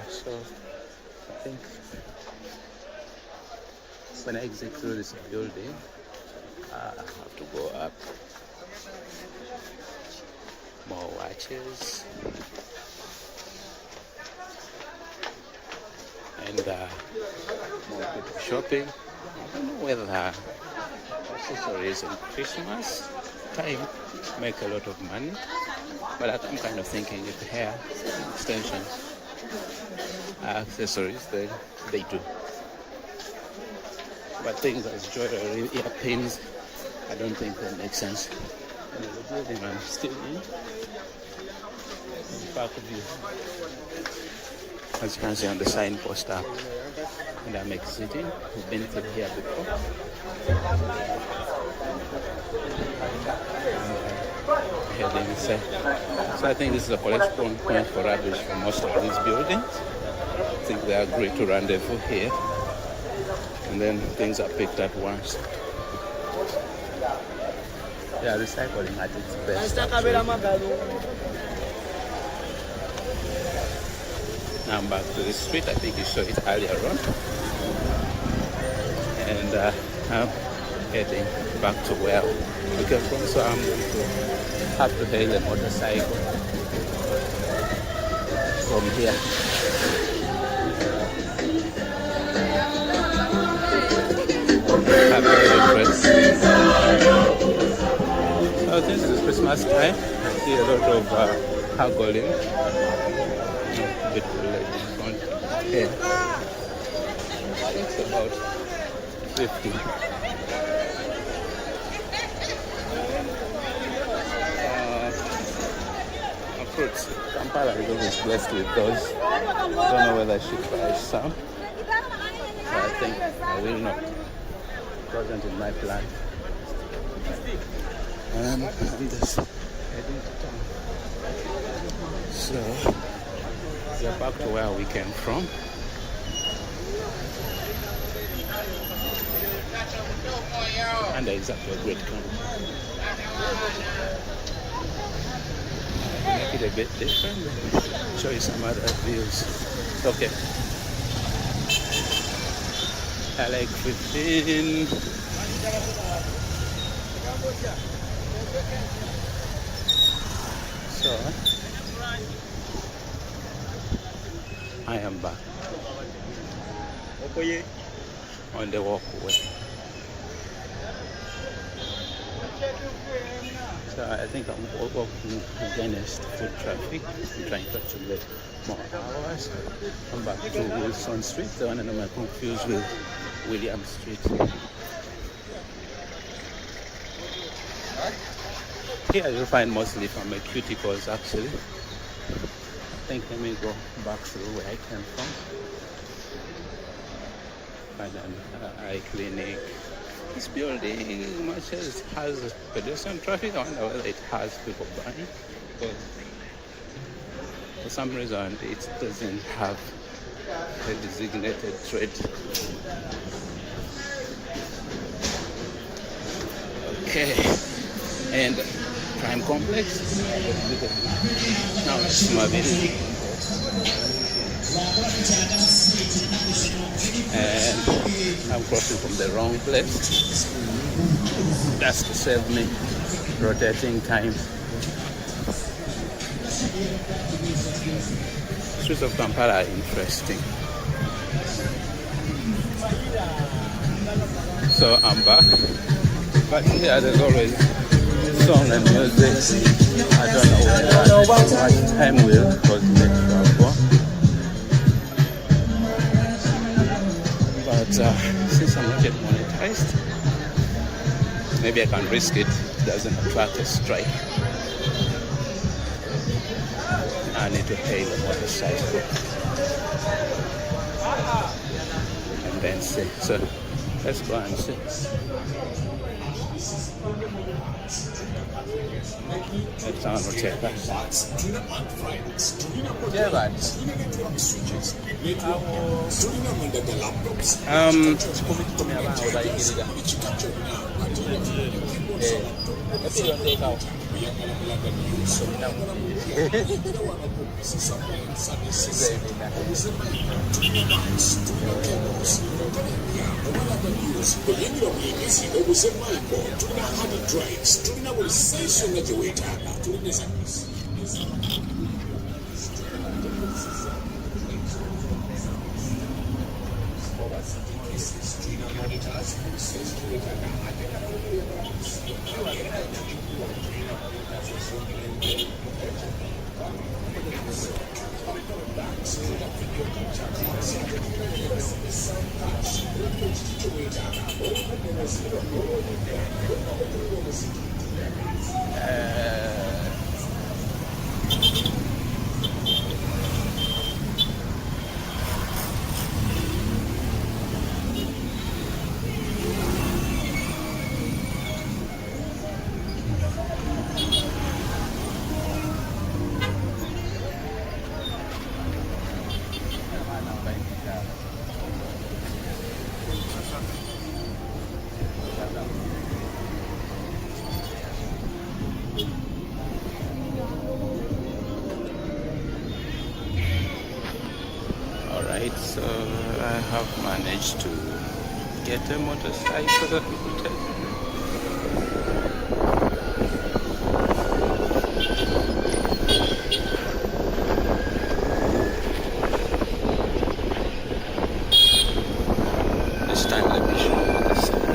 So I think when I exit through this building, I have to go up. More watches and more people shopping. I don't know whether accessories in Christmas time make a lot of money, but I'm kind of thinking if hair extensions accessories, then they do. But things as jewelry, earpins, I don't think that makes sense. And the building I'm still in, back of you, as you can see on the signpost up, and I'm exiting. We've been through here before. Heading inside. So I think this is a collection point for rubbish for most of these buildings. I think they agreed to rendezvous here, and then things are picked up once. Yeah, recycling at its best. Now I'm back to the street. I think you saw it earlier on, and I'm heading back to where we came from. So I'm going to have to hail a motorcycle from here. So since it's Christmas time, I see a lot of haggling. Beautiful lady in front here. It's about 50. Fruits. Kampala is always blessed with those. Don't know whether I should buy some. But I think I will not. It wasn't in my plan. I'm just heading to town. So we're back to where we came from. And there is actually a great camp. Make it a bit different. Show you some other views. Okay. I like 15. So I am back on the walkway. So I think I'm walking against foot traffic. I'm trying to accumulate more hours. I'm back to Wilson Street, the one I'm confused with William Street. Here you'll find mostly pharmaceuticals actually. I think let me go back through where I came from. Find an eye clinic. This building, much as it has pedestrian traffic, I wonder whether it has people buying. Because for some reason it doesn't have a designated trade. Okay, and Crime Complex. Now it's mobility. And I'm crossing from the wrong place. That's to save me rotating time. Streets of Kampala are interesting. So I'm back. But yeah, there's always song and music. I don't know how much time will cause me trouble. But since I'm not yet monetized, maybe I can risk it. It doesn't attract a strike. I need to pay the motorcycle and then see. So let's go and see. Let's check us. Yeah, but so I have managed to get a motorcycle. This time let me show you the side.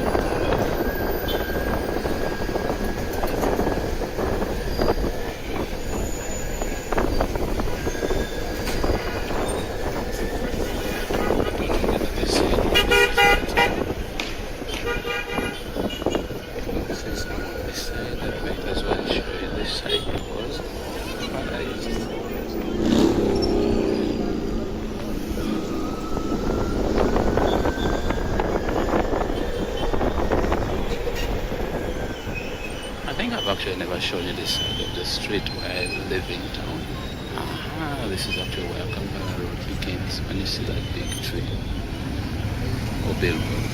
actually never shown you this side of the street where I live in town. This is actually where Kampala Road begins when you see that big tree or billboard.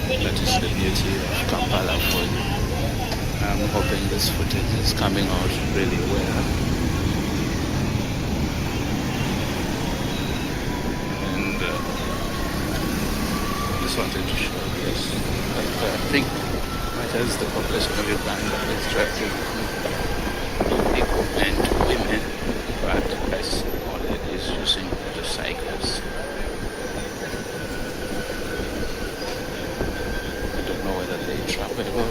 That is the beauty of Kampala for you. I'm hoping this footage is coming out really well. And just wanted to show this. I think much as the population of Uganda is directed equal men to women, but as all ladies using motorcycles. I don't know whether they travel or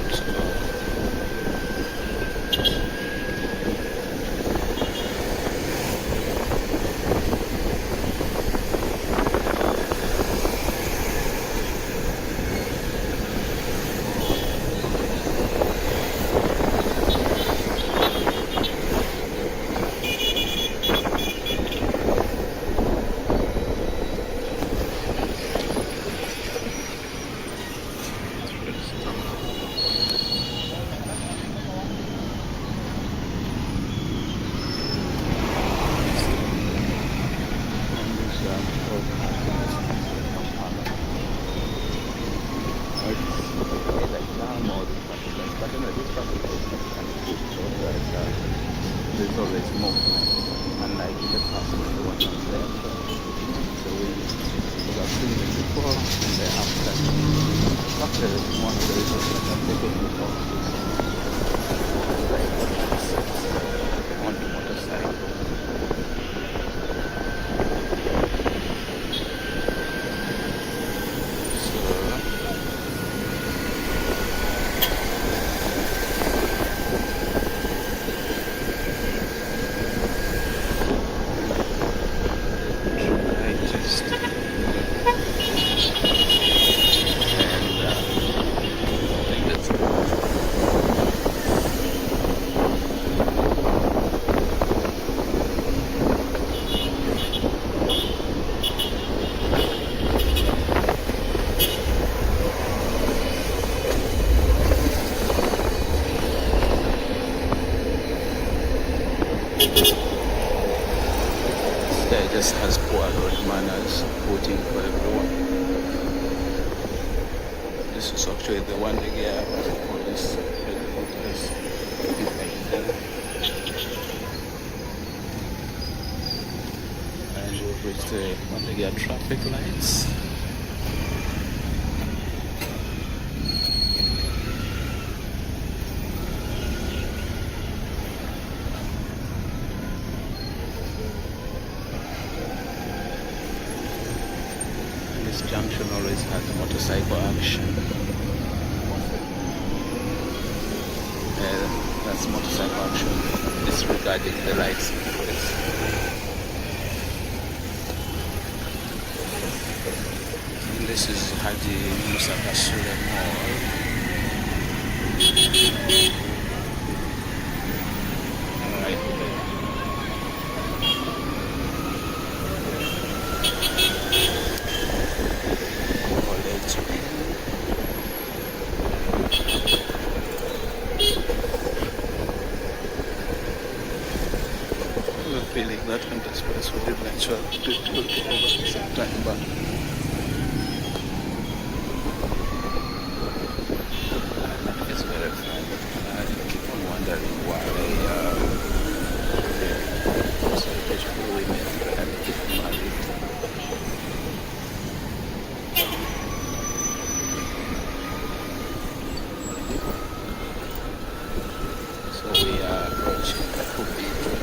there's always movement, unlike in the past when the one was there. So we have seen it before and they have that. After one of the reasons that I've taken before on the motorcycle. Just has poor road manners, voting for everyone. This is actually the one area where the police headquarters is right there. And we've reached the one area traffic lights. This junction always has motorcycle action. That's motorcycle action disregarding the lights. And this is Haji Musa Kasule Mall. Right there. Feeling that when the space would eventually go over some time back. It's very fun. I keep on wondering why so women and get married. So we are approaching the cathedral.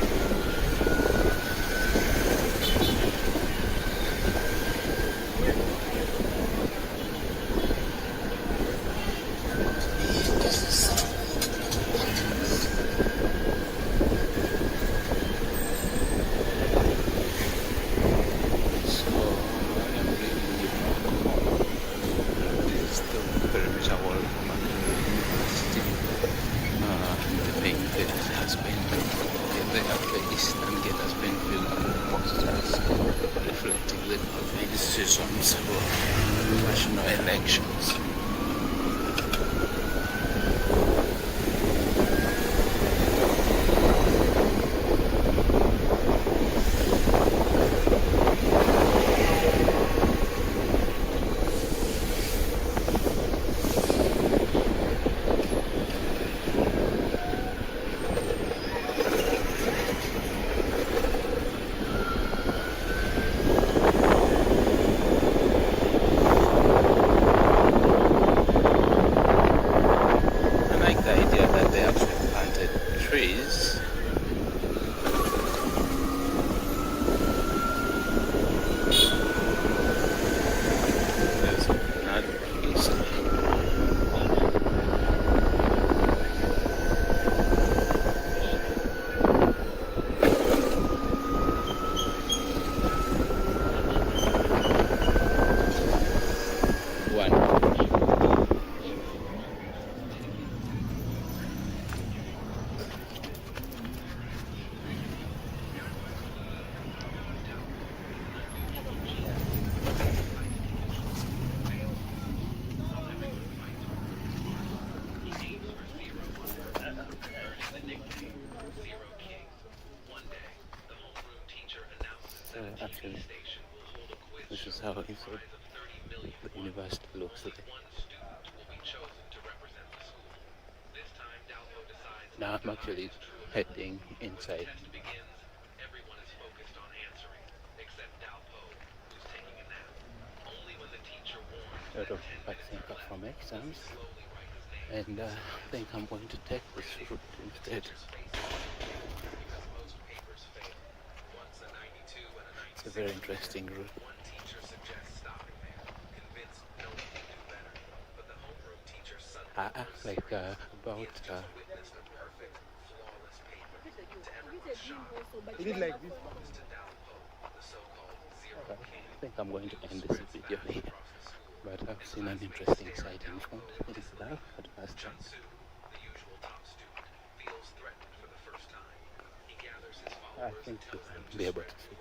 actually. This is how inside the university looks like. Now I'm actually heading inside. A lot of I think are from exams, and I think I'm going to take this route instead. It's a very interesting route. Like about Is it like this? I think I'm going to end this video here, but I've seen an interesting sight in front. It's dark at first time. I think you can be able to see.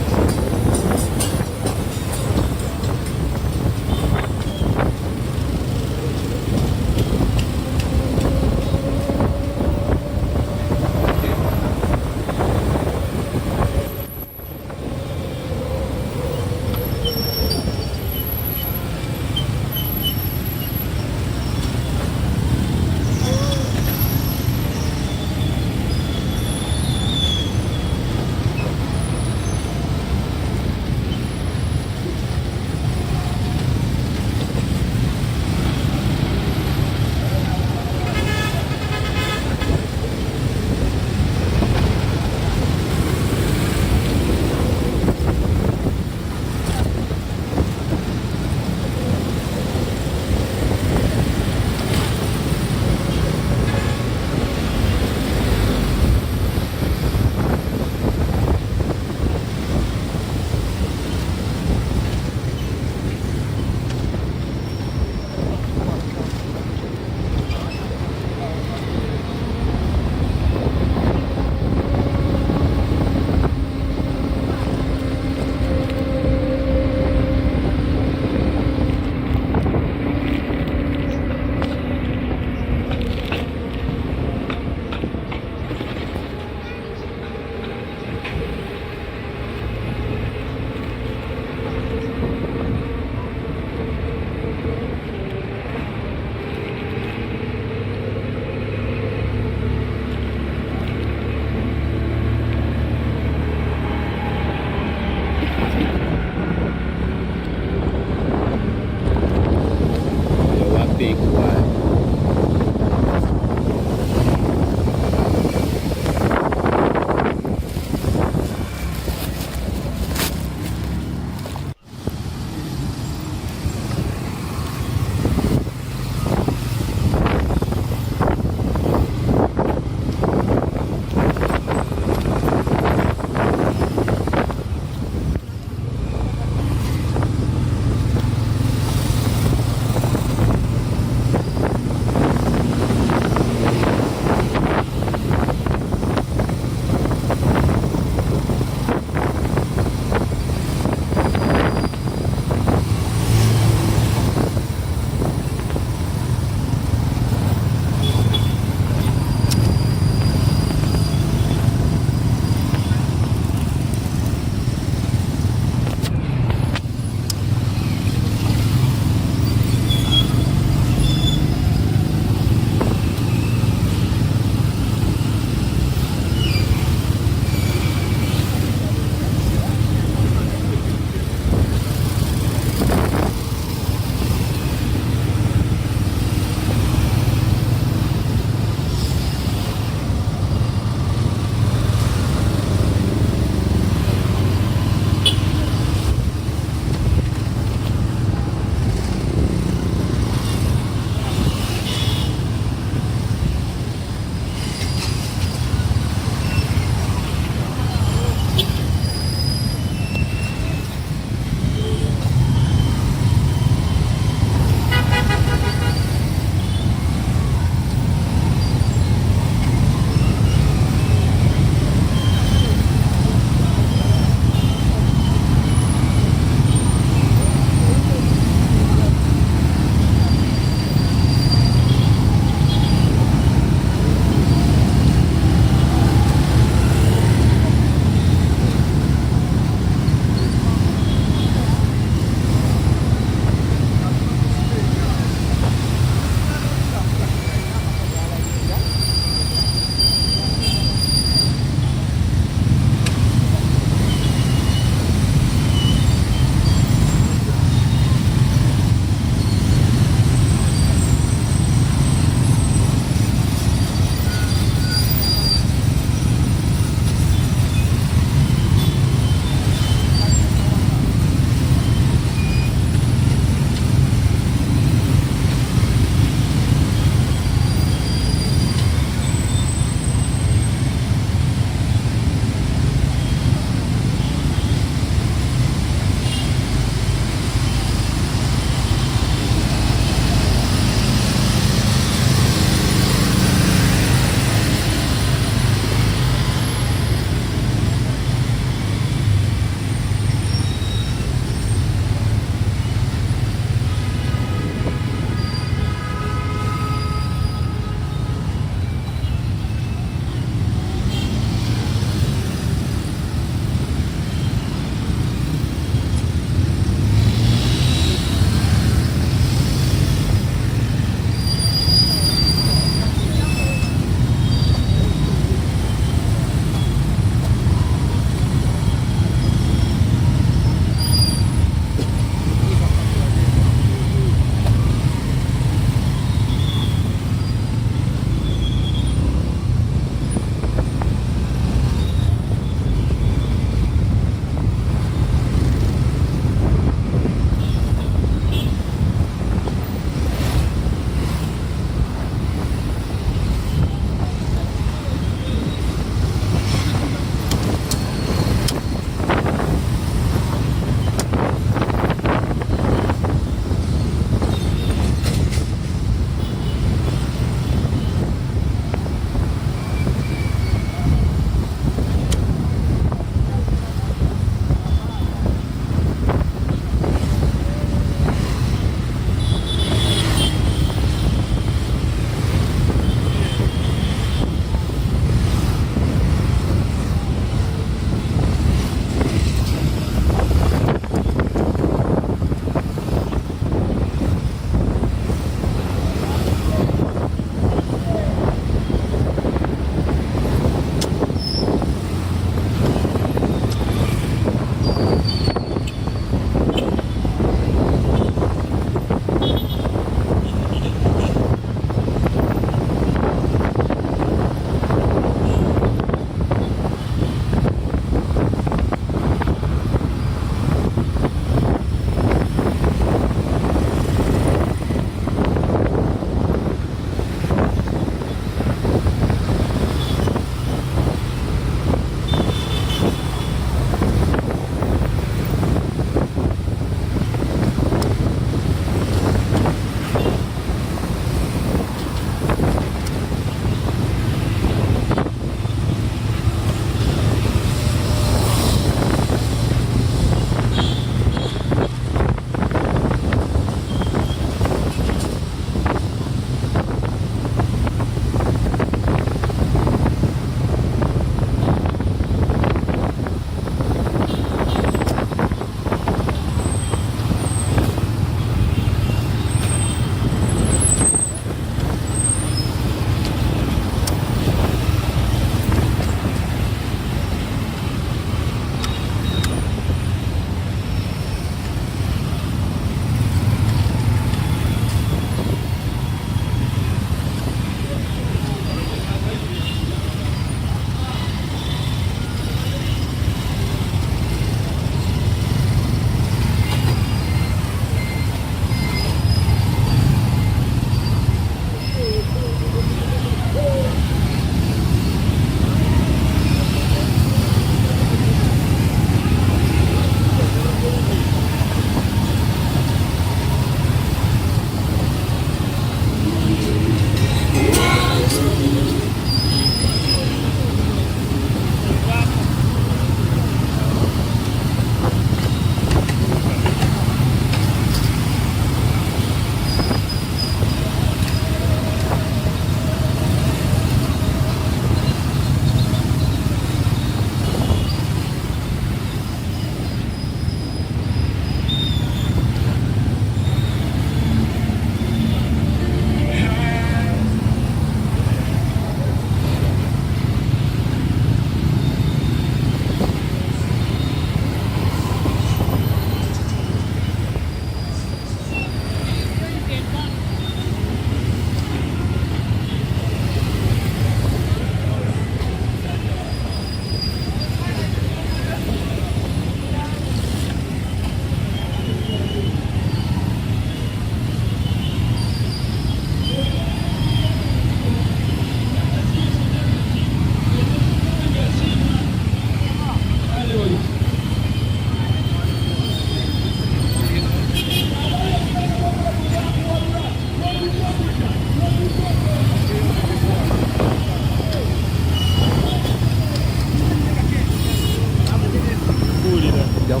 bajja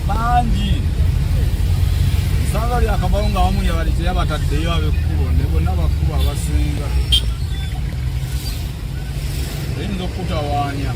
bangi esanga lyakabawo nga wamu yabali teyabataddeyo ab'ekkubo ne bonna bakkubo abasinga eyinza okutawaanya.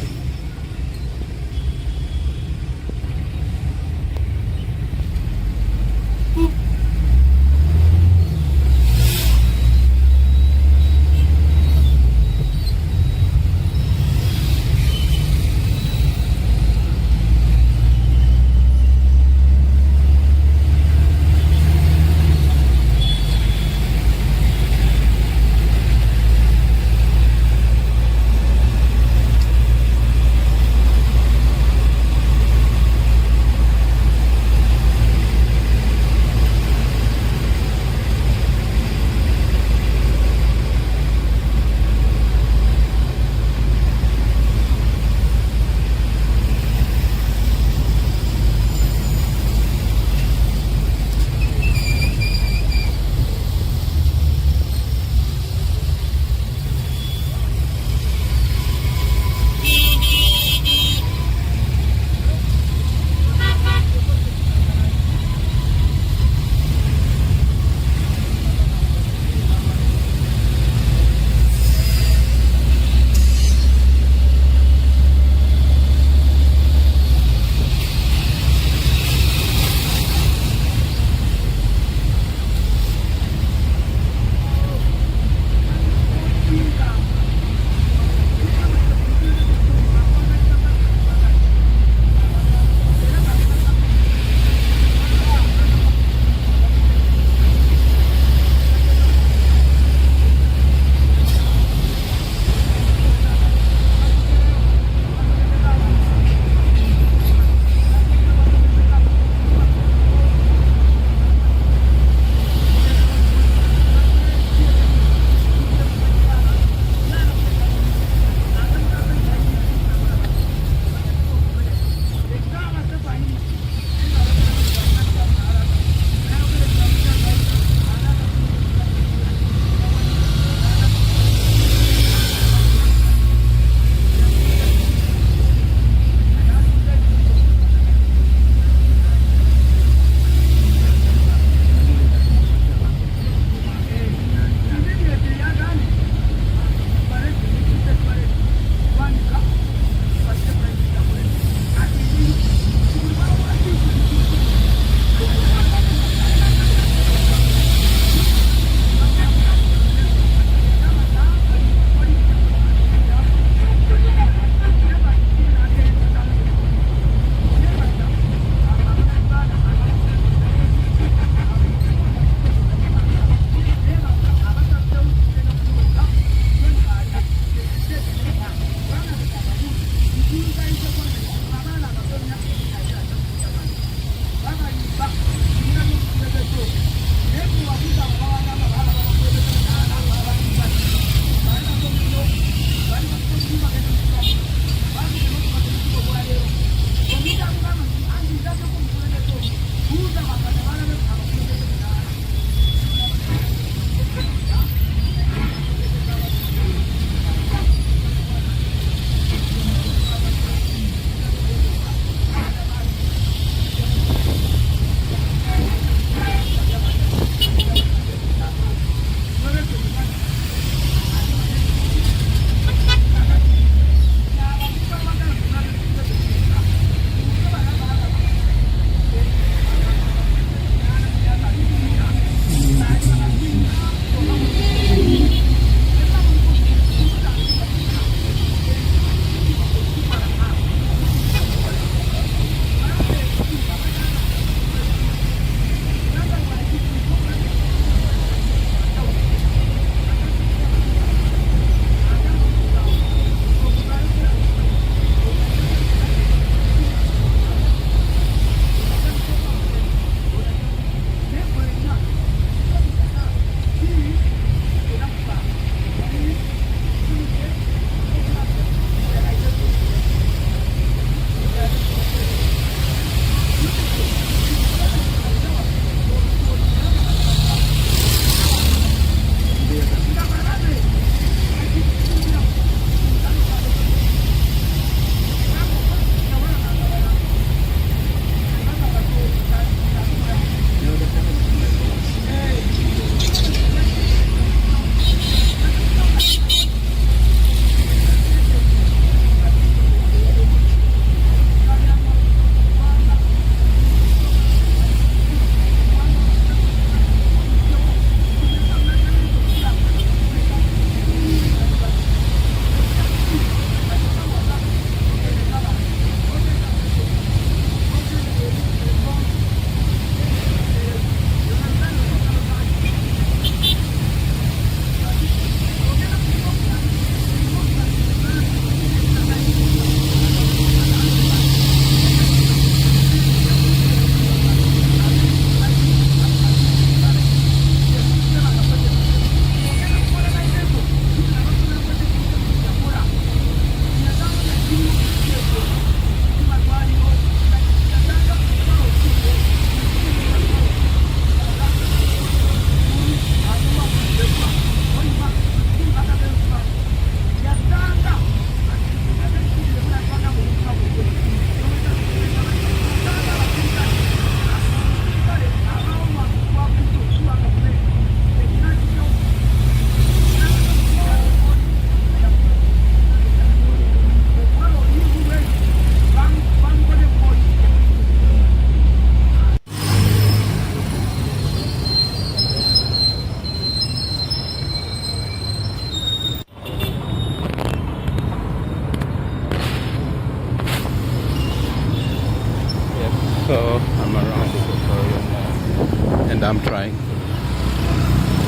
So I'm around the tutorial now, and I'm trying to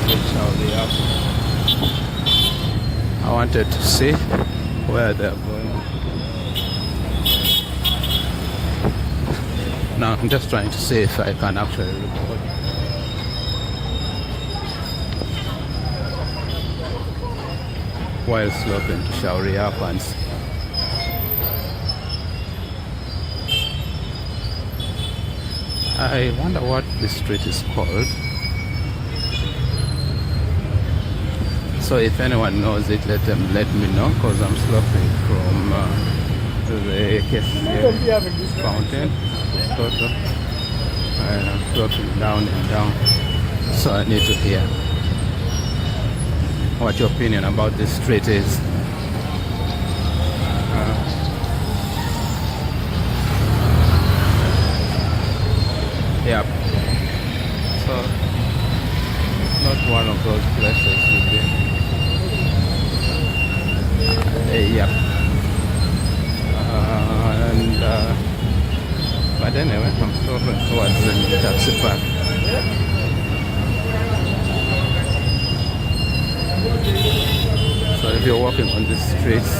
reach Saudi Arabia. I wanted to see where they're going. Now I'm just trying to see if I can actually record. While sloping to Shauri Uplands. I wonder what this street is called. So if anyone knows it, let me know, because I'm sloping from the Kessie fountain to Toto, and I'm sloping down and down. So I need to hear what your opinion about this street is. Yep. So not one of those places you've been. Yep. But anyway, I'm sloping towards the taxi park. So if you're walking on the streets,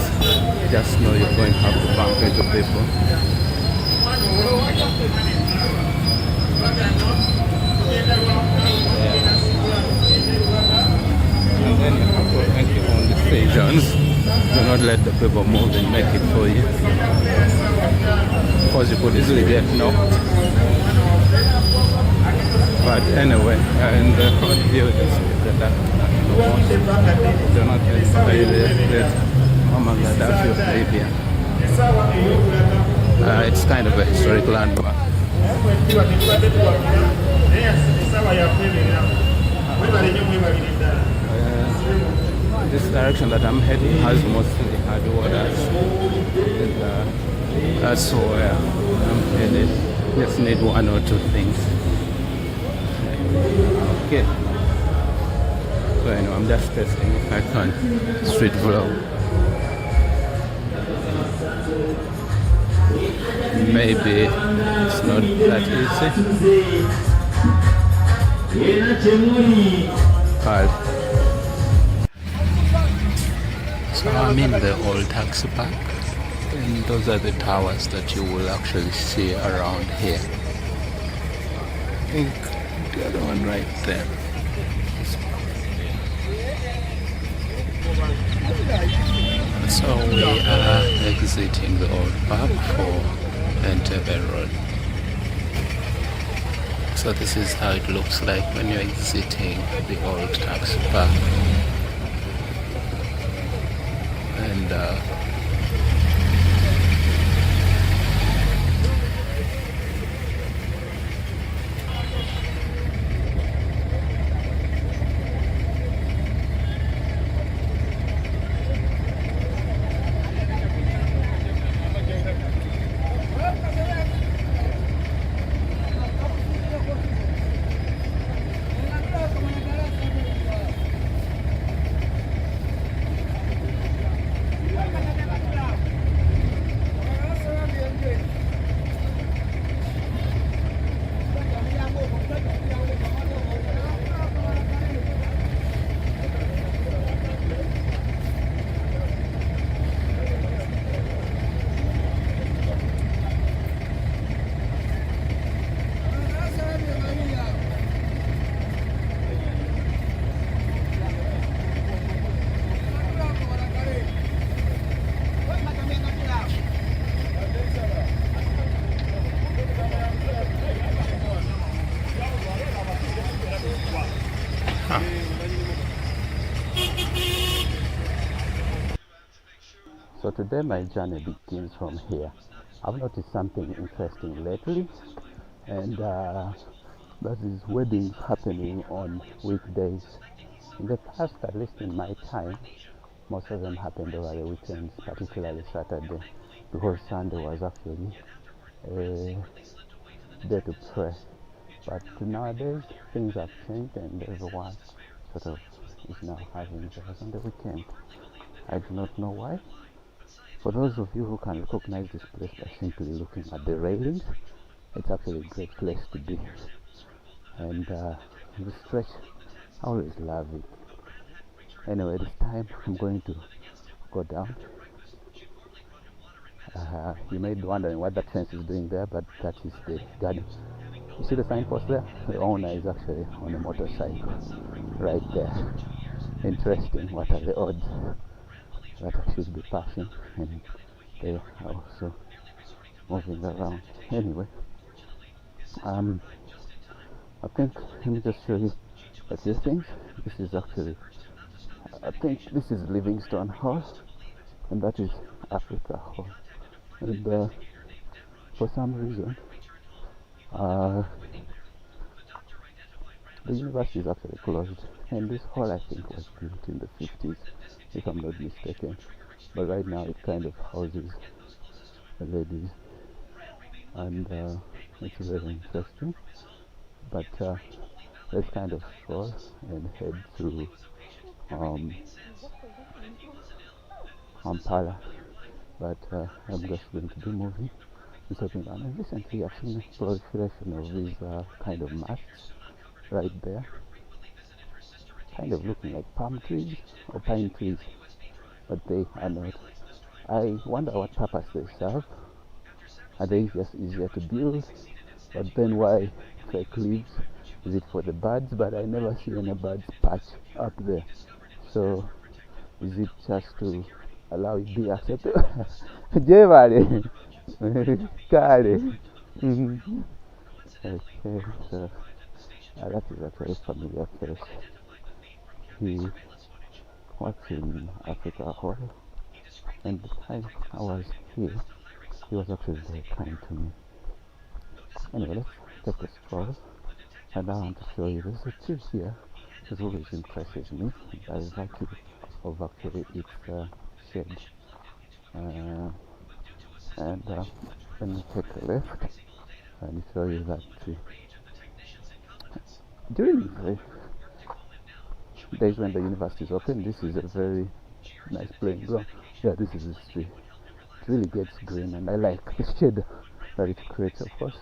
just know you're going to have to bump into people. And then you have to make your own decisions. Do not let the people move and make it for you, because you could easily get knocked. But anyway, in the front view, you see that Jonathan is Mama Gaddafi of Libya. It's kind of a historic landmark. This direction that I'm heading has mostly hard waters, and that's where I'm headed. Just need one or two things. Okay. So anyway, I'm just testing if I can street vlog. Maybe it's not that easy. So I'm in the old taxi park, and those are the towers that you will actually see around here. I think the other one right there. So we are exiting the old park for Entebbe Road. So this is how it looks like when you're exiting the old taxi park. And so today my journey begins from here. I've noticed something interesting lately, and that is weddings happening on weekdays. In the past, at least in my time, most of them happened over the weekends, particularly Saturday, because Sunday was actually a day to pray. But nowadays, things have changed, and everyone sort of is now having theirs on the weekend. I do not know why. For those of you who can recognize this place by simply looking at the railings, it's actually a great place to be. And the stretch, I always love it. Anyway, this time I'm going to go down. You may be wondering what that fence is doing there, but that is the garden. You see the signpost there? The owner is actually on a motorcycle right there. Interesting. What are the odds that I should be passing and they are also moving around? Anyway, I think let me just show you a few things. This is actually, I think this is Livingstone Hall, and that is Africa Hall. And for some reason, the university is actually closed, and this hall I think was built in the 50s, if I'm not mistaken. But right now it kind of houses the ladies, and it's very interesting. But let's kind of stroll and head to Kampala. But I'm just going to be moving and stepping around. And recently I've seen a proliferation of these kind of masts right there, kind of looking like palm trees or pine trees, but they are not. I wonder what purpose they serve. Are they just easier to build? But then why fake leaves? Is it for the birds? But I never see any birds patch up there. So is it just to allow it be accepted? Jevale. Kale. Okay, so that is actually a familiar face. He works in Africa Hall, and the time I was here, he was actually very kind to me. Anyway, let's take a stroll, and I want to show you there's a tree here that always impresses me by virtue of actually its shade. And let me take a left and show you that tree. During the days when the university is open, this is a very nice playing ground. Yeah, this is the tree. It really gets green, and I like the shade that it creates, of course,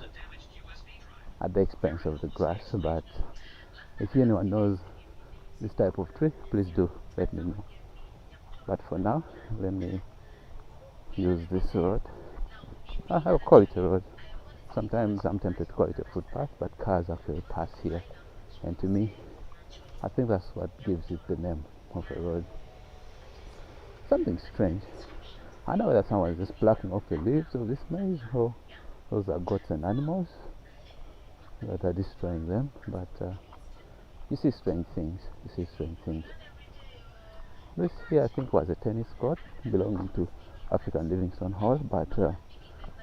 at the expense of the grass. But if anyone knows this type of tree, please do let me know. But for now, let me use this road. I'll call it a road. Sometimes I'm tempted to call it a footpath, but cars actually pass here, and to me, I think that's what gives it the name of a road. Something strange. I know that someone is just plucking off the leaves of this maize, or those are goats and animals that are destroying them. But you see strange things. This here, I think, was a tennis court belonging to African Livingstone Hall, but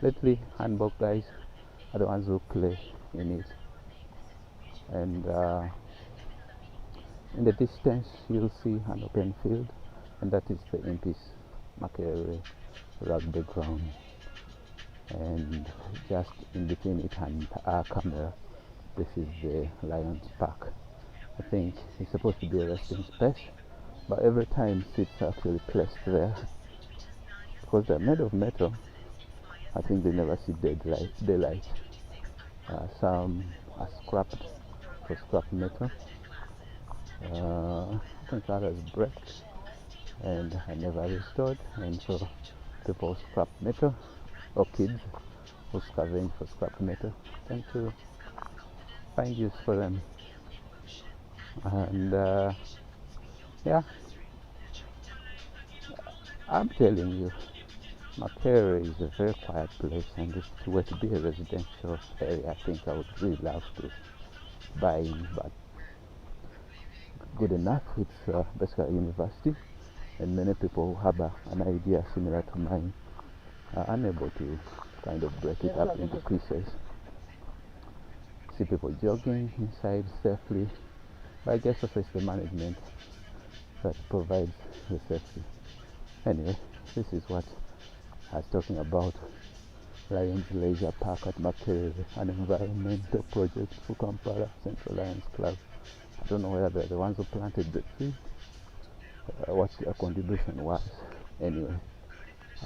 lately handball guys are the ones who play in it. And in the distance you'll see an open field, and that is the Impis Makerere rugby ground. And just in between it and our camera, this is the Lions Park. I think it's supposed to be a resting space, but every time seats are actually placed there, because they're made of metal, I think they never see daylight. Some are scrapped for scrap metal. I think others break and are never restored, and so people scrap metal, or kids who scavenge for scrap metal tend to find use for them. And yeah, I'm telling you, Makerere is a very quiet place, and if it were to be a residential area, I think I would really love to buy in, but good enough, it's basically a university, and many people who have an idea similar to mine are unable to kind of break it up into pieces. See people jogging inside safely, but I guess also it's the management that provides the safety. Anyway, this is what I was talking about. Lions Leisure Park at Makerere, an environmental project for Kampala Central Lions Club. I don't know whether they're the ones who planted the tree, what their contribution was. Anyway,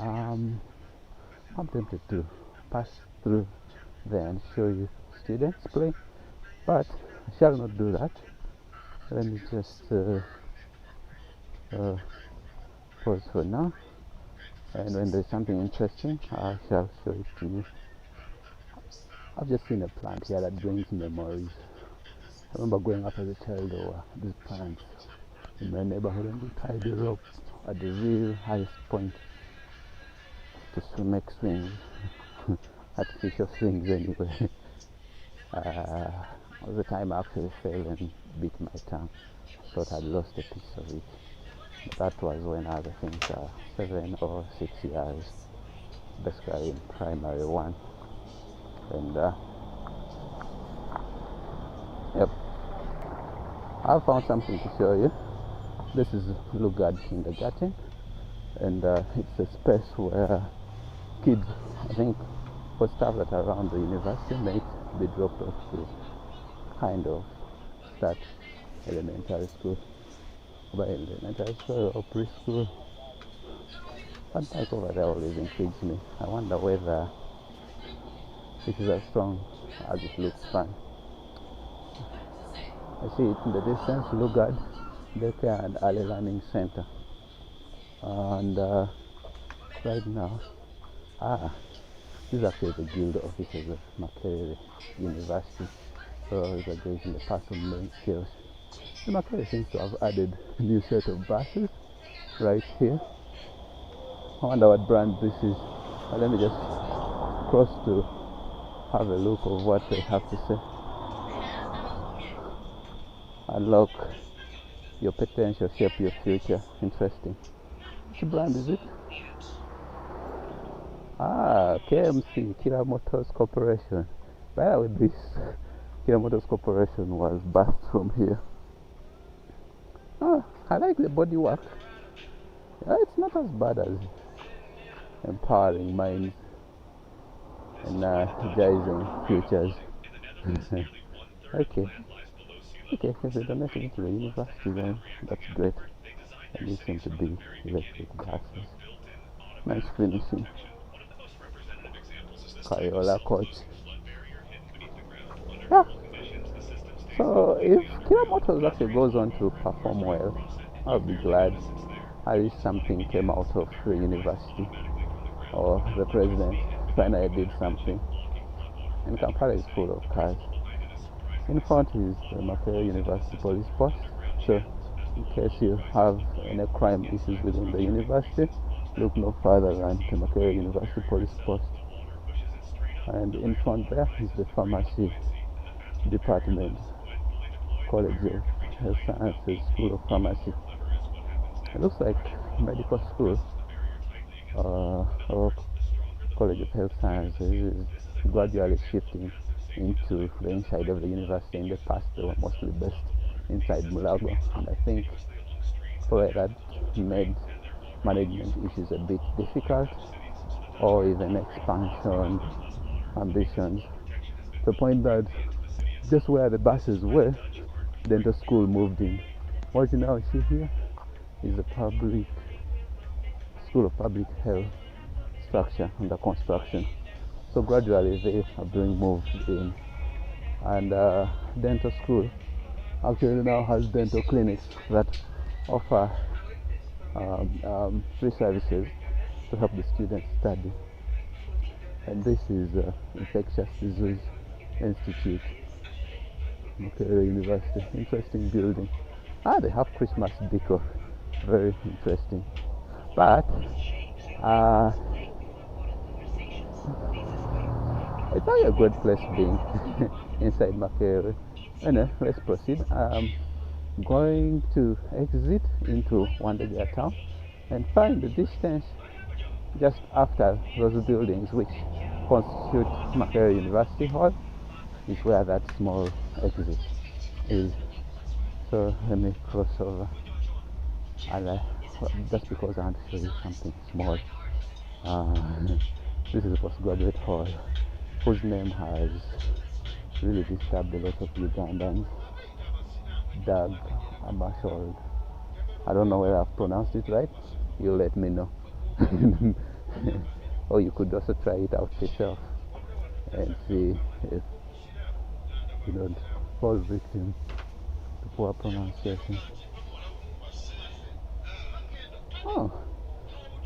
I'm tempted to pass through there and show you students play, but I shall not do that. Let me just pause for now, and when there's something interesting I shall show it to you. I've just seen a plant here that brings memories. I remember growing up as a child, there were these plants in my neighborhood, and we tied the rope at the real highest point to make swings, artificial swings anyway. All the time I actually fell and bit my tongue. I thought I'd lost a piece of it. That was when I was, I think, 7 or 6 years, basically in primary 1. And yep, I found something to show you. This is Lugard Kindergarten, and it's a space where kids, I think, for staff that are around the university, may be dropped off to kind of start elementary school, by elementary school or preschool. That type over there always intrigues me. I wonder whether it is as strong as it looks fun. I see it in the distance, Lugard Daycare and Early Learning Center. And right now, this is actually the guild offices of Makerere University. So these are guys in the person skills. The Makerere seems to have added a new set of buses right here. I wonder what brand this is. Let me just cross to have a look of what they have to say. Unlock your potential, shape your future. Interesting. Which brand is it? KMC, Kira Motors Corporation. By the way, this Kira Motors Corporation was birthed from here. I like the bodywork. It's not as bad as empowering minds and energizing futures. Okay, if they're donating to the university, then that's great. And these seem to be electric buses. Nice finishing. Crayola coach. Yeah. So if Kira Motors actually goes on to perform well, I'll be glad. At least something came out of the university, or the president finally did something. And Kampala is full of cars. In front is the Makerere University Police Post. So in case you have any crime issues within the university, look no further than the Makerere University Police Post. And in front there is the pharmacy department, College of Health Sciences, School of Pharmacy. It looks like medical school or College of Health Sciences is gradually shifting into the inside of the university. In the past, they were mostly based inside Mulago, and I think that made management issues a bit difficult, or even expansion ambitions, to the point that just where the buses were, dental school moved in. What you now see here is the public School of Public Health structure under construction. So gradually they are being moved in, and dental school actually now has dental clinics that offer free services to help the students study. And this is Infectious Disease Institute, Makerere University. Interesting building. They have Christmas decor. Very interesting. But it's not a good place being inside Makerere. Anyway, let's proceed. I'm going to exit into Wandegea town and find the distance just after those buildings which constitute Makerere University Hall is where that small exit is. So let me cross over, and just because I want to show you something small. This is a postgraduate hall whose name has really disturbed a lot of Ugandans. Doug Amashold. I don't know whether I've pronounced it right. You let me know. Or you could also try it out yourself. and see if you don't fall victim to poor pronunciation. Oh,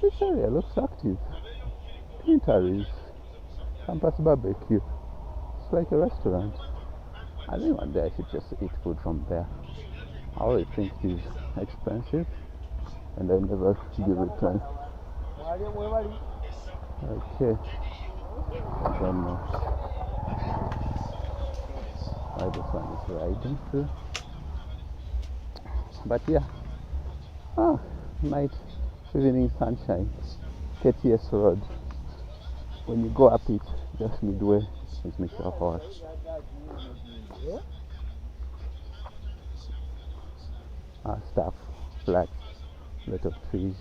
this area looks active. Pintaries, Campus Barbecue. It's like a restaurant. I think one day I should just eat food from there. I always think it is expensive and I never give it time. Okay. I don't know why this one is riding through. But yeah. Night, evening sunshine. KTS Road. When you go up it, just midway is Mr. Hall. Staff, flats, lot of trees.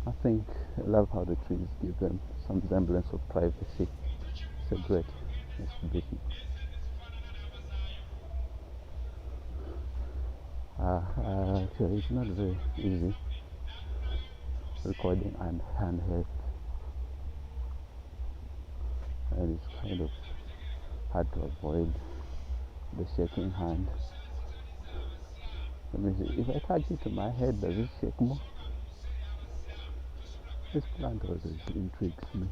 I think I love how the trees give them some semblance of privacy. It's a great exhibition. Actually, it's not very easy recording and handheld, and it's kind of hard to avoid the shaking hand. Let me see, if I touch it to my head, does it shake more? This plant always intrigues me.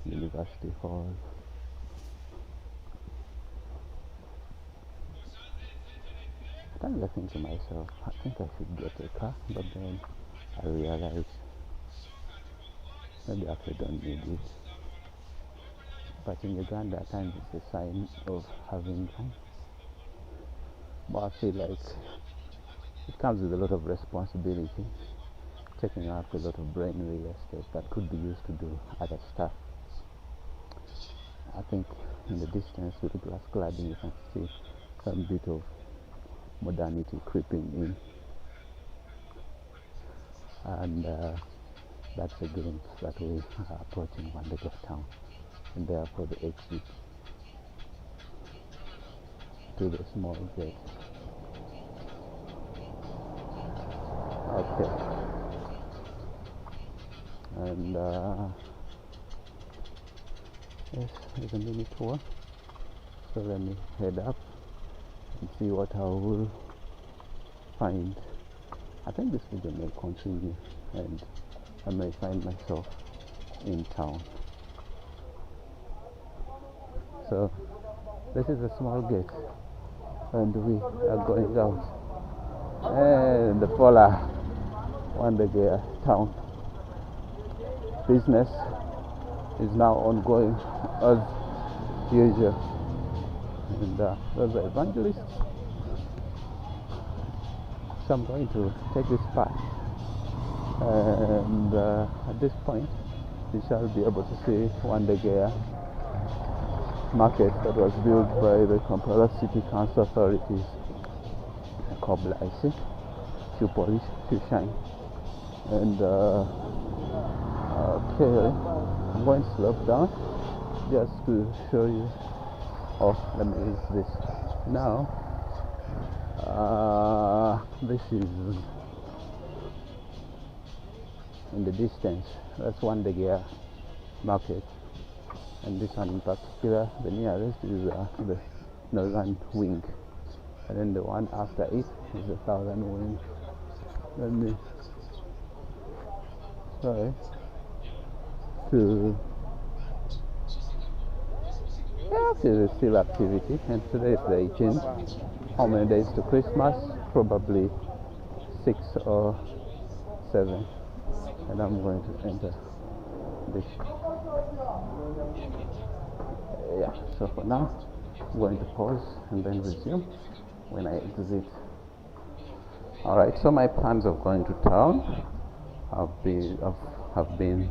University Hall. Sometimes I think to myself, I think I should get a car, but then I realize maybe I actually don't need it. But in Uganda, at times it's a sign of having one. But I feel like it comes with a lot of responsibility, taking up a lot of brain real estate that could be used to do other stuff. I think in the distance with the glass cladding you can see some bit of modernity creeping in, and that's a glimpse that we are approaching Wandega town, and therefore the exit to the small gate. Okay, and yes, there's a mini tour, so let me head up and see what I will find. I think this video may continue and I may find myself in town. So this is a small gate and we are going out, and the Polar Wandega town business is now ongoing as usual. And those are evangelists. So I'm going to take this path, and at this point we shall be able to see Wandega market that was built by the Kampala City Council authorities. A cobble, I see, few polish, few shine, and okay, I'm going to slope down just to show you. Oh, let me use this now. This is in the distance. That's Wandega market, and this one in particular, the nearest is the northern wing, and then the one after it is the southern wing. Let me try to. Yeah, there's still activity, and today is the 18th. How many days to Christmas? Probably 6 or 7. And I'm going to enter this. Yeah, so for now, I'm going to pause and then resume when I exit. Alright, so my plans of going to town have been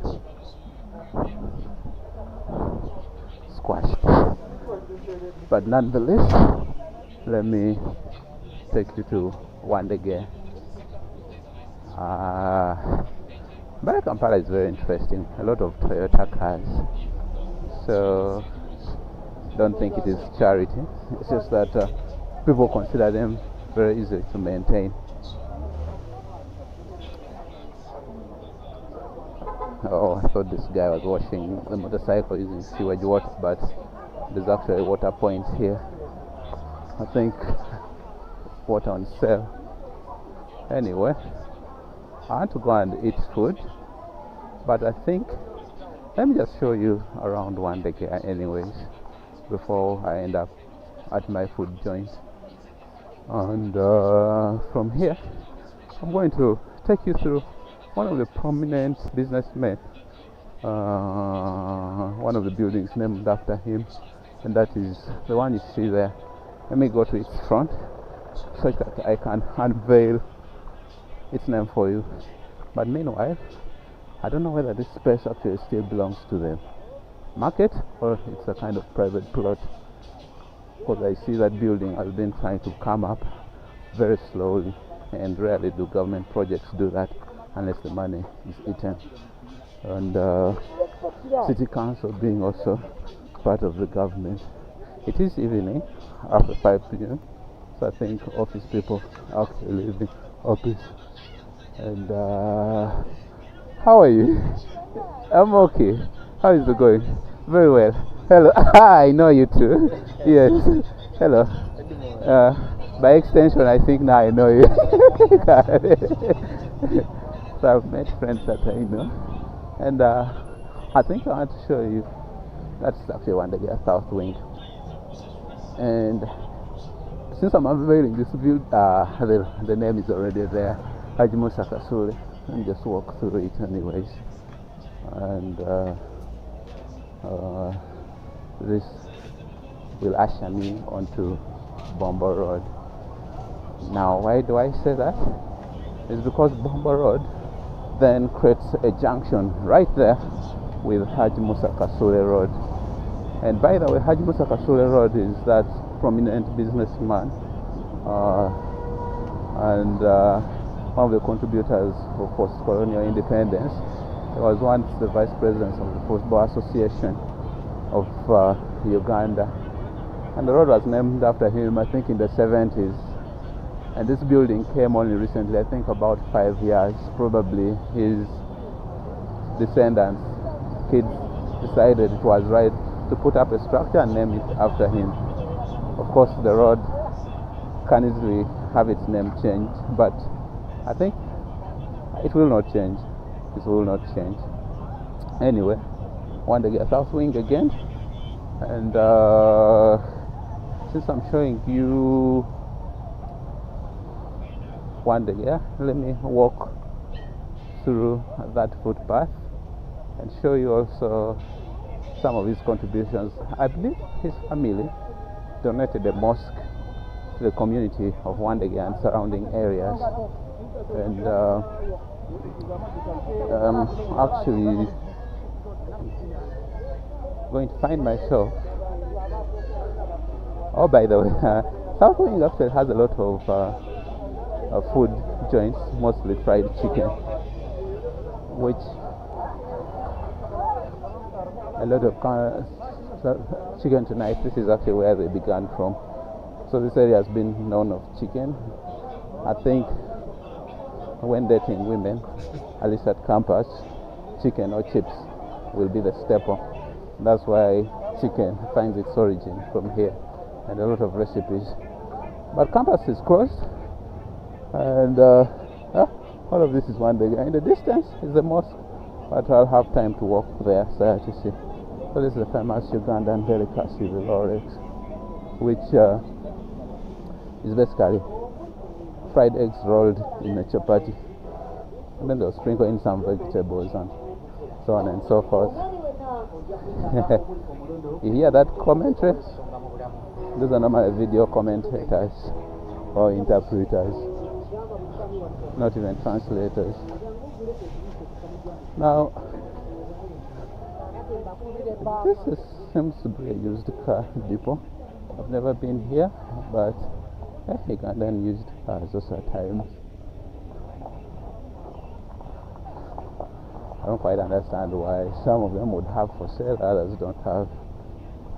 squashed. But nonetheless, let me take you to Wandega. But Kampala is very interesting. A lot of Toyota cars. So don't think it is charity. It's just that people consider them very easy to maintain. Oh, I thought this guy was washing the motorcycle using sewage water, but there's actually water points here. I think water on sale. Anyway, I want to go and eat food, but I think let me just show you around Wandegea anyways before I end up at my food joint. And from here I'm going to take you through one of the prominent businessmen, one of the buildings named after him, and that is the one you see there. Let me go to its front so that I can unveil its name for you. But meanwhile, I don't know whether this space actually still belongs to the market or it's a kind of private plot, because I see that building has been trying to come up very slowly, and rarely do government projects do that unless the money is eaten. And city council being also part of the government. It is evening after 5 p.m. so I think office people are actually leaving office. And how are you? I'm okay. How is it going? Very well. Hello. I know you too. Yes. Hello. By extension, I think now I know you. So I've met friends that I know, and I think I want to show you. That's actually Wandegea South Wing. And since I'm unveiling this view, the name is already there, Haji Musa Kasule, and just walk through it anyways. And this will usher me onto Bomba Road. Now, why do I say that? It's because Bomba Road then creates a junction right there with Haji Musa Kasule Road. And by the way, Haji Musa Kasule Road is that prominent businessman and one of the contributors for post-colonial independence. He was once the vice president of the Football Association of Uganda, and the road was named after him, I think, in the 70s. And this building came only recently, I think about 5 years. Probably his descendants, kids, decided it was right to put up a structure and name it after him. Of course, the road can easily have its name changed, but I think it will not change. It will not change. Anyway, Wandegea South Wing again, and since I'm showing you Wandegea, let me walk through that footpath and show you also some of his contributions. I believe his family donated a mosque to the community of Wandegea and surrounding areas, and actually going to find myself. Oh, by the way, South Wing actually has a lot of food joints, mostly fried chicken, which a lot of chicken tonight. This is actually where they began from. So this area has been known of chicken. I think when dating women, at least at campus, chicken or chips will be the staple. That's why chicken finds its origin from here, and a lot of recipes. But campus is closed, and all of this is Wandegea. In the distance is the mosque, but I'll have time to walk there so to see. So this is the famous Ugandan delicacy, the Lorex, which is basically fried eggs rolled in a chapati, and then they'll sprinkle in some vegetables and so on and so forth. You hear that commentary? Those are normally video commentators or interpreters, not even translators. Now, this seems to be a used car depot. I've never been here, but Ugandan used cars also at times. I don't quite understand why some of them would have for sale, others don't have.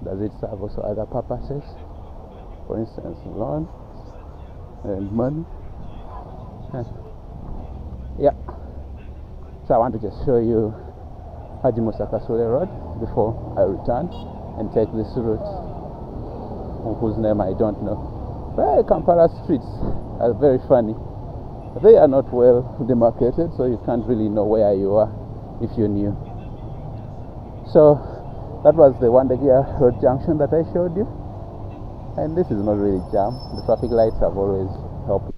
Does it serve also other purposes? For instance, loan and money. Yeah. So I want to just show you Hajimusakasule Road before I return and take this route, whose name I don't know. Well, Kampala streets are very funny. They are not well demarcated, so you can't really know where you are if you're new. So that was the Wandagia Road junction that I showed you, and this is not really jam. The traffic lights have always helped.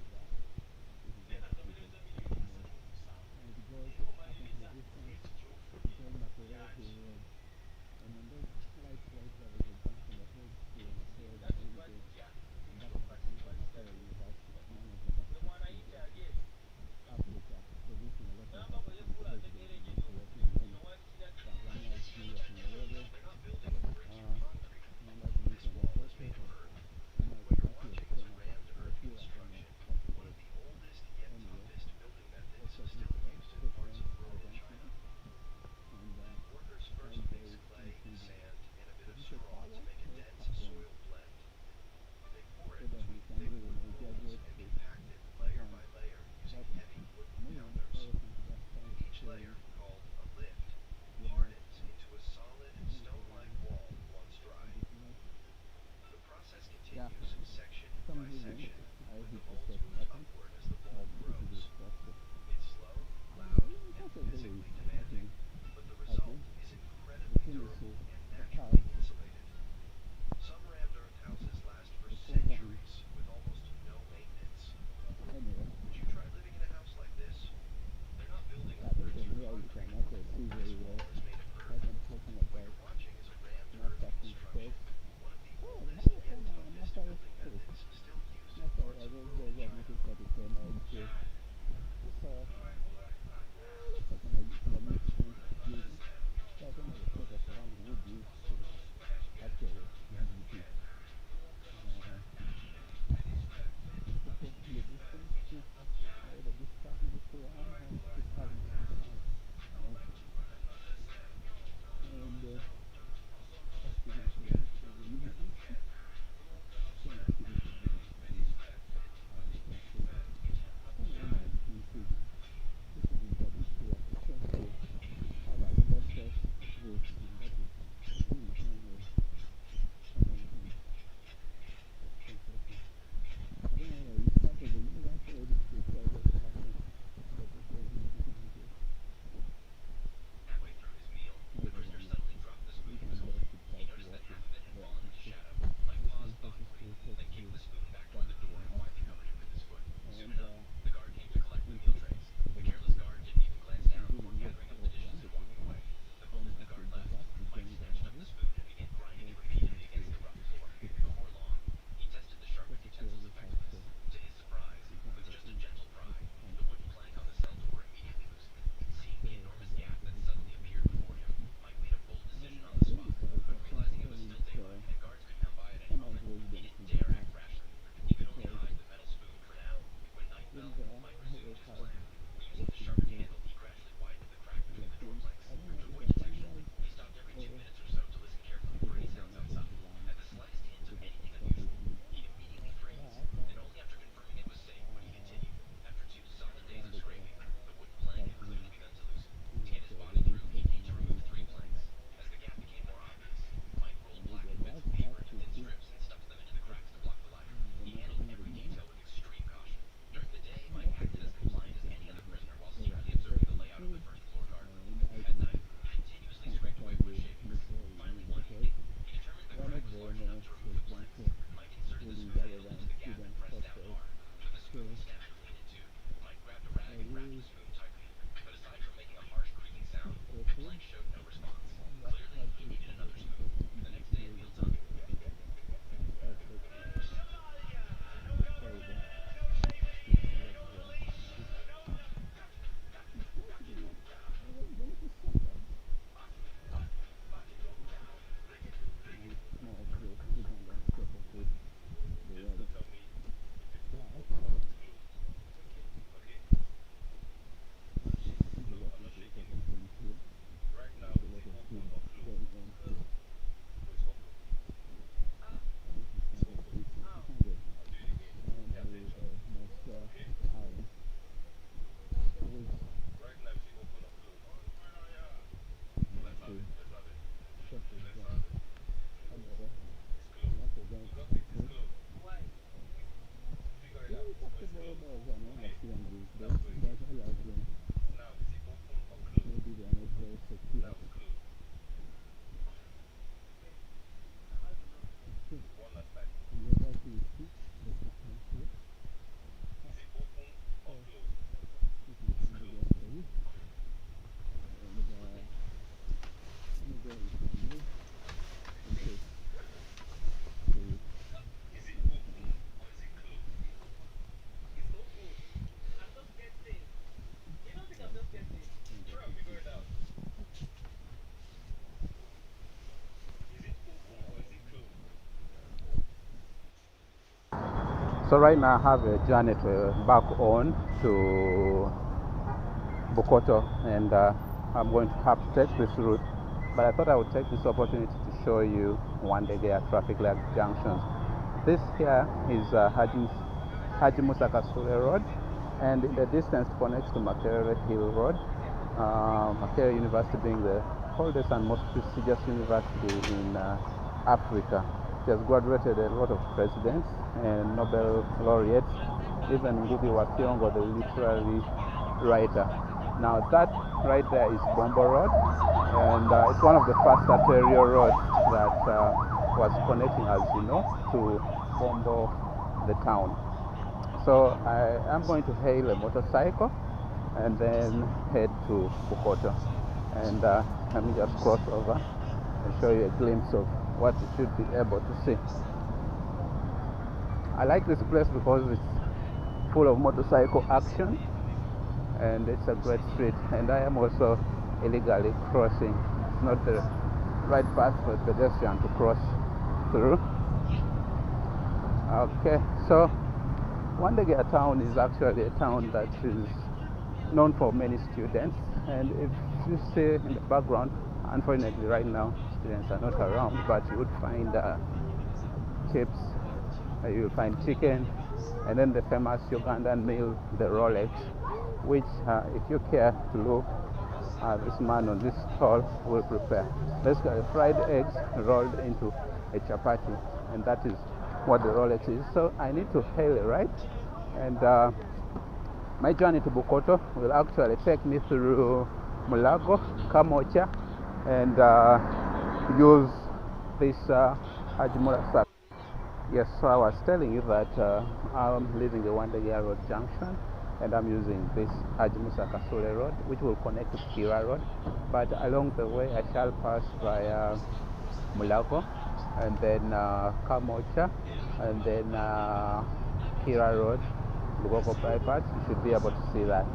So right now I have a journey back on to Bukoto, and I'm going to have to take this route. But I thought I would take this opportunity to show you Wandegea traffic light junctions. This here is Haji Musa Kasule Road, and in the distance connects to Makerere Hill Road. Makerere University being the oldest and most prestigious university in Africa. It has graduated a lot of presidents and Nobel laureates, even Ngugi wa Thiong'o, the literary writer. Now that right there is Bombo Road, and it's one of the first arterial roads that was connecting, as you know, to Bombo, the town. So I am going to hail a motorcycle and then head to Bukoto. And let me just cross over and show you a glimpse of what you should be able to see. I like this place because it's full of motorcycle action, and it's a great street. And I am also illegally crossing. It's not the right path for a pedestrian to cross through. Okay, so Wandegea town is actually a town that is known for many students, and if you see in the background, unfortunately right now students are not around, but you would find chips, you will find chicken, and then the famous Ugandan meal, the Rolex, which if you care to look, this man on this stall will prepare. Basically fried eggs rolled into a chapati, and that is what the Rolex is. So I need to hail a ride, and my journey to Bukoto will actually take me through Mulago, Kamocha, and use this Hajimura. Yes, so I was telling you that I'm leaving the Wandegea Road junction, and I'm using this Haji Musa Kasule Road, which will connect to Kira Road. But along the way, I shall pass via Mulago, and then Kamocha, and then Kira Road, Lugogo bypass. You should be able to see that.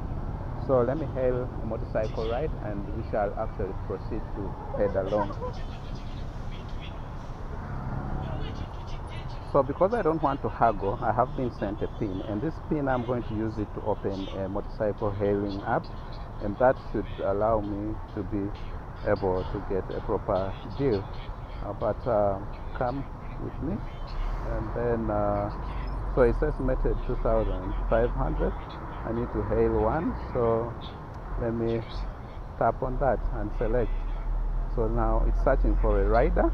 So let me hail a motorcycle ride, and we shall actually proceed to head along. So because I don't want to haggle, I have been sent a pin, and this pin I'm going to use it to open a motorcycle hailing app, and that should allow me to be able to get a proper deal. But come with me, and then so it says method 2,500. I need to hail one, so let me tap on that and select. So now it's searching for a rider,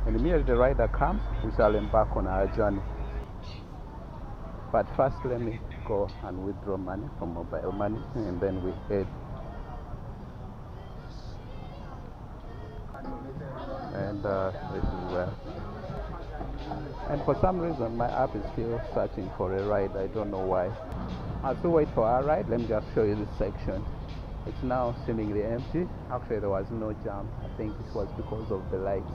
and immediately the rider comes, we shall embark on our journey. But first let me go and withdraw money from mobile money, and then we head. And this is where. And for some reason my app is still searching for a ride. I don't know why. As we wait for our ride, let me just show you this section. It's now seemingly empty. Actually there was no jam. I think it was because of the lights.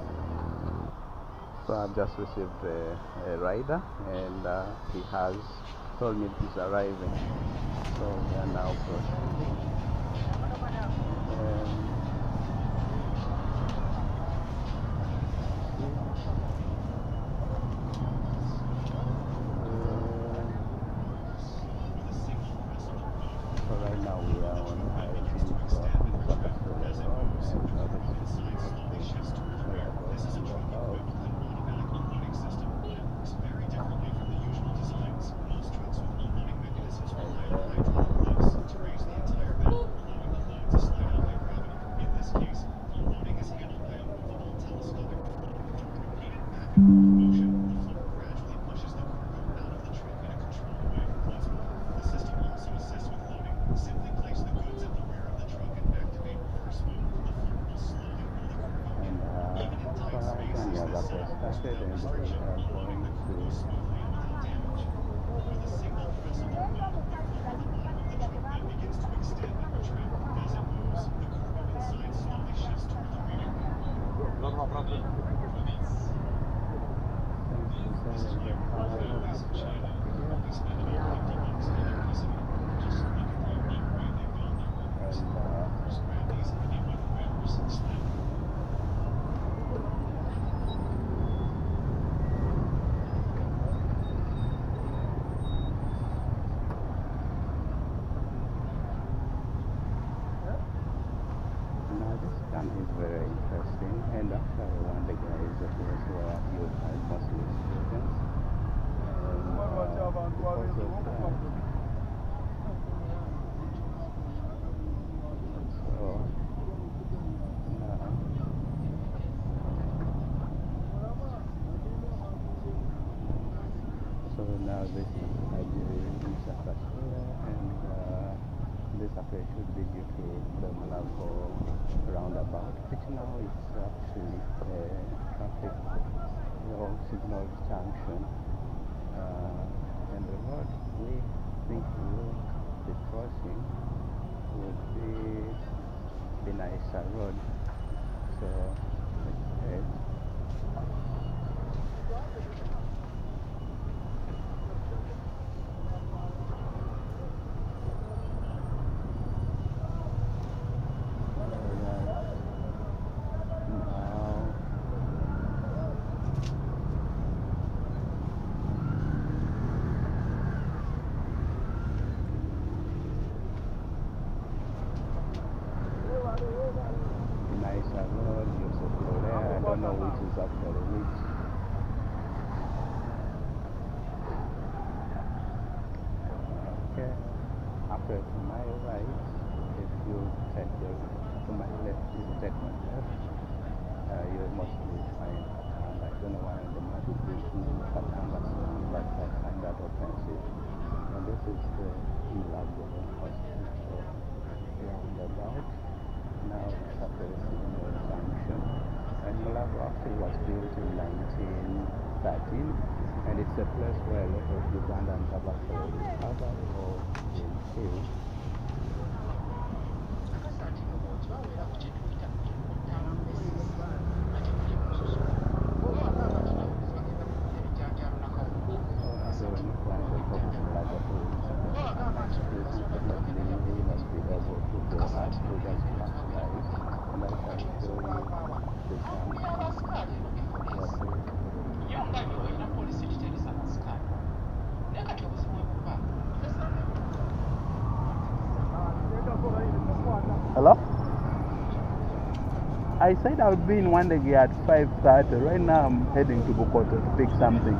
So I've just received a rider, and he has told me he's arriving. So we are now proceeding. So right now we are on town is very interesting, and actually one of the guys is a place where you find mostly students. And because of that, so now this is Sakasura, and this actually should be due to the Malabo roundabout, which now is actually a traffic signal junction. And the road we think we will be crossing would be the nicer road. So let's head. Nicer road, beautiful there. I don't know which is actually which. Okay, after to my right, if you take to my left, if you take my left, you'll mostly find Katanga. I don't know why the map is written Katanga, but I find that offensive. And this is the Malabo Hospital roundabout. Now it's after the signal junction, and Malabo actually was built in 1913, and it's a place where a lot of Ugandan tobacco is covered or in field. Hello? I said I would be in Wandegi at 5:30. Right now I'm heading to Bukoto to pick something.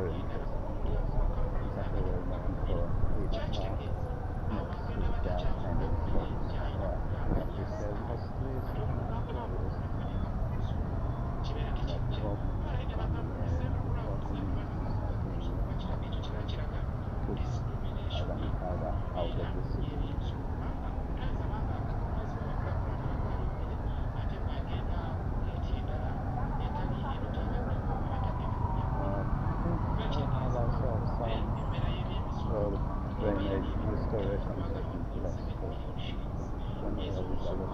very interesting place. Exactly well known for its next to that kind of place. Yeah, we have to say mostly tourists that walk from here 40 minutes, I think, took Uganda further out of the city. I think we have also some road drainage restoration taking place too. When we have this other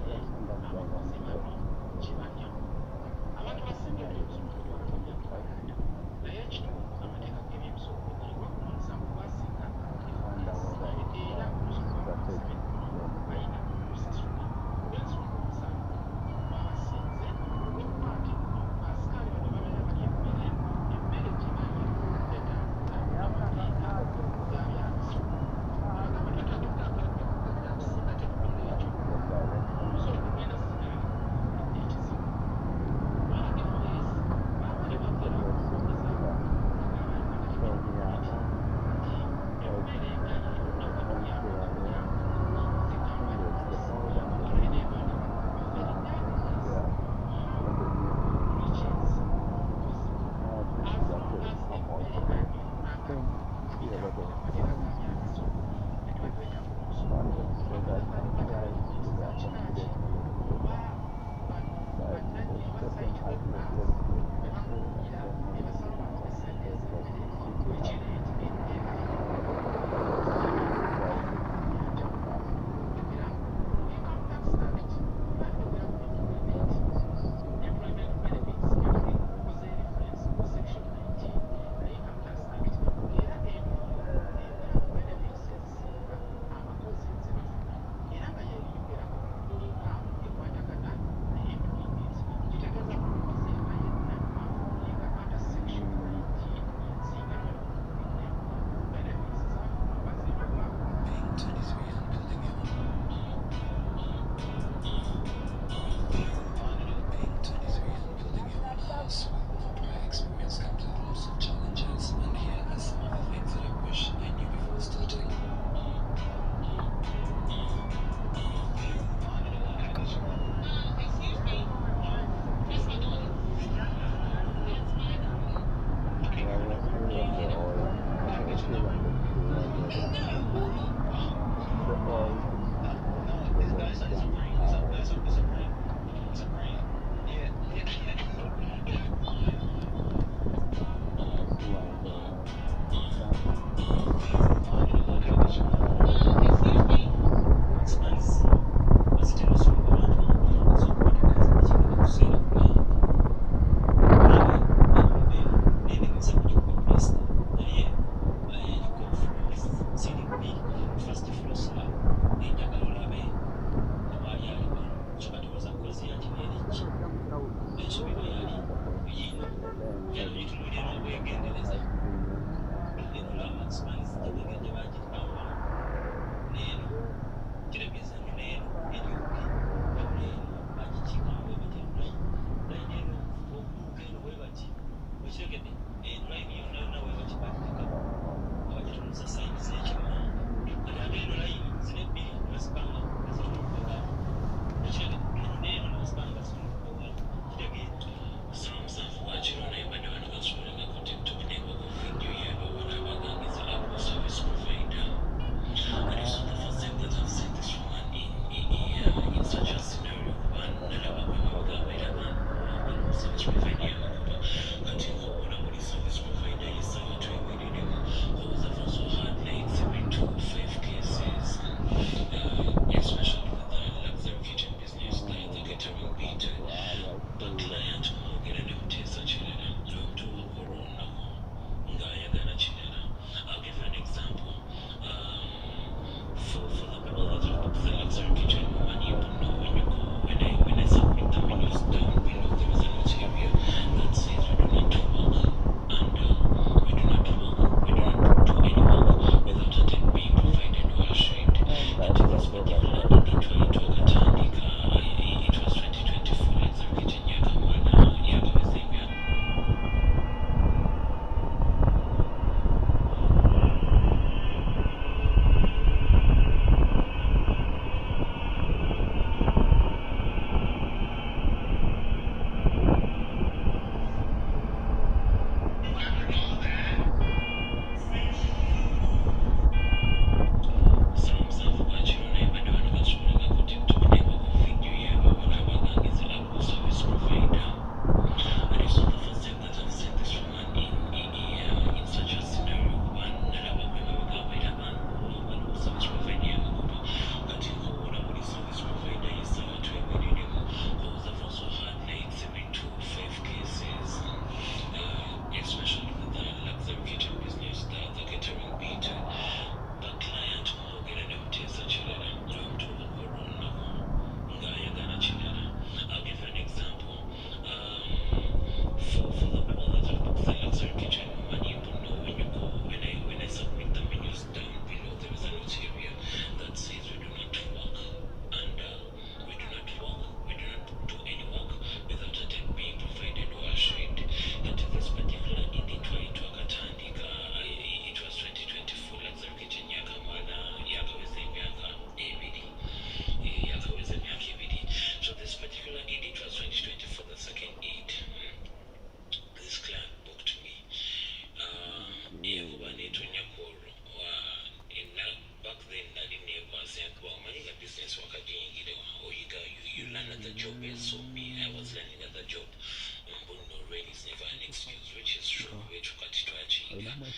yes, and then going on to the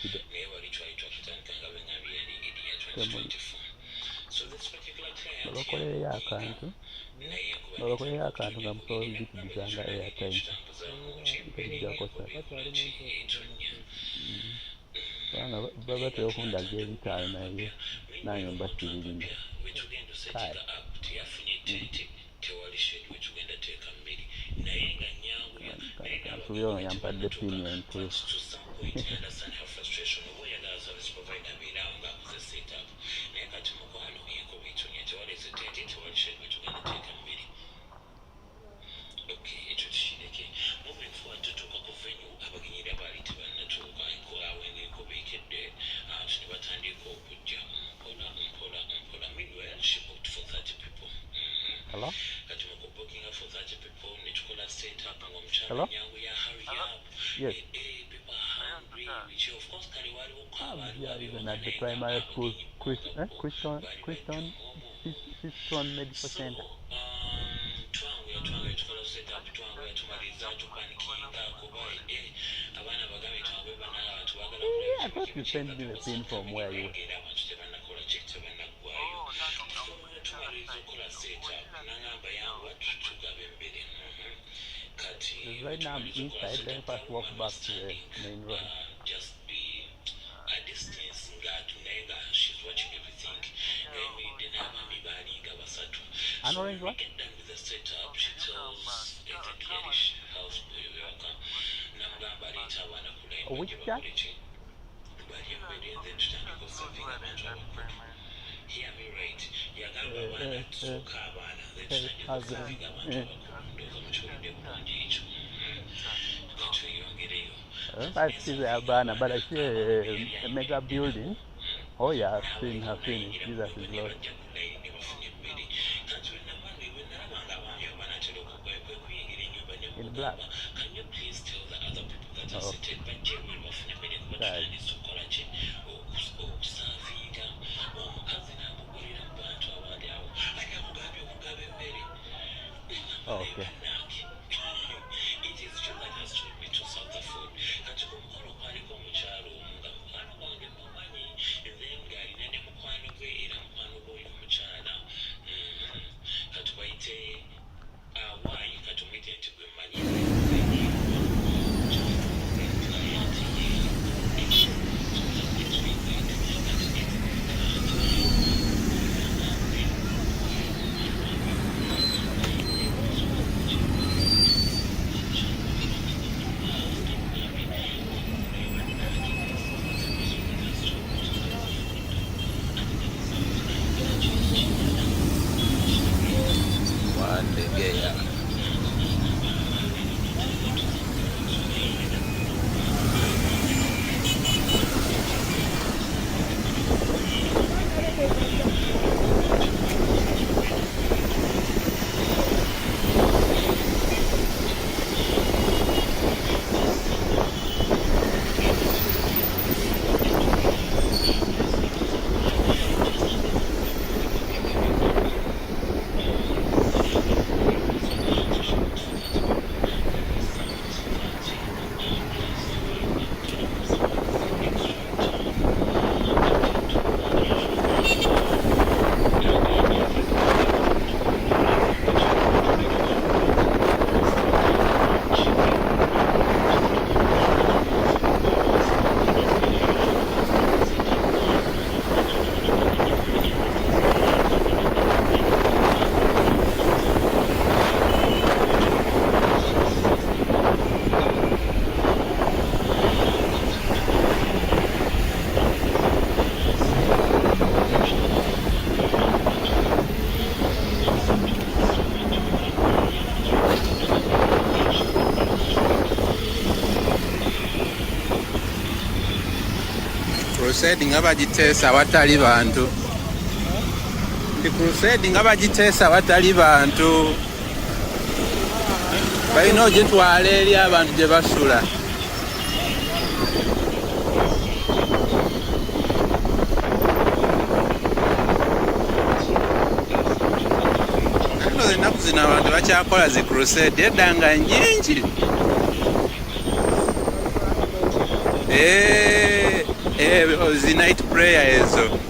stupid. Olokoleyo akantu nga musobozitudizanga airtime tebijjakosa kubanga batera okundaga ebitaalo naye nange mba sibirina kale kansuubira ono yampadde pini entuufu Hello? Hello? Yes. Even at the primary school, Christian Medical Center. Yeah, I thought you sent me the pin from where you were. Right now I'm inside, then first walk back to the main road. Just be a distance she's watching everything. An orange one? Get done with the setup. She tells which guy? Hear me right. I see the Abana, but I see a mega building. Oh yeah, I've seen it. Jesus is Lord. In black. Can you please tell the other people that are seated by Jeremy okay. It is true that has told me to serve the food. Crusade nga bagiteesa awatali bantu. Ndi crusade nga bagiteesa awatali bantu. Balina ogitwala eri abantu gye basula. Nno ennaku zino abantu bakyakola zi crusade edda nga nnyingi. the night prayer ezo.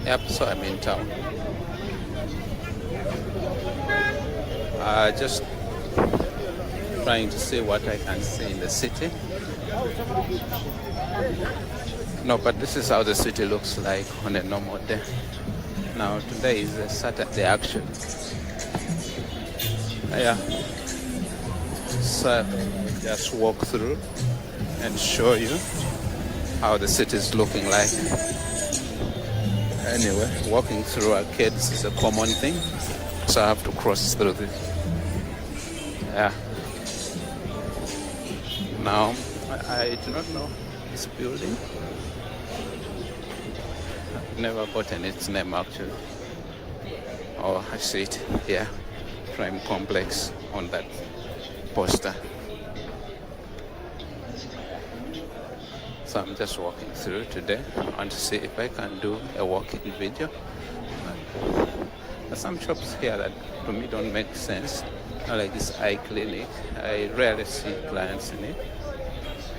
Yep, so I'm in town. Just trying to see what I can see in the city. No, but this is how the city looks like on a normal day. Now, today is a Saturday actually. Yeah. So, just walk through and show you how the city is looking like. Anyway, walking through arcades is a common thing, so I have to cross through this. Yeah. Now, I do not know this building. I've never gotten its name actually. Oh, I see it here. Prime Complex on that poster. So I'm just walking through today. I want to see if I can do a walking video. There's some shops here that to me don't make sense. Like this eye clinic. I rarely see clients in it.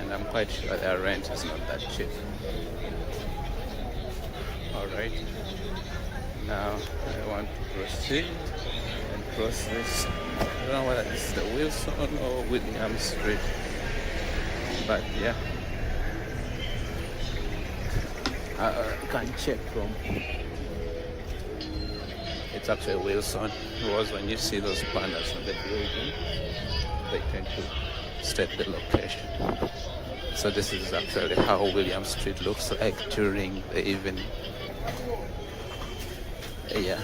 And I'm quite sure their rent is not that cheap. Alright, now I want to proceed and cross this. I don't know whether this is the Wilson or William Street, but yeah, I can check from. It's actually Wilson, because when you see those banners on the building, they tend to state the location. So this is actually how William Street looks like during the evening. Yeah.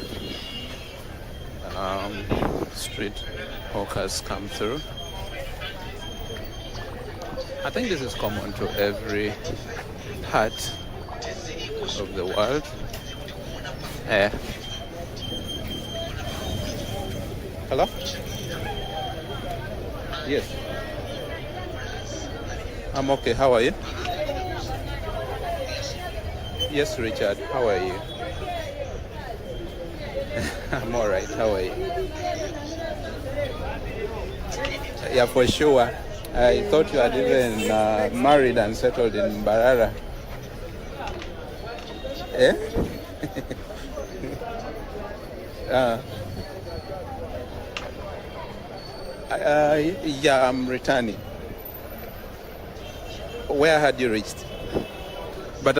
Street hawkers come through. I think this is common to every part of the world. Hello? Yes. I'm okay. How are you? Yes, Richard. How are you? I'm all right. How are you? Yeah, for sure. I thought you had even married and settled in Mbarara. Eh? Yeah, I'm returning. Where had you reached?